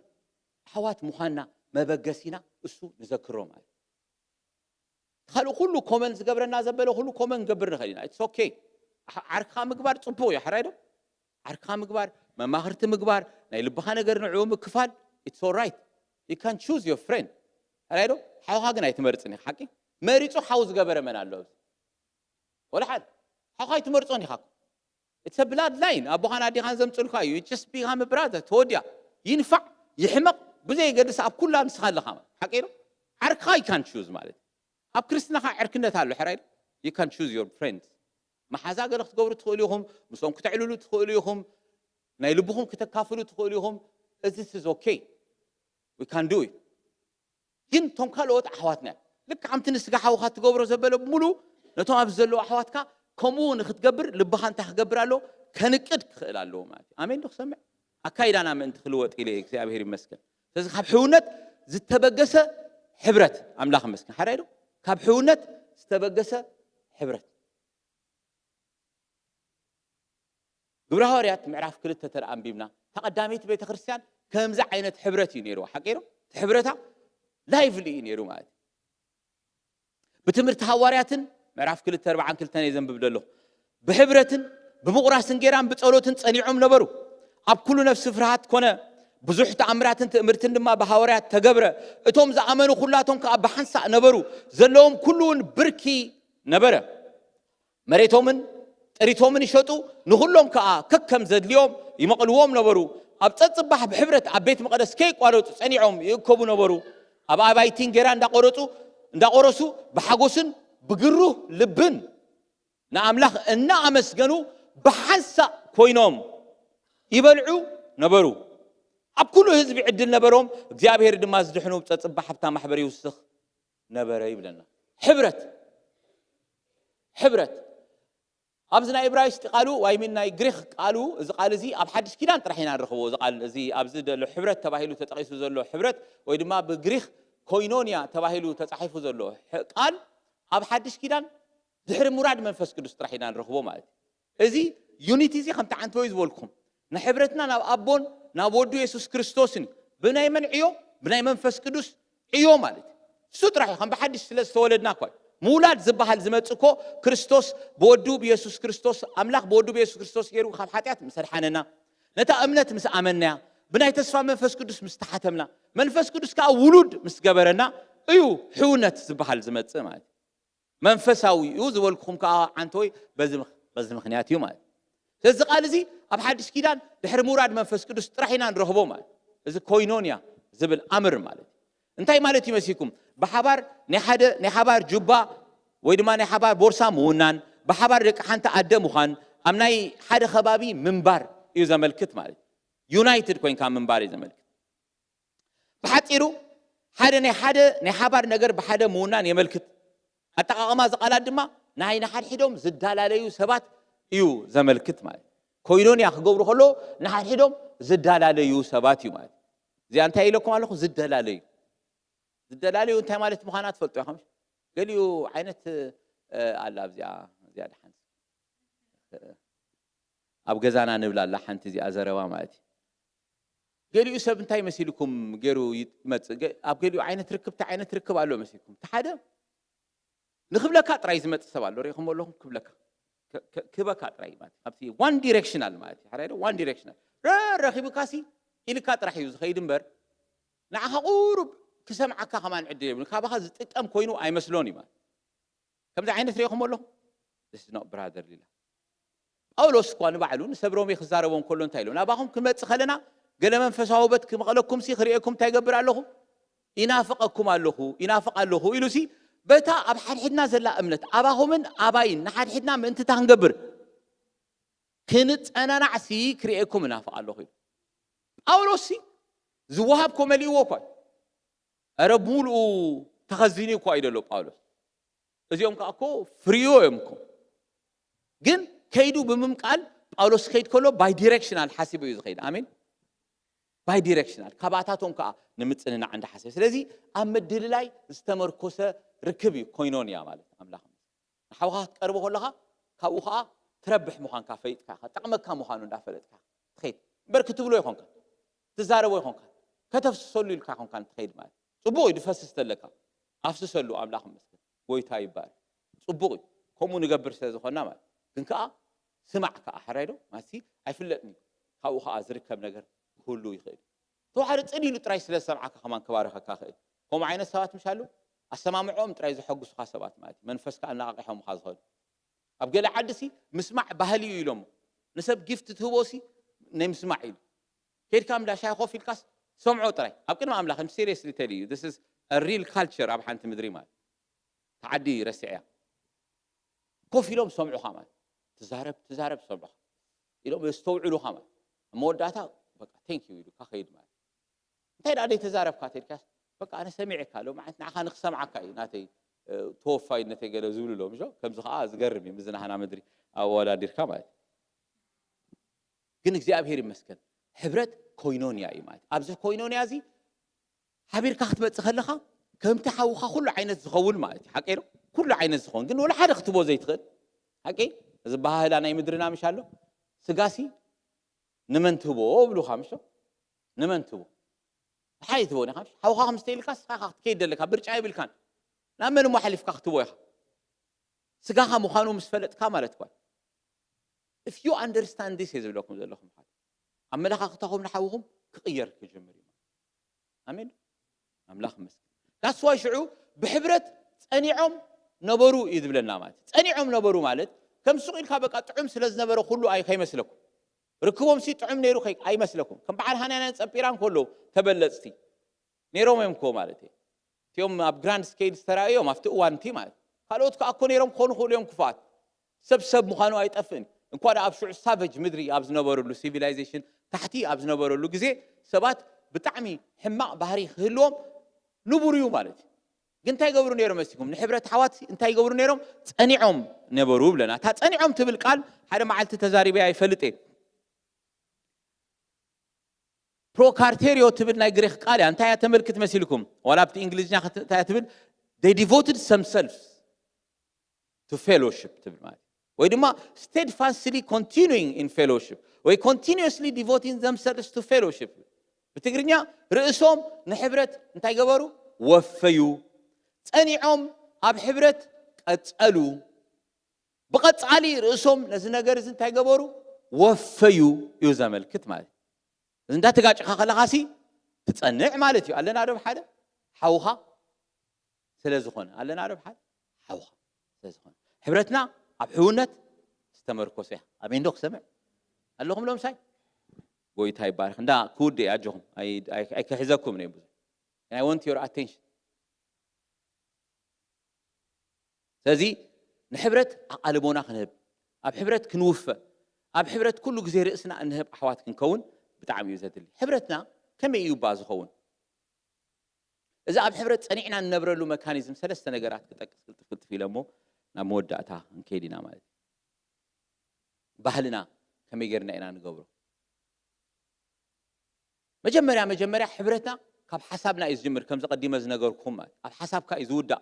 ኣሕዋት ምዃንና መበገሲና እሱ ንዘክሮ ማለት ካልኡ ኩሉ ኮመን ዝገብረና ዘበለ ኩሉ ኮመን ገብር ንኽእል ኢና it's okay ዓርካ ምግባር ጽቡቕ እዩ ሓራይ ዶ ዓርካ ምግባር መማኽርቲ ምግባር ናይ ልብኻ ነገር ንዕኡ ምክፋል it's all right you can choose your friend ሓራይ ዶ ሓውኻ ግን ኣይትመርፅን ሓቂ መሪፁ ሓው ዝገበረ መን ኣሎ ولا حد حقاي تمرصوني خاكم it's a blood line ابو خان ادي خان زمصلكا you just become a brother توديا ينفع يحمق بزي قدس اب كلها نسخال لخا حقيقه عركاي كان تشوز ማለት اب ክርስትና عركነት አለ حرايل you can choose your friends ما حزا قلخ تقبروا تخوليهم مسوم كتعللوا تخوليهم ናይ ልብኹም ከተካፈሉ ትኽእሉኹም this is okay we can do it ግን ቶም ካልኦት ኣሕዋትና ልክ ዓምቲ ንስጋ ሓውኻ ትገብሮ ዘበለ ሙሉ ነቶም ኣብ ዘሎ ኣሕዋትካ ከምኡ ንኽትገብር ልብኻ እንታይ ክገብር ኣሎ ከንቅድ ክኽእል ኣለዎ ማለት ኣሜን ዶ ክሰምዕ ኣካይዳና ምእንቲ ክልወጥ ኢለ እግዚኣብሔር ይመስገን ስለዚ ካብ ሕውነት ዝተበገሰ ሕብረት ኣምላኽ ይመስገን ሓዳይ ዶ ካብ ሕውነት ዝተበገሰ ሕብረት ግብረ ሐዋርያት ምዕራፍ 2 ተራእምቢምና ተቀዳሚት ቤተ ክርስቲያን ከምዛ ዓይነት ሕብረት እዩ ነይሩ ሓቂሮ ሕብረታ ላይቭሊ ነይሩ ማለት በትምህርት ሐዋርያትን ምዕራፍ 2:42 ነው ዘንብብ ደሎ በሕብረትን በመቁራስን ጌራን በጸሎትን ጸኒዖም ነበሩ ኣብ ኩሉ ነፍስ ፍርሃት ኮነ ብዙሕ ተአምራትን ትምህርትን ድማ በሐዋርያት ተገብረ እቶም ዝኣመኑ ሁላቶም ከ በሐንሳ ነበሩ ዘለዎም ኩሉን ብርኪ ነበረ መሬቶምን ጥሪቶምን ይሸጡ ንሁሎም ከ ከከም ዘድልዮም ይመቅልዎም ነበሩ ኣብ ጸጽባህ በሕብረት ኣብ ቤት መቅደስ ከይቋረጹ ጸኒዖም ይከቡ ነበሩ ኣብ ኣባይቲን ጌራ እንዳቆረሱ በሐጎስን بقروه لبن نعملخ إن أمسجنو بحنسا كوينوم يبلعو نبرو أب كله هزبي عدل نبروم جاب هيرد ما زدحنو بتصبح حتى محبري وسخ نبرة يبلنا حبرت أبزنا إبراهيم قالوا ويمنا يجرخ قالوا إذا قال زي أب حدش كده أنت رايحين نرخبه إذا قال زي أبزد الحبرت تباهيلو تتقيسوا زلوا حبرت ويدما بجرخ كوينونيا تباهيلو تتحيفوا زلوا قال أب حدش كده دحر مراد منفس قدس رايحين نرخبه مالت إذي يونيتي زي خم تعانتوا يزولكم نحبرتنا نابون نابودو يسوع كريستوسني بناي من عيو بناي منفس قدس عيو مالت سوت رايح خم بحدش سلس تولدنا كوي مولاد زبحال زمتسكو كريستوس بودو بيسوع كريستوس أملاك بودو بيسوع كريستوس يرو خم حاتيات مسرحاننا نتا أمنت مس آمنا بناي تسفى منفس قدس مستحتمنا منفس قدس كأولود مستجبرنا أيو حونت زبحال زمتس مالت منفساوي يوزولكم كعنتوي بزم خنيات يوم مال إذا قال زي أب حدش كيدان دحر مراد منفس قدس رايحين نرهبو مال إذا كوينونيا زبل أمر مالت انتي مالتي مسيكم بحبار نحبار جبا ويدما نحبار بورصة مونان بحبار رك حنت أدم وخان أمناي حدا خبابي منبر إذا ملكت مالت يونايتد كوين كان منبر إذا ملكت بحتيرو حدا نحبار نجر بحدا مونان يملكت أتقاما زقالات دما ناي نحد حدهم زدالاليو سبات يو زملكت مال كوينونيا خقبرو خلو نحد حدهم زدالاليو سبات يو مال زي أنت إلكم على خو زدالاليو أنت مالت مخانات فلتوا خمس قاليو عينت على زيادة حنت أبجزانا نبلا الله حنت زي أزروا مالتي قاليو سب أنتي مسيلكم غيرو يتمت أبقاليو عينت ركب على مسيلكم تحدى نخبلك أتراي زمت السوال لوريهم والله كبلك كبك أتراي مات أبتي one directional مات حريرة one directional رخيب كاسي إلى كاتراح يوز خيدم بر نعها قرب كسمعك كمان عدي من كابها زتك أم كوينو أي مسلوني مات كم ذا عين تريهم والله this is not brother لله أولو سكوان بعلون سبروم يخزارون كلون تايلون أباهم كم تسخلنا قال من فساوبت كم قالكم سي خريئكم تجبر علىهم ينافقكم علىه إلوسي بتا أب حد نازل لا أمنت أباهم من أباين نحد حدنا من أنت تهنجبر كنت أنا نعسي كريئكم نافق الله أولوسي زوهبكم اللي وقاي أربولو تخزيني قايد له باولوس أزيهم كأكو فريو يمكم جن كيدو بممكن باولوس كيد كله باي دايركشنال حسيبه يزخيد آمين باي دايركشنال كباتاتهم كأ نمتسننا عند حسيب ስለዚህ ኣብ ምድር ላይ ዝተመርኮሰ ركبي كوينونيا مالت أملاهم حوها تقربوا كلها كأوها تربح مخان كافيت كا تقمك كا مخانو دافلت كا تخيل بركتوا له يخون كا تزاروا يخون كا كتف سولي الكا يخون كان تخيل مال صبوي دفسس تلكا أفس سولو أملاهم مسك ويتاي بار صبوي كمون يقبر سيزو خنا مال كنكا سمع كا حرايدو ماسي أيفلتني كأوها أزركب نجر كله يخيل تو حرت أني لترايس لسمع كا كمان كبارها كا خيل هم عين السوات مشالو السماعهم ترايز حق سخاسبات مالتي منفس كأن ناقحهم خازهول أبقى عدسي مسمع بهلي يلوم نسب جفت تهوسي نمسمع يل كير كام لا شيء خوف الكاس سمعوا ترى أبقى ما أملاك I'm seriously tell you this is a real culture أب حنت مدري مال تعدي رسعة كوف يلوم سمعوا خامات تزارب سمعوا يلوم يستوعلوا خامات موداتها بقى thank you يلو كخيد مال انت هذا تزارب كاتير كاس بقى أنا سمعك لو معتنا خان نسمعك ناتي توفى نتيجة لزول لهم شو كم زخاز قربي مزنا هنا مدري أو ولا دير كمان كنك زي أبهير مسكن حبرت كوينونيا إيمان أبز كوينونيا زي حبير كخت بتخلخها كم تحوخا كل عين الزخول مالتي حكيله كل عين الزخون قلنا ولا حد اختبوا زي تخل حكي إذا بها لا نيمدرنا مش هالو سقاسي نمنتبو بلو خامشو نمنتبو حيث هو نخمش حوخا خمستيل كاس خاخت كيد لك برجع بالكان نعمل محلف كختبوها سقاها مخانو مسفلت كاملت كوي if you understand this is لكم ذلهم حال أما لها خطاهم نحوهم كغير كجمري أمين أملاخ مسك that's why شعو بحبرة تأنيعهم نبرو يذب لنا مالت تأنيعهم نبرو مالت كم سئل كابك أطعم سلز نبرو كله أي خي مسلكم ركوبهم سي طعم نيرو خي أي مسلكم كم بعد هنا نسأبيران كله تبلستي نيرو ميمكو مالتي يوم أب جراند سكيل ترى يوم أفتقوا وان تيمات خلوتك أكون يوم خونو خول يوم كفات سب مخانو أي تأفن إن كان أبشع سافج مدري أبز نبرو له civilization تحتي أبز نبرو له جزء سبات بتعمي حماق بحري خلهم نبريو مالتي أنت يجبرون يوم مسكهم نحبرة حوات أنت يجبرون يوم تأنيعهم نبرو لنا تأنيعهم تبل قال هذا معلت تزاري أي فلتين برو كارتيريو تبل نايجريخ قالي أنت يا تملكت مسيلكم ولا بت إنجليزي تبل they devoted themselves to fellowship تبل مالي ويدما steadfastly continuing in fellowship وي continuously devoting themselves to fellowship بتقرنيا رئيسهم نحبرت أنت يجبروا وفيو تأنيعهم أب حبرت أتقلوا بقت علي رئيسهم نزنا جرز أنت يجبروا وفيو يوزمل كتمال إذا أنت تقاعد خلا غاسي تتصنع مالتي قال لنا عرب حدا حوها سلزخون قال لنا عرب حدا حوها سلزخون حبرتنا أبحونت استمر كوسه أبين دوك سمع قال لهم لهم شيء قويت هاي بارك دا كودي أجهم أي كحزكم نيبوز and I want your attention سازي نحبرت أقلبونا خنهب أبحبرت كنوفة أبحبرت كل جزيرة إسنا أنهب أحوات كنكون بتعمل يزاد لي حبرتنا كم يباز خون إذا أبحبرت أنينا نبرر له ميكانيزم ثلاث نجارات كتقلت في لمو نمودعتها نكيدنا مالي بحلنا كم يجرنا إنا نقبره مجمرة حبرتنا كاب حسابنا إزجمر كم زقديم زنجار كومات الحساب كإزودا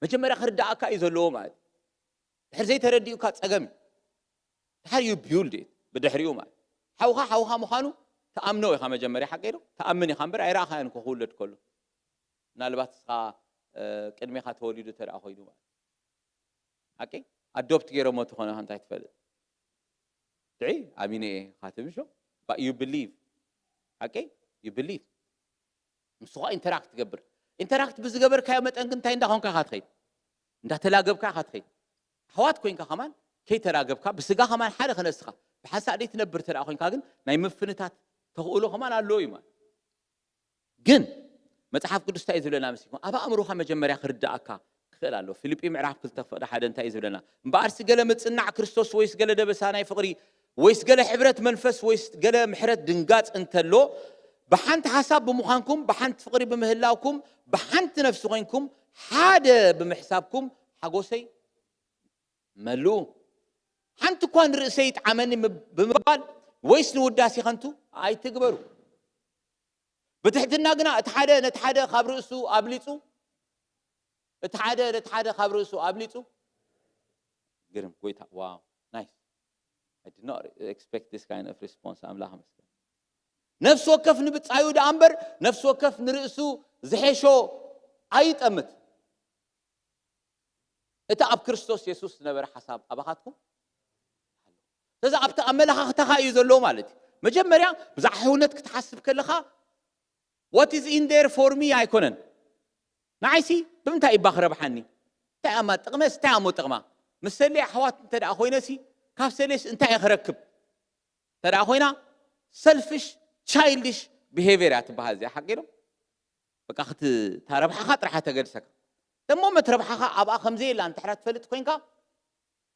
مجمرة خرداء كإزلومات حرزي ترديو كات أجمع how you build it بدحريو مات حوها مخانو تأمنوا يا خام جمري حقيرو تأمني خام برا عراق هاي نكحولت كله نالبات سا كلمة خاتولي ده ترى أخوي دوما أوكي adopt كيرو ما تخونه هان تايتفل تعي أمينه خاتم شو but you believe أوكي you believe مسوا interact تجبر interact بس جبر كيامت أنك أنت عندك هون كخاتخي أنت تلاقب كخاتخي حوات كوين كخمان كي تلاقب كا بس جا خمان حالة خنسخة بحس عليه تنبر ترى أخوين كاجن نايم فنتات تقولوا خمان على اللوي ما جن متحف قدس تأذي لنا مسكون أبا أمره خم جمرة خرد أكا خلالو فيليب معرف كل تفرد حدا تأذي لنا بعرس قال متصنع كريستوس ويس قال ده بس أنا فقري ويس قال حبرة منفس ويس قال محرة دنقات أنت لو بحنت حساب بمخانكم بحنت فقري بمهلاكم بحنت نفس غينكم حدا بمحسابكم حقوسي ملو حنت كون رئيسيت عمني بمبال ويس نوداسي خنتو أي تقبروا بتحدنا قنا نتحدى خبر رئيسو أبليتو نتحدى خبر رئيسو أبليتو قرم كويتا واو nice I did not expect this kind of response I'm لها مسكين نفس وقف نبت عيود أمبر نفس وقف نرئيسو زحيشو أي تأمت إتا أب كريستوس يسوس نبر حساب أبغاتكم إذا أبت أملها تخايز اللو مالتي مجمريا بزحونتك تحسب كلها what is in there for me أيكونن نعيسي بمتى يبخر بحني تأمت تغمس تأمو تغما مسلي أحوات تدع خوينا سي كاف سليش أنت يخركب تدع خوينا selfish childish behavior بهذا حقيقة بقى أخت تربح خاطر حتى جلسك تمو ما تربح أبغى خمسة إلا أنت حرت فلت خوينك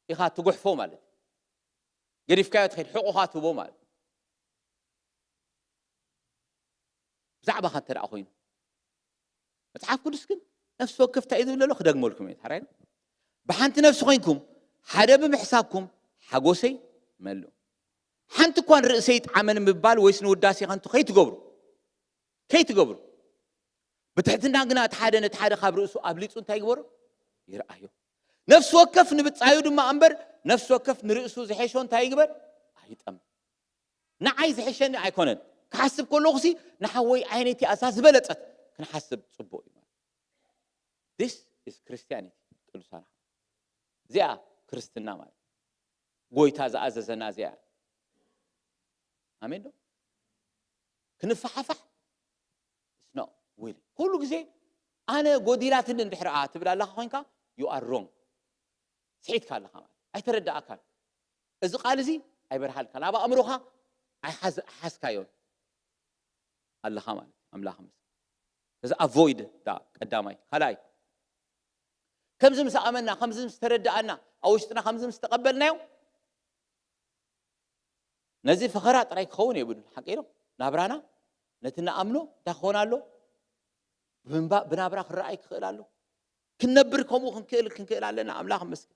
يخاط تقول فو مال قريف كايت خير حقوقها تبو مال زعبة خاطر أخوين متعرف كل سكن نفس وقف تأيدوا ولا خدق مولكم يتحرين بحنت نفس خوينكم حدا بمحسابكم حقوسي ملو حنت كون رئيسيت عمل مبال ويسنو الداسي خانتو كي تقبروا بتحتنا قنا تحادا خاب رئيسو أبليتو انتا يقبروا يرأيو نفس وقف نبتصايو دما أنبر نفس وقف نرئيسو زحيشو انتا يقبر أيتأم نعاي زحيشن أيكونن كحسب كل لغسي نحوي عينيتي أساس بلتت كنحسب صبو This is Christianity تقولوا صراحة زيا كريستنا مال قويتا زاززنا زيا آمين كنفحفح it's not willing كل جزء أنا قديرات الانتحارات تبلا الله خوينك you are wrong سعيد كان الله خمال أي ترد أكل إذا قال زي أي برحال كان أبا أمرها أي حس كايون الله خمال أملا خمس إذا avoid دا قدامي خلاي كم زمس آمنا كم زمس ترد أنا أو اشتنا كم زمس تقبلنا نزي فخرات رايك خوني بدون حقيقة نابرانا نتنا أمنو تخونا له بنابرا خرائك خلالو كنبركم وكنكل علينا أملاخ مسك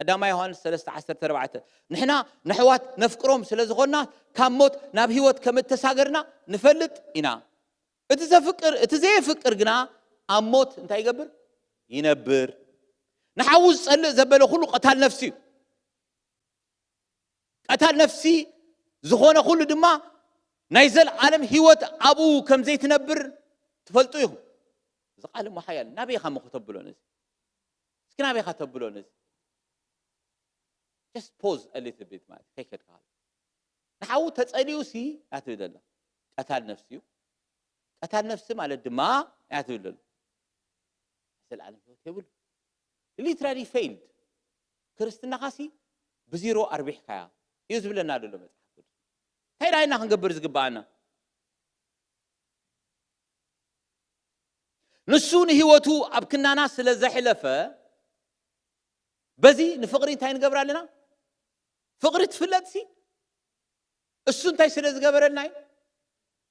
قدام يوحنا 13:4 نحنا نحوات نفكرهم سلازغنا كم موت نبهيوت كم تساجرنا نفلت إنا اتزي فكر جنا أموت انت يقبر ينبر نحاول سأل زبله كله قتال نفسي زخونه كله دما نايزل عالم هيوت أبو كم زي تنبر تفلتوهم زقالم وحيال نبي خم خطبلون نز سكنا نبي خطبلون نز just pause a little bit ما هيك كده نحاول تسأليو سي أعتبر الله قتال نفسي مع الدماء أعتبر الله العالم يقول literally failed كريستنا خاسي بزيرو أربح كيا يزبل لنا دلهم هاي راينا خنقبر زقبانا نسون هيوتو أبكنا ناس لزحلفة بزي نفقرين تاين قبر لنا فقرت فلتسي السون تاي سلز قبر لنا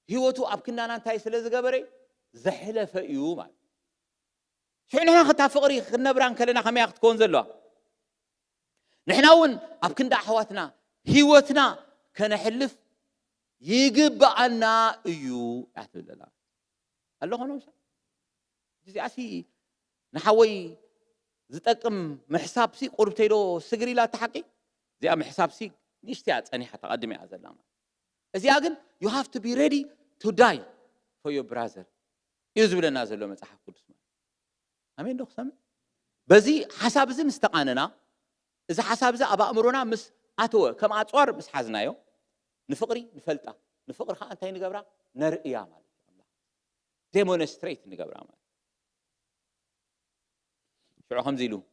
هيوتو أبكنا ناس تاي سلز قبري زحلفة يوما شو نحن خدها فقري خدنا بران كلنا خمي أخذ كون زلوا نحن ون أبكنا حواتنا هيوتنا كان حلف يجب عنا يو أعتبر الله الله هنوش جزء عسي نحوي زتأكم محساب سي قربتي له سجري لا تحقي زي محساب سي نشتيات أني حتى أقدمي هذا اللامة إذا أجن you have to be ready to die for your brother يزول الناس اللي متحف كل اسمه أمين دو خسام بزي حساب زي مستقاننا إذا حساب زي أبا أمرنا مس أتوه كم أتصور مس حزنايو نفقري نفلتا نفقر خان تاني نجبرا نرئيا مال demonstrate نجبرا مال شو هم زيلو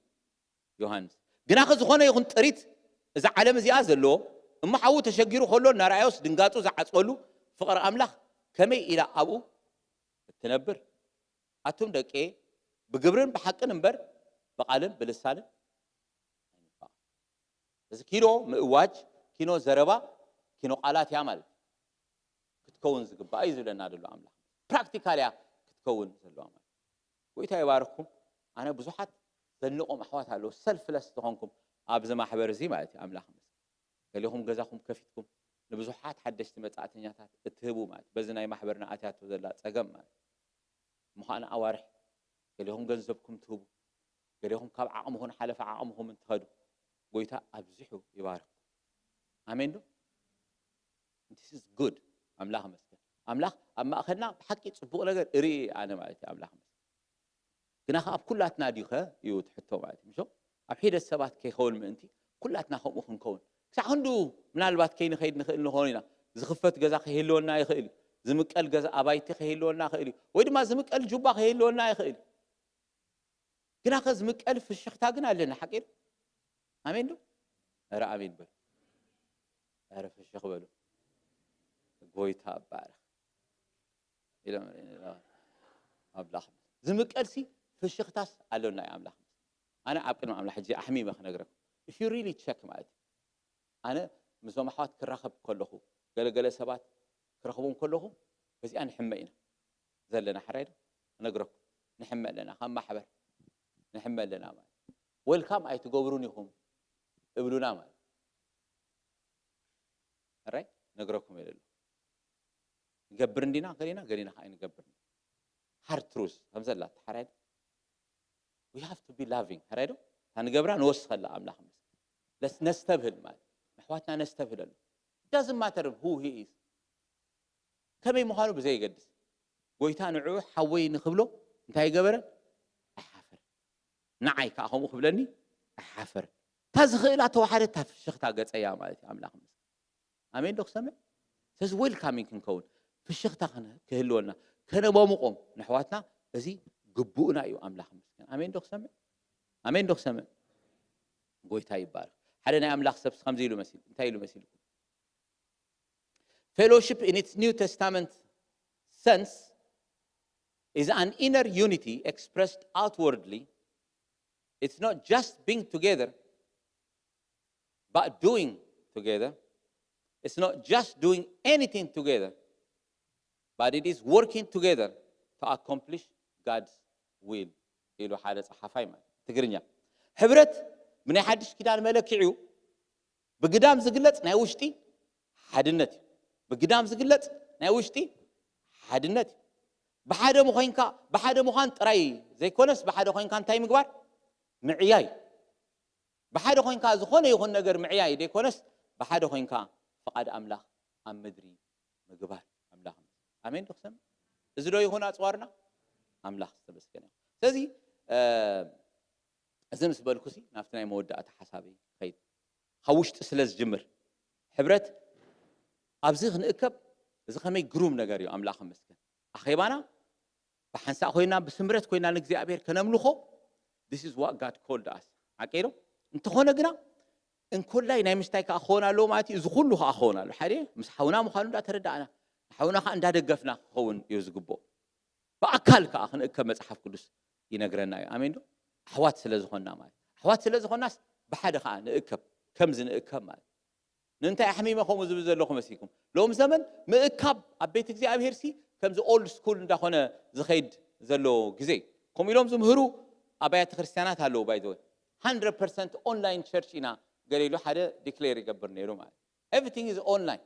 يوحنس جناخذ خونه يكون تريت إذا علم زياز له أما حاول تشجيره خلوا نرايوس دنقاتو زعت قولوا فقر أملاخ كمي إلى أبو التنبر أتوم دك إيه بجبرن بحق نمبر بقالن بلسانن إذا كيلو مواج كيلو زربا كيلو قالات يعمل كتكون زقبا أيزول النادل أملاخ practically كتكون زلوا عمل ويتها يبارككم أنا بزحت ذنقهم أحواتها لو سلفلس تهونكم أبز ما حبر زي ما أتي أملاخ قال لهم جزاكم كفيتكم نبزحات حدشت متعتنياتات اتهبوا مات بزنا ما حبرنا أتيات وذلات سجم مات مخانا أوارح قال لهم جنزبكم تهبوا قال لهم كاب عامهم حلف عامهم انتهدوا ويتا أبزحوا يبارك آمين دو this is good أملاخ مسكين أملاخ أما أخذنا بحكي صبوا لقى إري أنا ما أتي أملاخ كنا خاب كلاتنا ديخه يوت حتى بعد مشو أبحيد السبات كي خول منتي كلاتنا خو مخن كون سعنده من البات كي نخيد نخيل هونينا زخفت جزاء خيلونا يخيل زمك الجزاء أبايتي خيلونا خيلي ويد ما زمك الجبا خيلونا يخيل كنا خز زمك في الشيخ تاجنا لنا حكير آمين دو أرى آمين بل أعرف الشيخ بلو قويتها بارخ إلى أبلغ زمك أرسي في الشيخ تاس قالوا لنا يا أبلغ أنا أبكر مع أبلغ حجي أحمي ما خنا نقرأ if you really check معي أنا مزومحات كرخب كلهم قال سبات كرخبهم كلهم بس أنا حمينا زلنا حرير نقرأ نحمل لنا خم محبر نحمل لنا مال ويلكم أي تجورونيهم قبلونا مال alright نقرأكم يللو نقبرندينا قلينا هاي نقبرنا hard truth هم زلات حرير we have to be loving حريرو هنقبرنا نوصل لأملاك مس لس نستبهل مال محواتنا نستبهل له doesn't matter who he is كم يمهانو بزي قدس قويتان عوح حوي نخبله انتهي قبره أحافر نعي كأخو مخبلني أحافر تزغيلات وحدتها في الشيخ تاقت أيام مالتي أملاك مس آمين دوك سمع سيز ويلكامينج نكون في الشيخ تاقنا كهلونا كنا بمقوم نحواتنا زي قبونا أيو أملاك مس آمين دوك سمع آمين دوك سمع قويتها يبارك حدنا أملاك سبس خمزي له مسيل انتهي له مسيل fellowship in its New Testament sense is an inner unity expressed outwardly. It's not just being together, but doing together. It's not just doing anything together, but it is working together to accomplish God's will. إلو حالة صحافي ما تقرنيا. حبرت من حدش كده الملك يعو بقدام زقلت ناوشتي حدنتي بقدام زقلت ناوشتي حدنتي بحدا مخينكا بحدا مخان تراي زي كونس بحدا مخينكا تاي مقبار معياي بحدا مخينكا زخونه يخون نجر معياي دي كونس بحدا مخينكا فقد أملاخ أم مدري مقبار أملاخ آمين تقسم إزلو يخون أصوارنا أملاخ بس كنا سازي أزم سبالكوسي نافتنا يمودة حسابي خير خوشت سلز جمر حبرت أبزغ نأكب إذا خمي جروم نجاريو أملاخ مسكن أخيبانا بحنسا خوينا بسمرت كوينا نجزي أبير كنملخو this is what God called us عكيرو أنت خونا جنا إن كل لا ينامستيك أخونا لو ماتي زخلوها أخونا الحري مسحونا مخالون لا تردعنا حونا خان ده دقفنا خون يوزقبو بأكلك أخن إكمل صحف قدس ينقرنا آمين دو حوات سلزخنا مال حوات سلزخنا ناس بحد خان إكب كم زن إكب مال ننتهي حميمة خو مزبزر لكم مسيكم لوم زمن مأكب أبيت جزء أبهرسي كم زو أول سكول ندخلنا زخيد زلو جزء كم يلوم زمهرو أبيات خريستيانات هلو بايدوي 100% online church إنا قالوا حدا declare يقبرني روما everything is online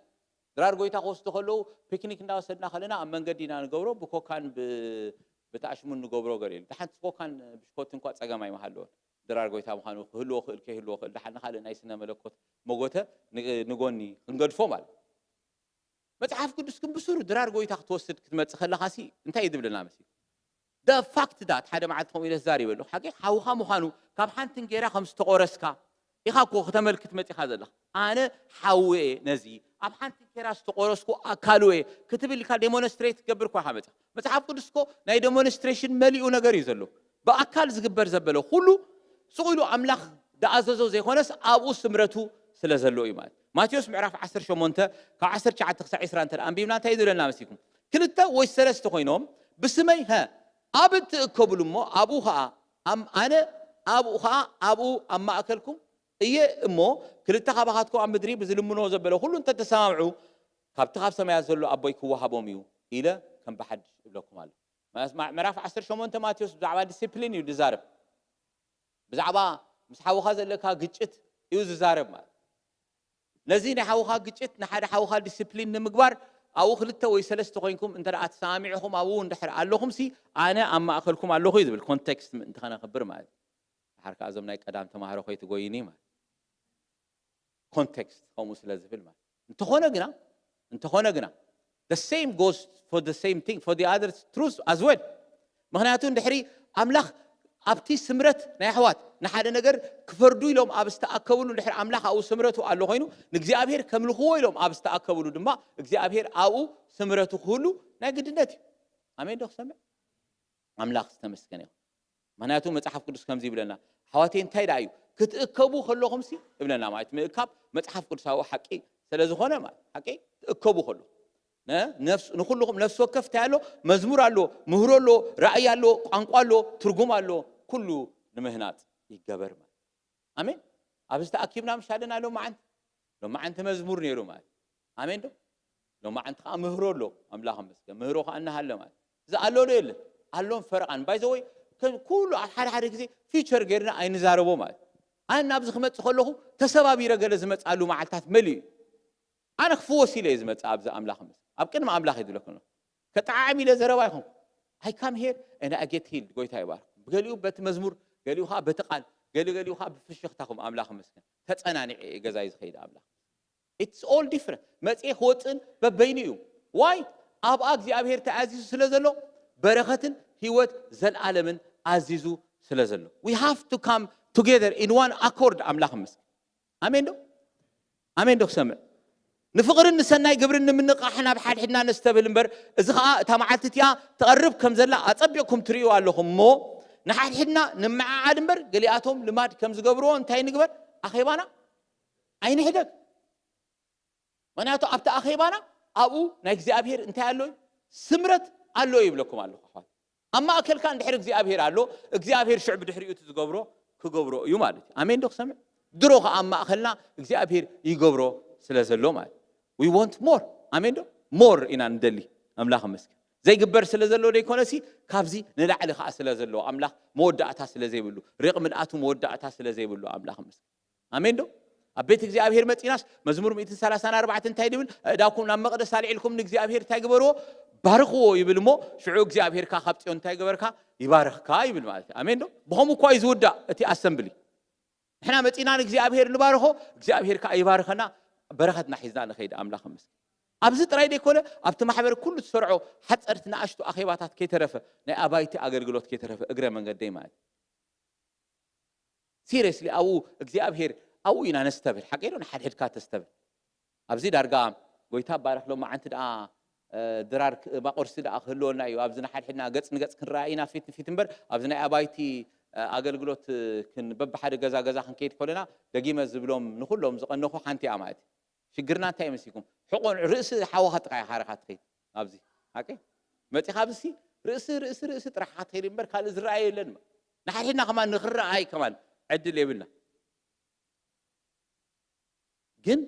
درار قوي تاخوس تخلو picnic ندا سدنا خلنا أمن قدينا نجبرو بكوكان بتعشمون نجبرو قليل دحين بكوكان بشكوتن قات سجامي محلون درار قوي تابو خانو هلو خل كه هلو خل دحين خلنا نايسنا ملكوت موجودة نقولني نقول فمال متعرف كل سكون بسرو درار قوي تاخد توسد كتمت خلا خاسي انت يدب لنا مسي the fact that حدا معتهم إلى الزاري بلو حقيقة حوها مخانو كم حنتن جيرا خمس تقورسكا إخاكو ختمل كتمت إخذ الله أنا حوي نزي أب حنتن جيرا تقورسكو أكلوه كتب اللي كان demonstrate قبركو حمته متعرف كل سكو ناي demonstration مليء نجاري زلو بأكل زقبر زبلو خلو سقولو أملاخ دا أزازو زي خونس أبو سمرتو سلازلو إيمان ماتيوس معرف 10 شمونته كعشر شعات تخسع عسران تر أم بيمنا تيدو لنا مسيكم كلتا ويسلست خوينهم بسمي ها أبت قبل مو أبوها أم أنا أبوها أبو أما أكلكم إيه مو كلتا خباخاتكم أم بدري بزلمونو زبلو كله أنت تسامعوا خبتخاف سمع زلو أبويك هو هبوميو إلى كم بحد لكم على ما معرف 10 شمونته ماتيوس بزعبا ديسيبلين يدزارب بزعبا مسحاو خازل لك قجت يوز زارب مال لذين حاوها قجت نحد حاوها ديسيبلين نمقبار أو خلته ويسلست خوينكم انت رأت سامعهم أو ندحر علىهم سي أنا أما أخلكم على خويد بالكونتكست انت خنا خبر معي حركة أزمنا قدام تمهر خويت قويني ما context هو مسلز في المال انت خونا جنا the same goes for the same thing for the other truth as well مهناتون دحري أملاخ أبتي سمرت نحوات نحد نجر كفردو لهم أبست أكولو نحر أملاخ أو سمرتو على خوينو نجزي أبهر كملو خوي لهم أبست أكولو دما نجزي أبهر أو سمرتو خلو نجد النتي أمين دوخ سمع أملاخ استمسكني مهناتو متحف قدس كم زي بلنا حواتين تايدايو ክትእከቡ ከለኹም ሲ እብለና ማለት ምእካብ መጽሐፍ ቅዱሳዊ ሓቂ ስለዝኾነ ማለት ሓቂ ትእከቡ ከለኹ ነፍስ ንኹልኩም ነፍስ ወከፍ ታያሎ መዝሙር አሎ ምህሮ አሎ ራእይ አሎ ቋንቋ አሎ ትርጉም አሎ ኩሉ ንምህናጽ ይገበር ማለት አሜን አብስተ አኪብና ምሻለና ሎ ማዓንተ መዝሙር ነይሩ ማለት አሜን ዶ ሎ ማዓንተ ምህሮ አሎ አምላኽ መስገን ምህሮ ካና ሃለ ማለት እዛ አሎ ነው የለ አሎን ፈርቃን ባይዘወይ ኩሉ ሓደ ግዜ ፊቸር ገርና አይንዛረቦ ማለት አና ኣብዚ ክመጽ ከለኹ ተሰባቢረ ገለ ዝመጻሉ መዓልታት መሊ አነ ክፍወስ ኢለ ዝመጽ ኣብዚ አምላኽ መስገን ኣብ ቅድሚ አምላኽ ይድለኩ ነው ከጣዓሚ ለዘረባ ይኹም I come here and I get healed ጎይታ ይባርክ ገሊኡ በት መዝሙር ገሊኡ ካ በተቃል ገሊኡ ካ ብፍሽኽታኩም አምላኽ መስገን ተጸናኒ ገዛይ ዝኸይድ አምላኽ It's all different መጽኤ ወጽን በበይኒዩ why ኣብ እግዚአብሔር ተኣዚዙ ስለዘሎ በረኸትን ህይወት ዘለዓለምን አዚዙ ስለዘሎ we have to come together in one accord አምላኽ መስገን አሜን ዶ ሰምዕ ንፍቅርን ንሰናይ ግብርን ምንቃሕና ብሓድሕድና ነስተብል እምበር እዚ ከዓ እታ መዓልትቲያ ተቐርብ ከም ዘላ ኣጸቢቕኩም ትርእዩ ኣለኹም እሞ ንሓድሕድና ንምዓዓድ እምበር ገሊኣቶም ልማድ ከም ዝገብርዎ እንታይ ንግበር ኣኼባና ኣይንሕደግ ምክንያቱ ኣብቲ ኣኼባና ኣብኡ ናይ እግዚኣብሔር እንታይ ኣሎ ስምረት ኣሎ ይብለኩም ኣለኹ ኣሕዋት ኣብ ማእከልካ እንድሕር እግዚኣብሔር ኣሎ እግዚኣብሔር ሽዕ ብድሕሪኡ እቲ ዝገብሮ ክገብሮ እዩ ማለት እዩ ኣሜን ዶ ክሰምዕ ድሮ ከዓ ኣብ ማእከልና እግዚኣብሔር ይገብሮ ስለዘሎ ማለት we want more አሜን ዶ more ኢና እንደሊ አምላኽ መስገን ዘይግበር ስለዘሎ ደይኮነሲ ካብዚ ንላዕሊ ከዓ ስለዘሎ አምላኽ መወዳእታ ስለዘይብሉ ሪቕ ምልአቱ መወዳእታ ስለዘይብሉ አምላኽ መስገን አሜን ዶ ኣብ ቤት እግዚአብሔር መጽናስ መዝሙር 134 እንታይ ድብል ዳኩም ናብ መቅደስ አልዒልኩም ንእግዚአብሔር እንታይ ገበርዎ ባርኽዎ ይብል ሞ ሽዑ እግዚአብሔር ካ ካብ ጽዮን እንታይ ገበርካ ይባርኽካ ይብል ማለት አሜን ዶ ብኸምኡ እኳ ይዝውዳ እቲ ኣሰምብሊ ንሕና መጽና ንእግዚአብሔር ንባርኾ እግዚአብሔር ካ ይባርኸና በረኸትና ሒዝና ንኸይድ አምላኽ መስገን ኣብዚ ጥራይ ደይኮነ ኣብቲ ማሕበር ኩሉ ዝሰርዖ ሓፀርቲ ንኣሽቱ ኣኼባታት ከይተረፈ ናይ ኣባይቲ ኣገልግሎት ከይተረፈ እግረ መንገደይ ማለት ሲሪየስሊ ኣብኡ እግዚአብሔር ኣብኡ ኢና ነስተብል ሓቂዶ ንሓድሕድካ ተስተብል ኣብዚ ዳርጋ ጎይታ ባረኽሎ መዓንቲ ደኣ ድራር ማቆርሲ ደኣ ክህልወና እዩ ኣብዚ ንሓድሕድና ገጽ ንገጽ ክንረኣይና ፊት ንፊት እምበር ኣብዚ ናይ ኣባይቲ ኣገልግሎት ክንበብሓደ ገዛ ክንከይድ ከለና ደጊመ ዝብሎም ንኹሎም ዝቐነኹ ሓንቲ እያ ማለት ሽግርና እንታይ ይመስልኩም ሕቆን ርእሲ ሓወኻ ጥቃይ ሓረኻ ትኸይድ ኣብዚ ሓቂ መፂኻ ኣብዚ ርእሲ ጥራሕኻ ትኸይድ እምበር ካልእ ዝረኣይ የለን ንሓድሕድና ከማን ንኽረኣይ ከማን ዕድል የብልና ግን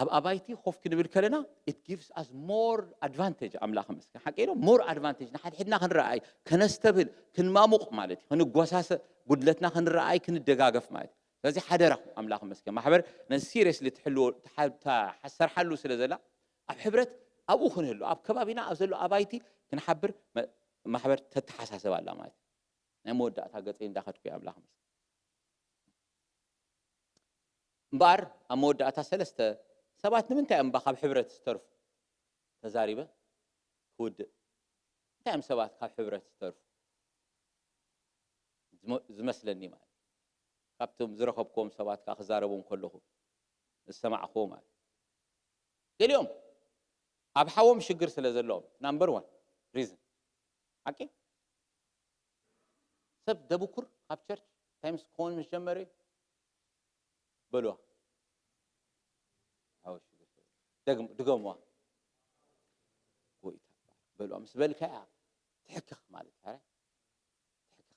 ኣብ ኣባይቲ ኮፍ ክንብል ከለና it gives us more advantage አምላኽ መስገን ሓቂዶ more advantage ንሓድሕድና ክንረኣይ ከነስተብል ክንማሙቕ ማለት እዩ ክንጓሳሰ ጉድለትና ክንረኣይ ክንደጋገፍ ማለት ስለዚ ሓደራኹም አምላኽ መስገን ማሕበር ነሲሪየስሊ ትሕልዎ ተሰርሓሉ ስለዘላ ኣብ ሕብረት ኣብኡ ክንህሉ ኣብ ከባቢና ኣብ ዘሎ ኣባይቲ ክንሓብር ማሕበር ተተሓሳሰብ ኣላ ማለት ናይ መወዳእታ ገፀይ እንዳኸድኩ ኣምላኽ መስገን እምበኣር ኣብ መወዳእታ ሰለስተ ሰባት ንምንታይ እምባ ካብ ሕብረት ዝተርፉ ተዛሪበ ክውድእ እንታይ እዮም ሰባት ካብ ሕብረት ዝተርፉ ዝመስለኒ ማለት ካብቶም ዝረኸብኩም ሰባት ካ ክዛረቦም ከለኹ ዝሰማዕኽዎ ማለት ገሊኦም ኣብ ሓዎም ሽግር ስለ ዘለዎም ናምበር 1 ሪዝን ሓቂ ሰብ ደብኩር ካብ ቸርች ታይምስ ኮን ምስ ጀመረ በልዋ ድገምዋ ጎይታ በልዋ ምስ በልካ ትሕክኽ ማለት ትሕክኽ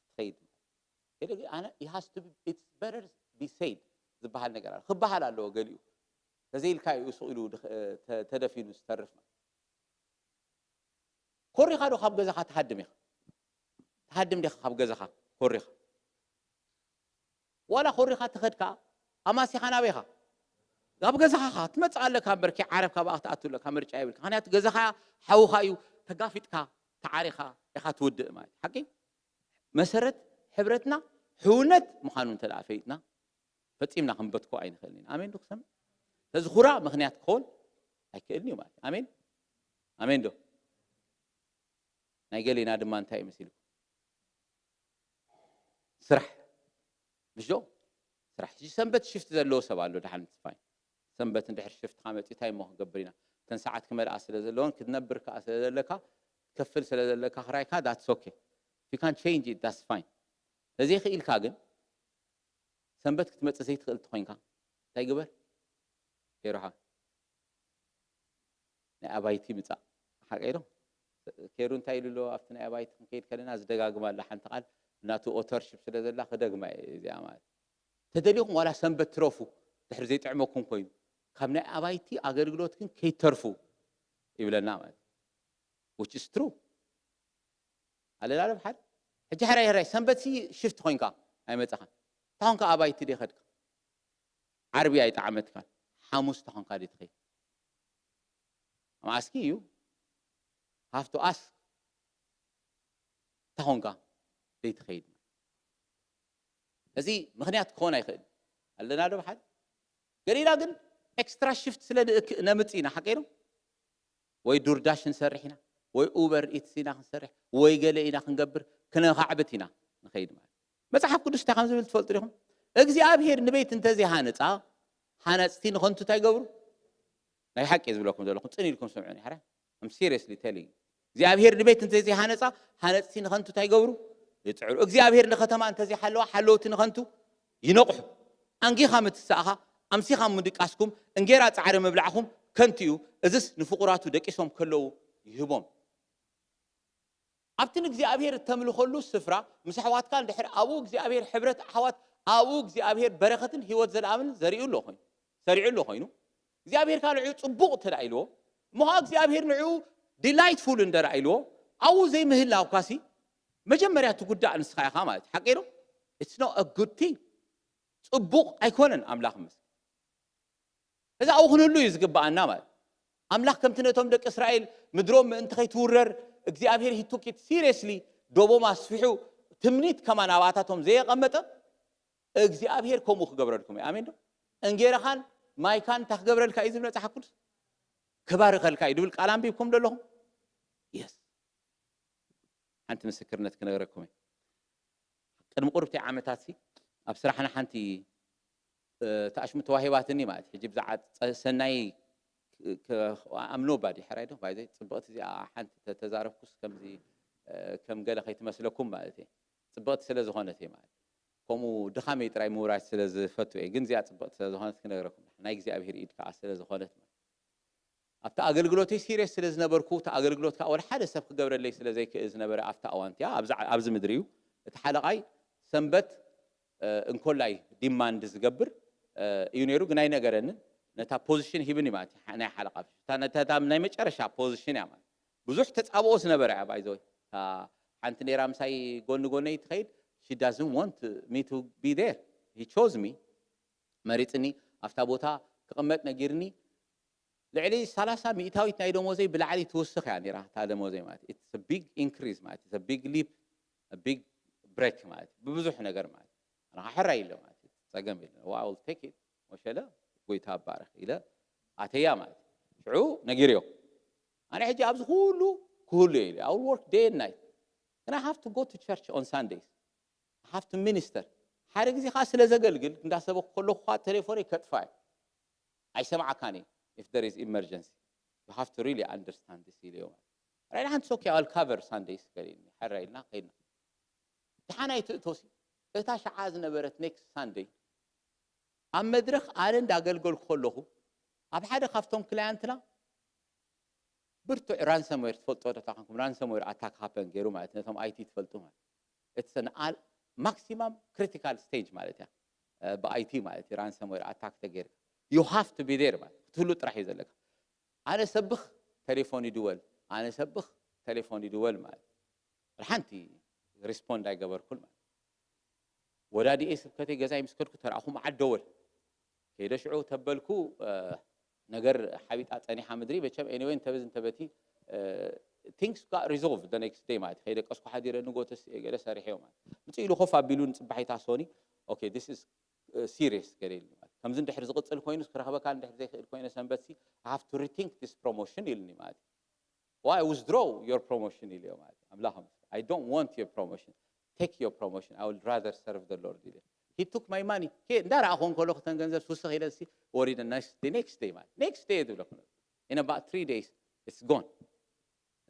ትኸይድ أنا it has to be it's better be said ዝባሃል ነገር አለ ክባሃል አለው ገሊኡ ከዚህ ልካይ ይስኢሉ ተደፊኑ ዝተርፍ ኮሪኻ ዶ ካብ ገዛኻ ተሃድም ዲኻ ካብ ገዛኻ ኮሪኻ ወላ ኮሪኻ ተኸድካ ኣማሲኻ ናበይኻ ኣብ ገዛኻ ትመጽእ ኣለካ በርኪ ዓረብካ ባእኽቲ ኣትለካ ምርጫ ይብልካ ምክንያቱ ገዛኻ ሓውኻ እዩ ተጋፊጥካ ተዓሪኻ ኢኻ ትውድእ ማለት ሓቂ መሰረት ሕብረትና ሕውነት ምዃኑ እንተዳፈይትና ፈጺምና ክንበትኮ ኣይንኽእልኒ ኣሜን ዶ ክሰምዕ ስለዚ ኩራ ምክንያት ክኾን ኣይክእልኒ ማለት ኣሜን ዶ ናይ ገሊና ድማ እንታይ ይመስል ስራሕ ምሽ ዶ ስራሕ ሰንበት ሽፍት ዘለዎ ሰብ ኣሎ ድሓን ትፋይ ሰንበት እንድሕር ሽፍት ካመፂ እንታይ ሞ ክንገብር ኢና ተን ሰዓት ክመልኣ ስለ ዘለዎን ክትነብር ከዓ ስለ ዘለካ ትከፍል ስለ ዘለካ ክራይካ that's okay if you can't change it that's fine ለዚህ ኺኢልካ ግን ሰንበት ክትመጽእ ዘይትኽእል ትኾይንካ እንታይ ግበር ከይሮሓ ናይ ኣባይቲ ምጻእ ሓቀይዶ ከይሩ እንታይ ኢሉ ሎ ኣብቲ ናይ ኣባይቲ ክንከይድ ከለና ዝደጋግማ ኣላ ሓንቲ ቃል እናቱ ኦተርሽፕ ስለ ዘላ ክደግማ እዚኣ ማለት ተደሊኹም ዋላ ሰንበት ትረፉ ድሕሪ ዘይጥዕመኩም ኮይኑ ካብ ናይ ኣባይቲ ኣገልግሎት ግን ከይተርፉ ይብለና ማለት which is true አለላለ በሓል ሕጂ ሕራይ ሰንበት ሽፍት ኮይንካ ኣይመጽኻ ታንካ ኣባይቲ ደኸድካ ዓርቢ ኣይጣዓመትካ ሓሙስ ታንካ ደትኸይ I'm asking you have to ask ታንካ ደትኸይ እዚ ምኽንያት ክኾን ኣይኽእል ኣለና ዶ በሓል ገሊላ ግን ኤክስትራ ሽፍት ስለ ነምጽኢና ሓቀይዶ ወይ ዱርዳሽ እንሰርሕና ወይ ኡበር ኢትሲና ክንሰርሕ ወይ ገለ ኢና ክንገብር ክነኻዕበት ኢና ንኸይድ ማለት መጽሓፍ ቅዱስ እንታይ ከም ዝብል ትፈልጡ ዲኹም እግዚአብሔር ንቤት እንተዘይሃነጻ ሃነጽቲ ንኸንቱ እንታይ ገብሩ ናይ ሓቂ ዝብለኩም ዘለኹም ጽን ኢልኩም ስምዑኒ ሕራ I'm seriously telling እግዚአብሔር ንቤት እንተዘይሃነጻ ሃነጽቲ ንኸንቱ እንታይ ገብሩ ይጽዕሩ እግዚአብሔር ንኸተማ እንተዘይሓለዋ ሓለውቲ ንኸንቱ ይነቕሑ አንጊኻ ምትሳእኻ ኣምሲኻ ምድቃስኩም እንጌራ ጻዕሪ መብላዕኹም ከንቱ እዩ እዝስ ንፍቁራቱ ደቂሶም ከለዉ ይህቦም ኣብቲ እግዚአብሔር ተምልኾሉ ስፍራ ምስ ኣሕዋትካ እንድሕር ኣብኡ እግዚአብሔር ሕብረት ኣሕዋት ኣብኡ እግዚአብሔር በረኸትን ህይወት ዘለኣምን ዘሪኡሎ ኮይኑ ሰሪዑሎ ኮይኑ እግዚአብሔር ካል ንዕኡ ጽቡቕ ተዳኢልዎ እሞ እግዚአብሔር ንዕኡ ዲላይትፉል እንደራኢልዎ ኣብኡ ዘይምህላውካሲ መጀመርያ ትጉዳእ ንስኻ ኢኻ ማለት ሓቂሩ it's not a good thing ጽቡቕ ኣይኮነን ኣምላኽ ምስ እዛ ኣብኡ ክንህሉ እዩ ዝግባአና ማለት ኣምላኽ ከምቲ ነቶም ደቂ እስራኤል ምድሮም ምእንቲ ከይትውረር እግዚአብሔር he took it seriously ዶቦም ኣስፊሑ ትምኒት ከማ ናባታቶም ዘየቐመጠ እግዚአብሔር ከምኡ ክገብረልኩም እዩ ኣሜን ዶ እንጌረኻን ማይካን ታክገብረልካ እዩ ዝብል መጽሓፍ ቅዱስ ክባርከልካ እዩ ድብል ቃል አንቢብኩም ዘለኹም yes ሓንቲ ምስክርነት ክነግረኩም እዩ ቅድሚ ቁርብቲ ዓመታት ኣብ ስራሕና ሓንቲ ተኣሽሙ ተዋሂባትኒ ማለት ሕጂ ብዛዕት ሰናይ I'm nobody ሕራይዶ ባይዘይ ጽብቕቲ እዚኣ ሓንቲ ተዛረብኩስ ከምዚ ከም ገለ ከይትመስለኩም ማለት እዩ ጽብቕቲ ስለ ዝኾነት እየ ማለት ከምኡ ድኻመይ ጥራይ ምውራጅ ስለ ዝፈቱ እየ ግን እዚኣ ጽብቕቲ ስለ ዝኾነት ክነግረኩም ናይ እግዚኣብሔር ኢድ ከዓ ስለ ዝኾነት ኣብቲ ኣገልግሎተይ ሲሪየስ ስለ ዝነበርኩ እቲ ኣገልግሎት ከዓ ወደ ሓደ ሰብ ክገብረለይ ስለ ዘይክእል ዝነበረ ኣብቲ ኣዋንቲ ኣብዚ ምድሪ እዩ እቲ ሓለቓይ ሰንበት እንኮላይ ዲማንድ ዝገብር እዩ ነይሩ ግን ኣይነገረንን ነታ ፖዚሽን ሂብኒ ማለት ናይ ሓለቓ ነታ ናይ መጨረሻ ፖዚሽን እያ ማለት ብዙሕ ተጻብኦ ዝነበረ እያ ባይዘወይ ሓንቲ ነይራ ምሳይ ጎኒ ትኸይድ she doesn't want me to be there he chose me መሪፅኒ ኣብታ ቦታ ክቕመጥ ነጊርኒ ልዕሊ 30 ሚእታዊት ናይ ደሞዘይ ብላዕሊ ትውስኽ እያ ነይራ እታ ደሞዘይ ማለት it's a big increase ማለት it's a big leap a big break ማለት ብብዙሕ ነገር ማለት ኣነ ሓራ ኢለ ማለት ፀገም ኢለ I will take it ወሸለ ጎይታ ባረኽ ኢለ ኣተያ ማለት ሽዑ ነጊርዮ ኣነ ሕጂ ኣብዚ ሁሉ ክህሉ ኢለ I will work day and night and I have to go to church on Sundays I have to minister ሓደ ጊዜ ኻ ስለ ዘገልግል እንዳሰበኩ ከለኹ ቴሌፎኔ ከጥፋይ ኣይሰማዓካኒ if there is emergency you have to really understand this ኢለ right now it's okay I'll cover Sundays ገሊኒ ሓራይና ከይና ተሓናይ ትእቶሲ እታ ሸዓ ዝነበረት next Sunday ኣብ መድረኽ ኣነ እንዳገልገልኩ ከለኹ ኣብ ሓደ ካብቶም ክላየንትና ብርቱዕ ransomware ትፈልጦ ዶ ታኹም ransomware attack happen ገይሩ ማለት ነቶም IT ትፈልጡ ማለት it's an maximum critical stage ማለት ያ በIT ማለት ransomware attack ተገይሩ you have to be there ማለት ትሉ ጥራሕ ይዘለካ ኣነ ሰብኽ ቴሌፎን ይድወል ኣነ ሰብኽ ቴሌፎን ይድወል ማለት ሓንቲ ሪስፖንድ ኣይገበርኩን ማለት ወዳዲ ስብከቴ ገዛይ ምስከድኩ ተራእኹም ዓደወል ከይደ ሽዑ ተበልኩ ነገር ሓቢጣ ጸኒሓ ምድሪ በቸም anyway እንተበቲ things got resolved the next day ማለት ከይደ ቀስኩ ሓዲረ ንጎተስ ገለ ሰሪሕዮ ማለት ምጽኢሉ ኾፍ ኣቢሉን ጽባሒታ ሶኒ okay this is serious ገለል ማለት ከምዝ እንድሕር ዝቕጽል ኮይኑ ክረኸበካ እንድሕር ዘይክእል ኮይኑ ሰንበትሲ I have to rethink this promotion ኢልኒ ማለት why withdraw your promotion ኢልዮ ማለት ኣምላኸም I don't want your promotion take your promotion I would rather serve the Lord ኢልዮ he took my money ndara akhon kolo khtan ganzab susakh ila si worry the next day man next day dulakun in about 3 days it's gone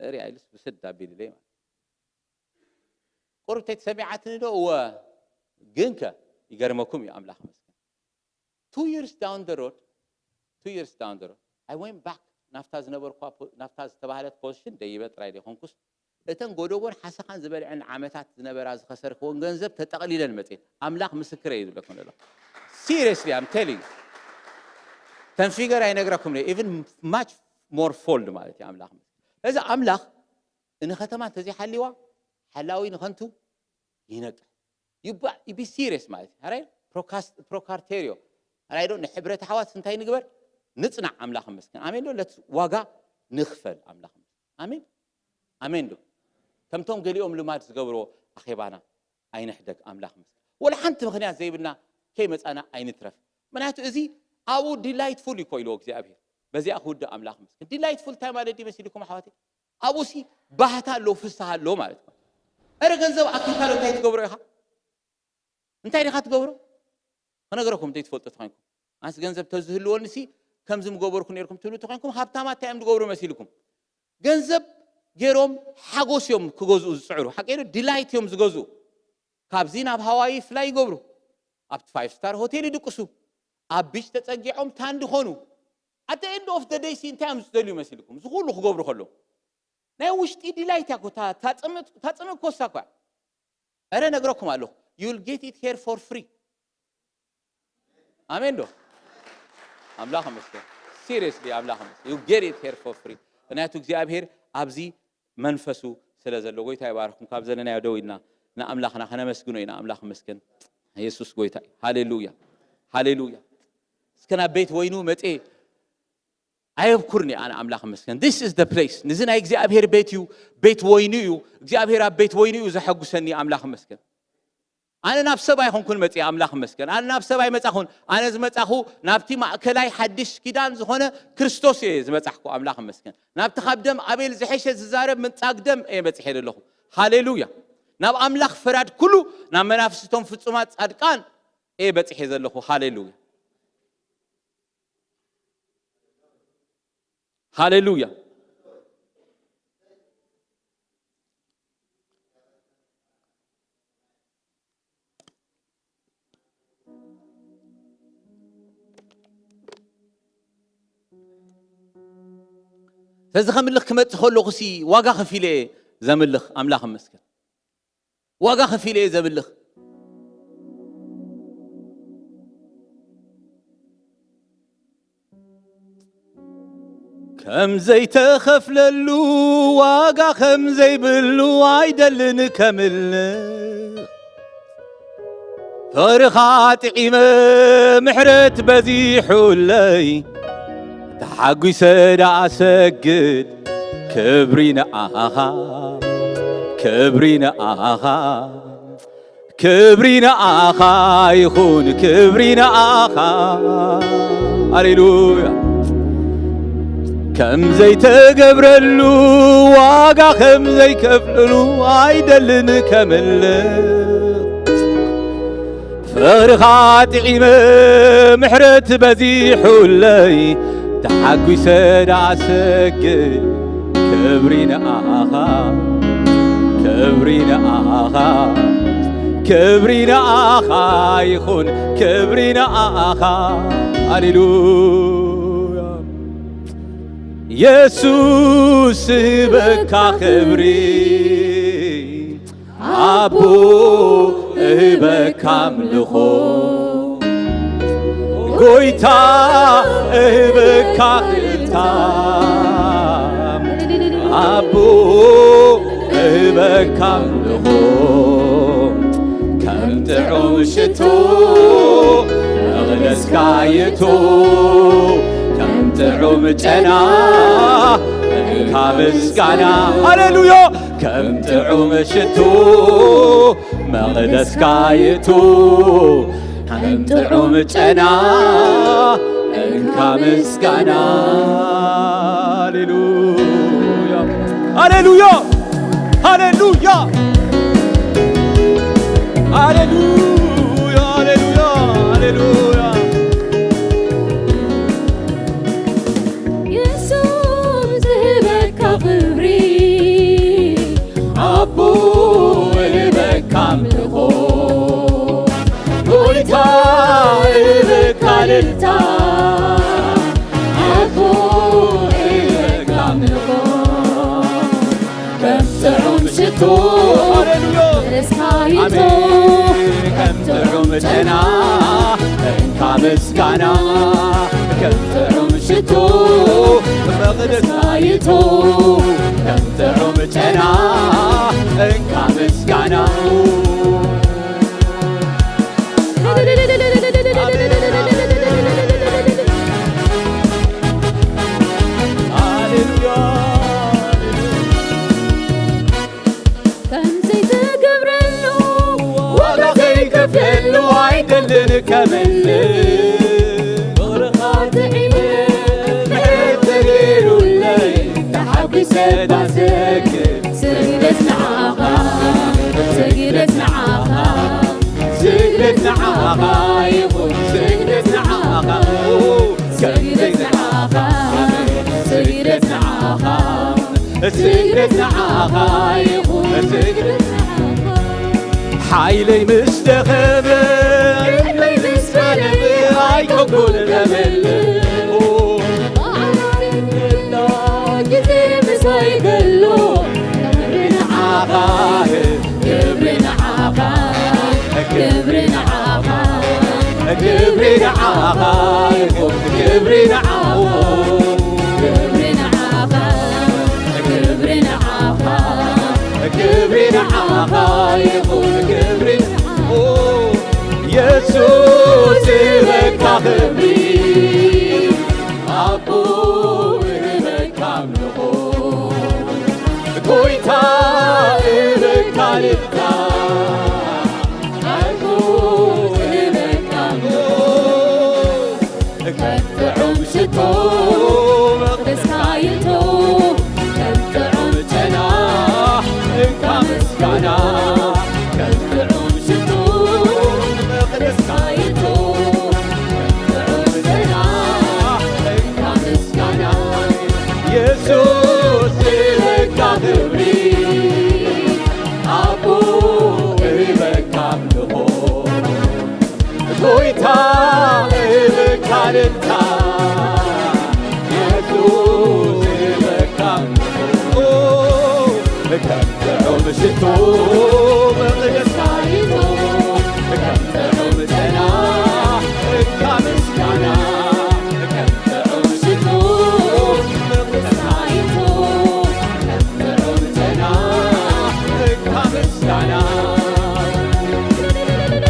اري ايلس بسد ابيل ليه قربت سمعتني دو جنكا يقرمكم يا أملاخ مسكن 2 years down the road I went back نفتاز تبعلت position دايبت رايدي خونكوس እተን ጎዶጎን ሓሰኻን ዝበልዕን ዓመታት ዝነበራ ዝኸሰርክዎን ገንዘብ ተጠቕሊለን መጽን ኣምላኽ ምስክር እዩ ዝብለኩም ዘሎ seriously I'm telling you ተንፊገር አይነግራኩም ነው even much more fold ማለት ያ ኣምላኽ እዚ ኣምላኽ እነ ከተማ ተዚ ሓሊዋ ሓላዊ ንኸንቱ ይነቅ you be serious ማለት አራይ ፕሮካርቴሪዮ አራይ ዶ ንሕብረት ሓዋት እንታይ ንግበር ንጽናዕ ኣምላኽ መስከን ኣሜን ዶ ለት ዋጋ ንኽፈል ኣምላኽ ኣሜን ኣሜን ዶ ከምቶም ገሊኦም ልማድ ዝገብሮ ኣኼባና ኣይነሕደግ ኣምላኽ መስከን ወላ ሓንቲ ምኽንያት ዘይብልና ከይ መጻና ኣይንትረፍ ምክንያቱ እዚ ኣቡ ዲላይትፉል ይኮይሎ እግዚአብሔር በዚያ ሁሉ ኣምላኽ መስከን ዲላይትፉል ታይ ማለት ይመስልኩም ኣሕዋቴ ኣቡሲ ባህታ ሎ ፍስሃ ሎ ማለት ነው አረ ገንዘብ አክታሎ ታይ ትገብሮ ይኻ እንታይ ዲኻ ትገብሮ ከነገረኩም ታይ ትፈልጡ ትኾንኩም አንስ ገንዘብ ተዝህልዎንሲ ከም ዝምገበርኩ ነርኩም ትሉ ትኾንኩም ሃብታማት ታይም ትገብሩ መስልኩም ገንዘብ ገሮም ሓጎስዮም ክገዝኡ ዝጽዕሩ ሓቀይዶ ዲላይት ዮም ዝገዙ ካብዚ ናብ ሃዋይ ፍላይ ይገብሩ ኣብ 5 star ሆቴል ይድቅሱ ኣብ ቢች ተጸጊዖም ታንድ ኾኑ at the end of the day ሲንታም ዝደልዩ መስልኩም ዝኹሉ ክገብሩ ከሎ ናይ ውሽጢ ዲላይት ያኮ ታጽምት ኮሳኳ አረ ነግረኩም አለሁ you'll get it here for free አሜን ዶ አምላኽ መስከን seriously አምላኽ መስከን you get it here for free እናቱ እግዚአብሔር ኣብዚ መንፈሱ ስለዘለው ጎይታ ይባርኩም ካብ ዘለና ያደውይና ንአምላኽና ከነመስግኖ ኢና አምላኽ መስከን ኢየሱስ ጎይታ ሃሌሉያ ሃሌሉያ እስከና ቤት ወይኑ መጤ አይብኩርኒ አና አምላኽ መስከን this is the place ንዝና እግዚአብሔር ቤት ወይኑ እግዚአብሔር ቤት ወይኑ ዘሐጉሰኒ አምላኽ መስከን አነ ናብ ሰባይ ኾንኩን መጽ አምላኽ መስከን አነ ናብ ሰባይ መጻኹን አነ ዝመጻኹ ናብቲ ማእከላይ ሓድሽ ኪዳን ዝኾነ ክርስቶስ እዩ ዝመጻኽኩ አምላኽ መስከን ናብቲ ካብደም አቤል ዝሐሸ ዝዛረብ ምንጻግደም መጽ ሄደለኹ ሃሌሉያ ናብ አምላኽ ፍራድ ኩሉ ናብ መናፍስቶም ፍጹማት ጻድቃን በጽ ሄዘለኹ ሃሌሉያ ሃሌሉያ فإذا خملخ كمت خلو خسي واقع خفيلة زملخ أملاخ مسكن واقع خفيلة زملخ كم زي تخفللو واقع كم زي بلو عيدلن كمل فرخات عيمة محرت بزيح اللي تحقي سدا سجد كبرينا يخون كبرينا هاليلويا كم زي تقبرلو واقع كم زي كفللو عيدلن كمل فرخات عيمة محرت بزيح اللي تحقي سدا سجل كبرينا يخون كبرينا هاليلويا يسوس بكا خبري أبو بكا ملخو قويتا بكا خلتام أبو بكا ملخو كم تعوشتو أغلس كايتو كم تعوم جنا كامس كانا هاليلويا كم تعوم شتو مغلس كايتو كم تعوم جنا كامس كانا هاليلويا هاليلويا هاليلويا هاليلويا هاليلويا هاليلويا يسوع زهبك خبري أبو البك عملخو قلت ألتا أبو إلقام لغو كم تعم شتو رسكايتو كم تعم جنا انكا مسكانا كم تعم شتو مقدسايتو كم تعم جنا انكا مسكانا كفلو عيدلن كمل غرقات عيمن محيط تغيرو الليل تحبي سيدا سكت سجلت نعاقا سجلت نعاقا سجلت نعاقا يقول سجلت نعاقا سجلت نعاقا سجلت نعاقا سجلت نعاقا يقول سجلت حيلي مستخبر حيلي مستخبر عايكو كل الأمل جزي مسايد اللو كبرنا عاقا كبرنا عاقا كبرنا عاقا كبرنا عاقا كبرنا عاقا كبرنا عاقا كبرنا عاقا كبرنا عاقا يسوع سيرك خبري أبو إلك عملو كويتا إلك علتا أبو إلك عملو كنت عمشتو مقدس كايتو كنت عمتنا إنك مسكنا شتو مقدس كايتو كم تعم جنا كم مسكنا كم تعم شتو مقدس كايتو كم تعم جنا كم مسكنا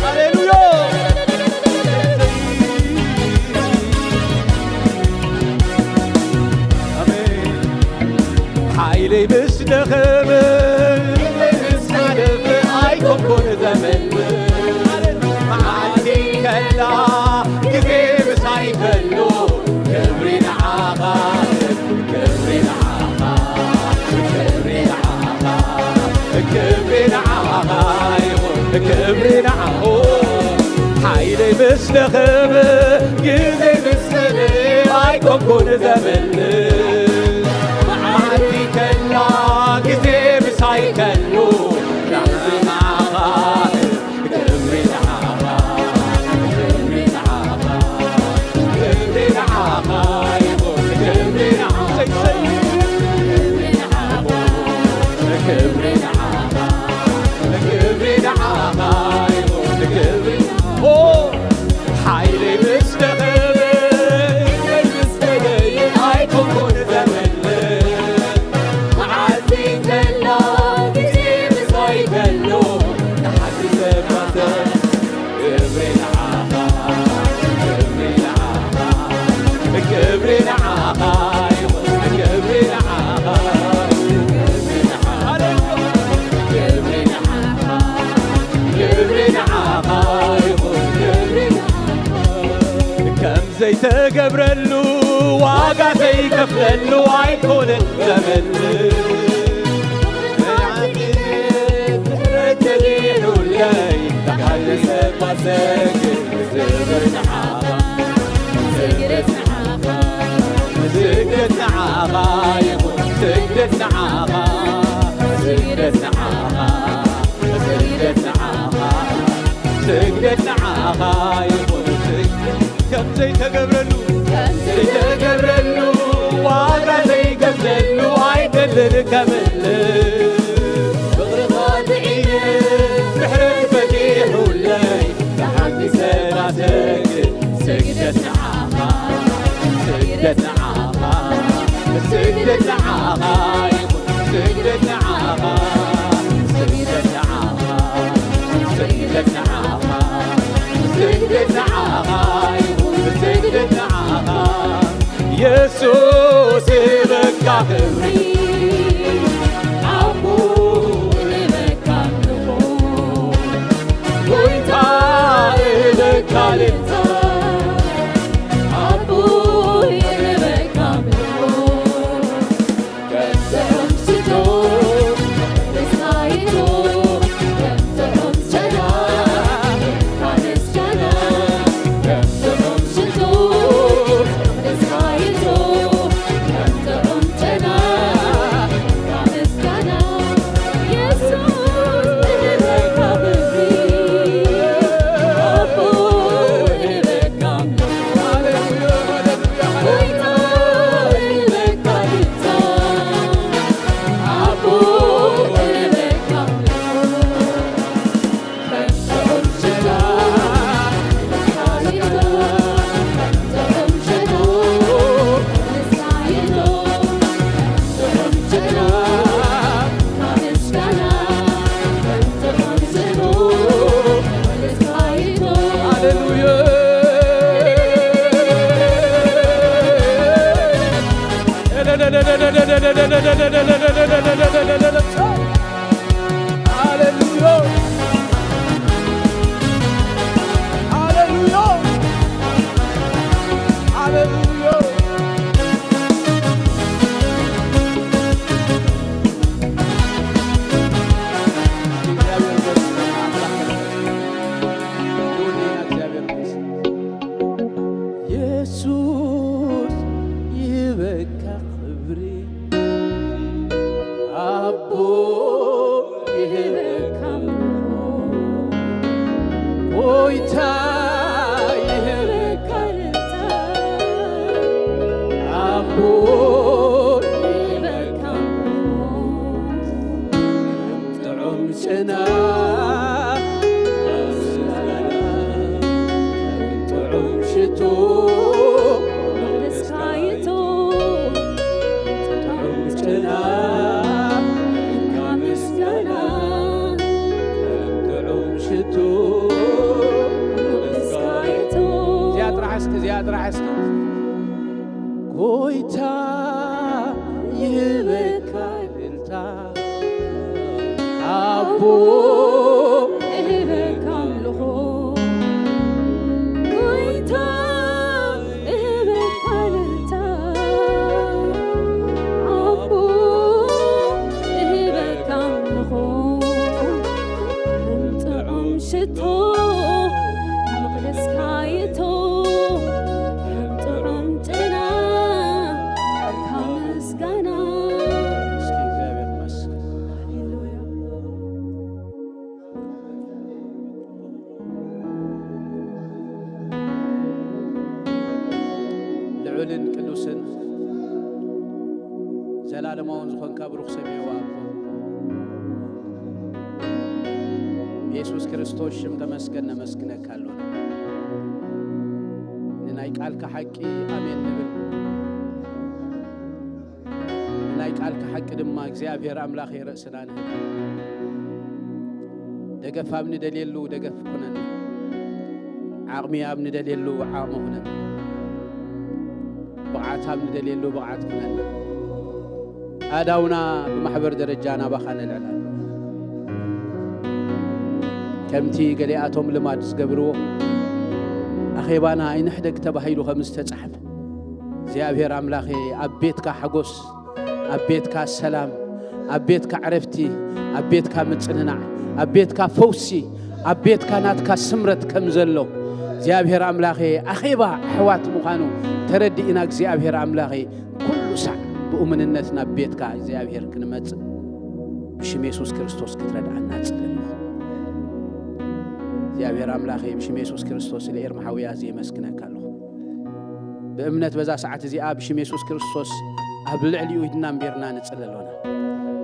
هاليلويا امين حيلي مستخبر كل زمن معدي كلا كذب سايكلو كبرين عاقا كبرين عاقا كبرين عاقا كبرين عاقا كبرين عاقا حيلي مستخب كذب السنة عايكم كل زمن معدي كلا كذب سايكلو زي تقبرلو واقع زي كفللو عيكون الزمن تغيرو اللي تحل سبا ساكن زغرت عاقا زغرت عاقا زغرت عاقا زغرت عاقا زغرت عاقا زغرت عاقا زغرت عاقا كم زي تجرلو واقع زي قبلو عيدل كمل بغر خاطئين بحر فتيح ولاي تحدي سناتك سجدت نعاها سجدت نعاها سجدت نعاها سجدت نعاها سجدت نعاها سجدت نعاها سجدت نعاها سجدت نعاها يسوع سيرك كهري عبو لك النور ويتا لك عبو لك النور كترم ستور بسايدو كترم سنا كانس سنا كترم ستور بسايدو كترم سنا كانس سنا يسوع لك أبري أبو لك أملك ويتا لك أنت أبو لك ኢየሱስ ይበካ ክብሪ አቦ ይበካ ጎይታ ይበካ አቦ ይበካ ጥዑም ጨና ጥዑም ሽቶ زياد رعسك قويتا يبكى انت أبو يبكى ملخو قويتا يبكى انت أبو يبكى ملخو انت عمشتو مقدس كايتو ልዑልን ቅዱስን ዘላለማውን ዝኾንካ ብሩኽ ሰማያዊ አቦ ኢየሱስ ክርስቶስ ሽም ተመስገን ነመስግነካ ኣለና ንናይ ቃልካ ሓቂ ኣሜን ንብል ንናይ ቃልካ ሓቂ ድማ እግዚኣብሔር ኣምላኽ የርእስና ንህብ ደገፍ ኣብ ንደልየሉ ደገፍ ኩነን ዓቕሚ ኣብ ንደልየሉ ዓቕሚ ኩነን بقعات هم ندليل له بقعات كنا أداونا بمحبر درجانا بخان الإعلان كم تي قلياتهم لما تسقبروا أخي بانا إن حدك تبهيلو خمس تسحب زيابير أملاخي أبيتك حقوس أبيتك السلام أبيتك عرفتي أبيتك متسننع أبيتك فوسي أبيتك ناتك سمرت كمزلو زيابير أملاخي أخي با حوات مخانو تردي إنك زيابير أملاخي كل ساعة بأمننتنا بيتك زيابير كنمت بشم يسوس كريستوس كترد عنا تسلنو زيابير أملاخي بشم يسوس كريستوس اللي إرمحاويا زي مسكنك له بأمنة بزا ساعة زياب بشم يسوس كريستوس أبلع لي ويدنا مبيرنا نتسللونا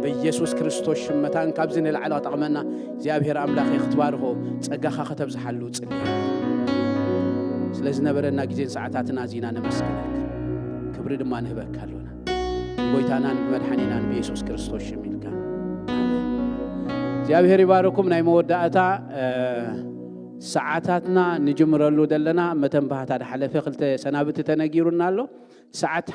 بيسوس كريستوس شمتان كابزين العلا طغمنا زيابهر أملاخي اختباره تسقاخا ختب زحلو تسلي سلازنا برنا جزين ساعتاتنا زينا نمسكنك كبر دما نهبك هلونا بويتانا بمدحنينا بيسوس كريستوس شميلك زيابهر يباركم ناي مودعتا ساعتاتنا نجمرلو دلنا متن بهتا حلفه قلت سنابت تنغيرنا له ساعات